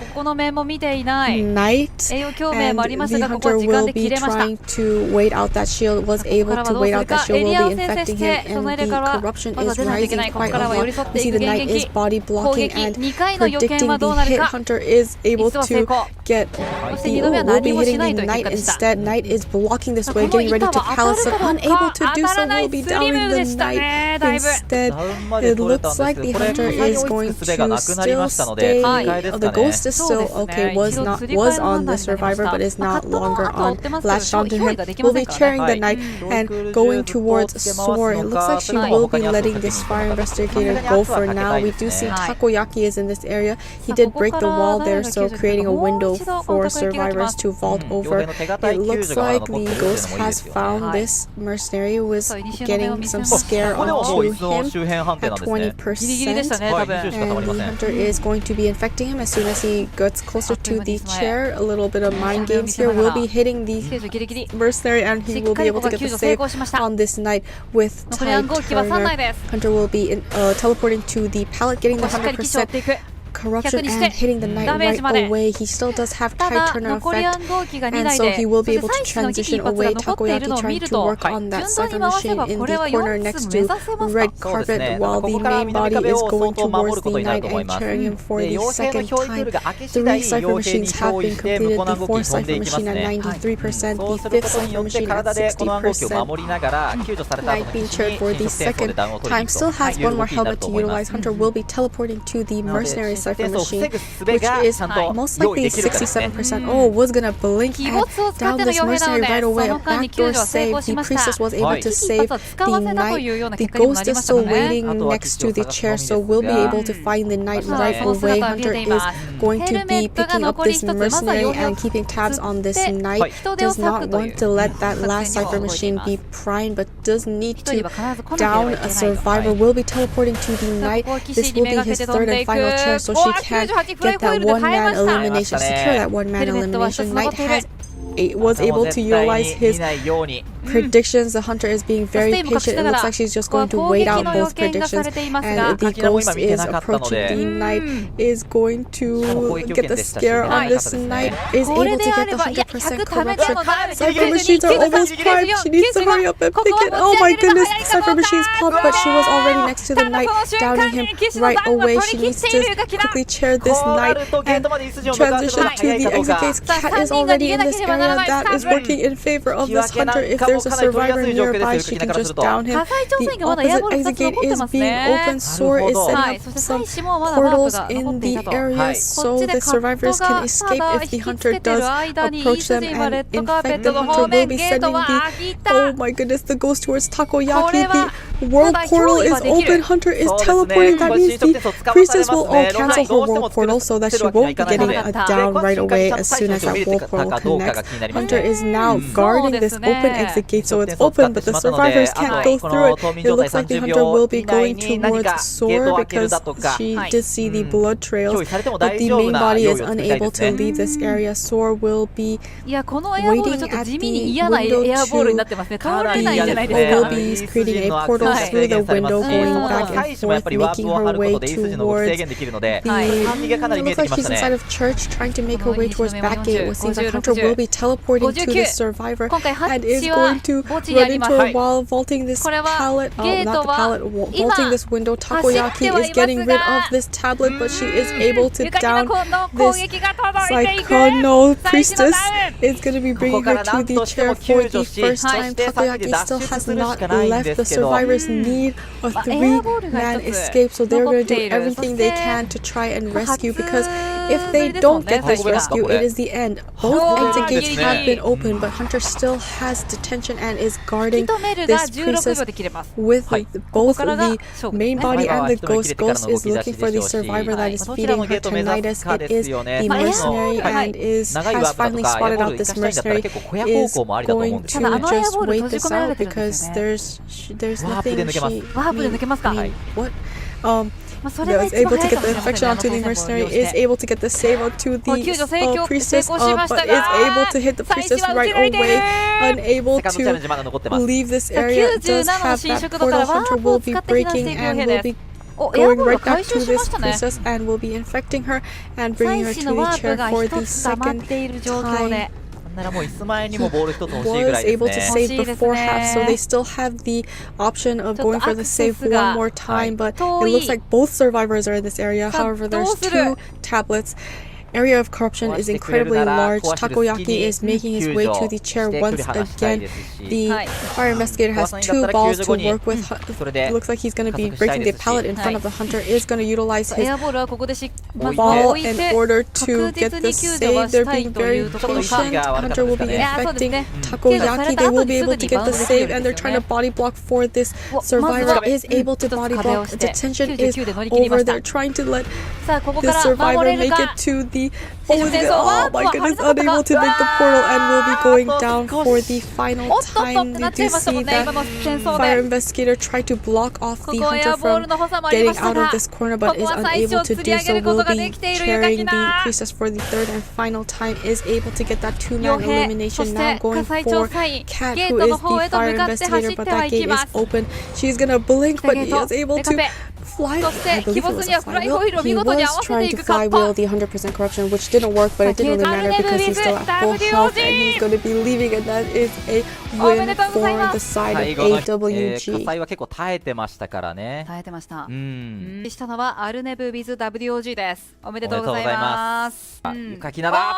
knight, and the hunter will be trying to wait out that shield. Was able to wait out that shield. Will be infecting him, and the corruption is rising quite a lot. We see the knight is body blocking and predicting the hit. Hunter is able to get the will be hitting the knight instead. Knight is blocking this way, getting ready to palace, but unable to do so. Will be downing the knight instead. It looks like the hunter is going to still stay. The ghost is still okay. Was on the survivor, but is not longer on. Latched onto him. Will be carrying the knight and going towards Soar. It looks like she will be letting this Fire Investigator go for now. We do see Takoyaki is in this area. He did break the wall there, so creating a window for survivors to vault over. It looks like the ghost has found this mercenary, was getting some scare onto him at 20%, and the hunter is going to be infecting him as soon as he gets closer to the chair. A little bit of mind games here. Will be hitting the mercenary, and he will be able to get the save on this knight with tight turner. Hunter will be teleporting to the pallet, getting the 100% corruption and hitting the knight right away. He still does have tight turner effect, and so he will be able to transition away. Takoyaki trying to work on that cipher machine in the corner next to red carpet, while the main body is going towards the knight and carrying him for the second time. 3 cipher machines have been completed. The 4th cipher machine at 93%, the 5th cipher machine at 60%. Knight being chaired for the second time. Still has one more helmet to utilize. Hunter will be teleporting to the mercenary cipher machine, which is most likely 67%. Oh, was gonna blink and down this mercenary right away. A backdoor save. The priestess was able to save the knight. The ghost is still waiting next to the chair, so we'll be able to find the knight right away. Hunter is going to be picking up this mercenary and keeping tabs on this knight. Does not want to let that last cipher machine be primed, but does need to down a survivor. Will be teleporting to the knight. This will be his third and final chair, so she can get that one-man elimination, secure that one-man elimination. Knight was able to utilize his predictions. The hunter is being very patient. It looks like she's just going to wait out both predictions. And the ghost is approaching. The knight is going to get the scare on this knight. Is able to get the 100% corruption. Cypher machines are almost primed. She needs to hurry up and pick it. Oh my goodness, Cypher machines popped, but she was already next to the knight, downing him right away. She needs to quickly chair this knight and transition to the exit gates. Cat is already in this area. That is working in favor of this hunter. If there's a survivor nearby, she can just down him. The opposite exit gate is being opened. Soar is setting up some portals in the area so the survivors can escape if the hunter does approach them, and in fact the hunter will be sending the, oh my goodness, the ghost towards Takoyaki. The world portal is open. Hunter is teleporting. That means the priestess will cancel her world portal so that she won't be getting down right away as soon as that world portal connects. Hunter is now guarding this open exit gate, so it's open but the survivors can't go through it. It looks like the hunter will be going towards Soar because she did see the blood trails, but the main body is unable to leave this area. Soar will be waiting at the window will be creating a portal through the window, going back and forth, making her way towards it looks like she's inside of church trying to make her way towards back gate. It seems like Hunter will be teleporting to this survivor and is going to run into her while vaulting this pallet, not the pallet, vaulting this window. Takoyaki is getting rid of this tablet, but she is able to down this Psychono priestess. Is going to be bringing her to the chair for the first time. Takoyaki still has not left. The survivors need a 3-man escape, so they're going to do everything they can to try and rescue, because if they don't get this rescue, it is the end. Both exit gates have been opened, but Hunter still has detention and is guarding this priestess with both the main body and the ghost. Ghost is looking for the survivor that is feeding her tinnitus. It is the mercenary and has finally spotted out this mercenary. Is going to just wait this out because there's nothing she... I mean, what? Is able to get the infection onto the mercenary, is able to get the save onto the priestess, but is able to hit the priestess right away, unable to leave this area. It does have that portal. Hunter will be breaking and will be going right back to this priestess and will be infecting her and bringing her to the chair for the second time. Was able to save before half, so they still have the option of going for the save one more time, but it looks like both survivors are in this area. However, there's 2 tablets. Area of corruption is incredibly large. Takoyaki is making his way to the chair once again. The fire investigator has 2 balls to work with. It looks like he's going to be breaking the pallet in front of the hunter. Is going to utilize his ball in order to get the save. They're being very patient. Hunter will be infecting Takoyaki. They will be able to get the save, and they're trying to body block for this survivor. Is able to body block. Detention is over. They're trying to let this survivor make it to the oh my goodness, unable to make the portal and will be going down for the final time. You do see that fire investigator tried to block off the hunter from getting out of this corner, but is unable to do so. Will be chairing the priestess for the 3rd and final time. Is able to get that 2-man elimination. Now going for Cat, who is the fire investigator, but that gate is open. She's gonna blink, but he is able to fly. I believe it was a flywheel. He was trying to flywheel the 100% corruption, which didn't work, but it didn't really matter because he's still at full health and he's going to be leaving, and that is a win for the side of AWG. 火災は結構耐えてましたからね。耐えてました。したのはアルネブ with WOG です。おめでとうございます。ゆかきなだ。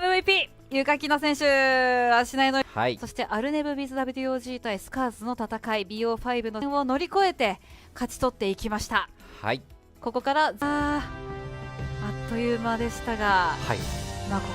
MVP ゆかきな選手、足内の、そしてアルネブ with WOG 対スカーズの戦い BO5 の戦を乗り越えて勝ち取っていきました。はい。ここからあっという間でしたが、まあここ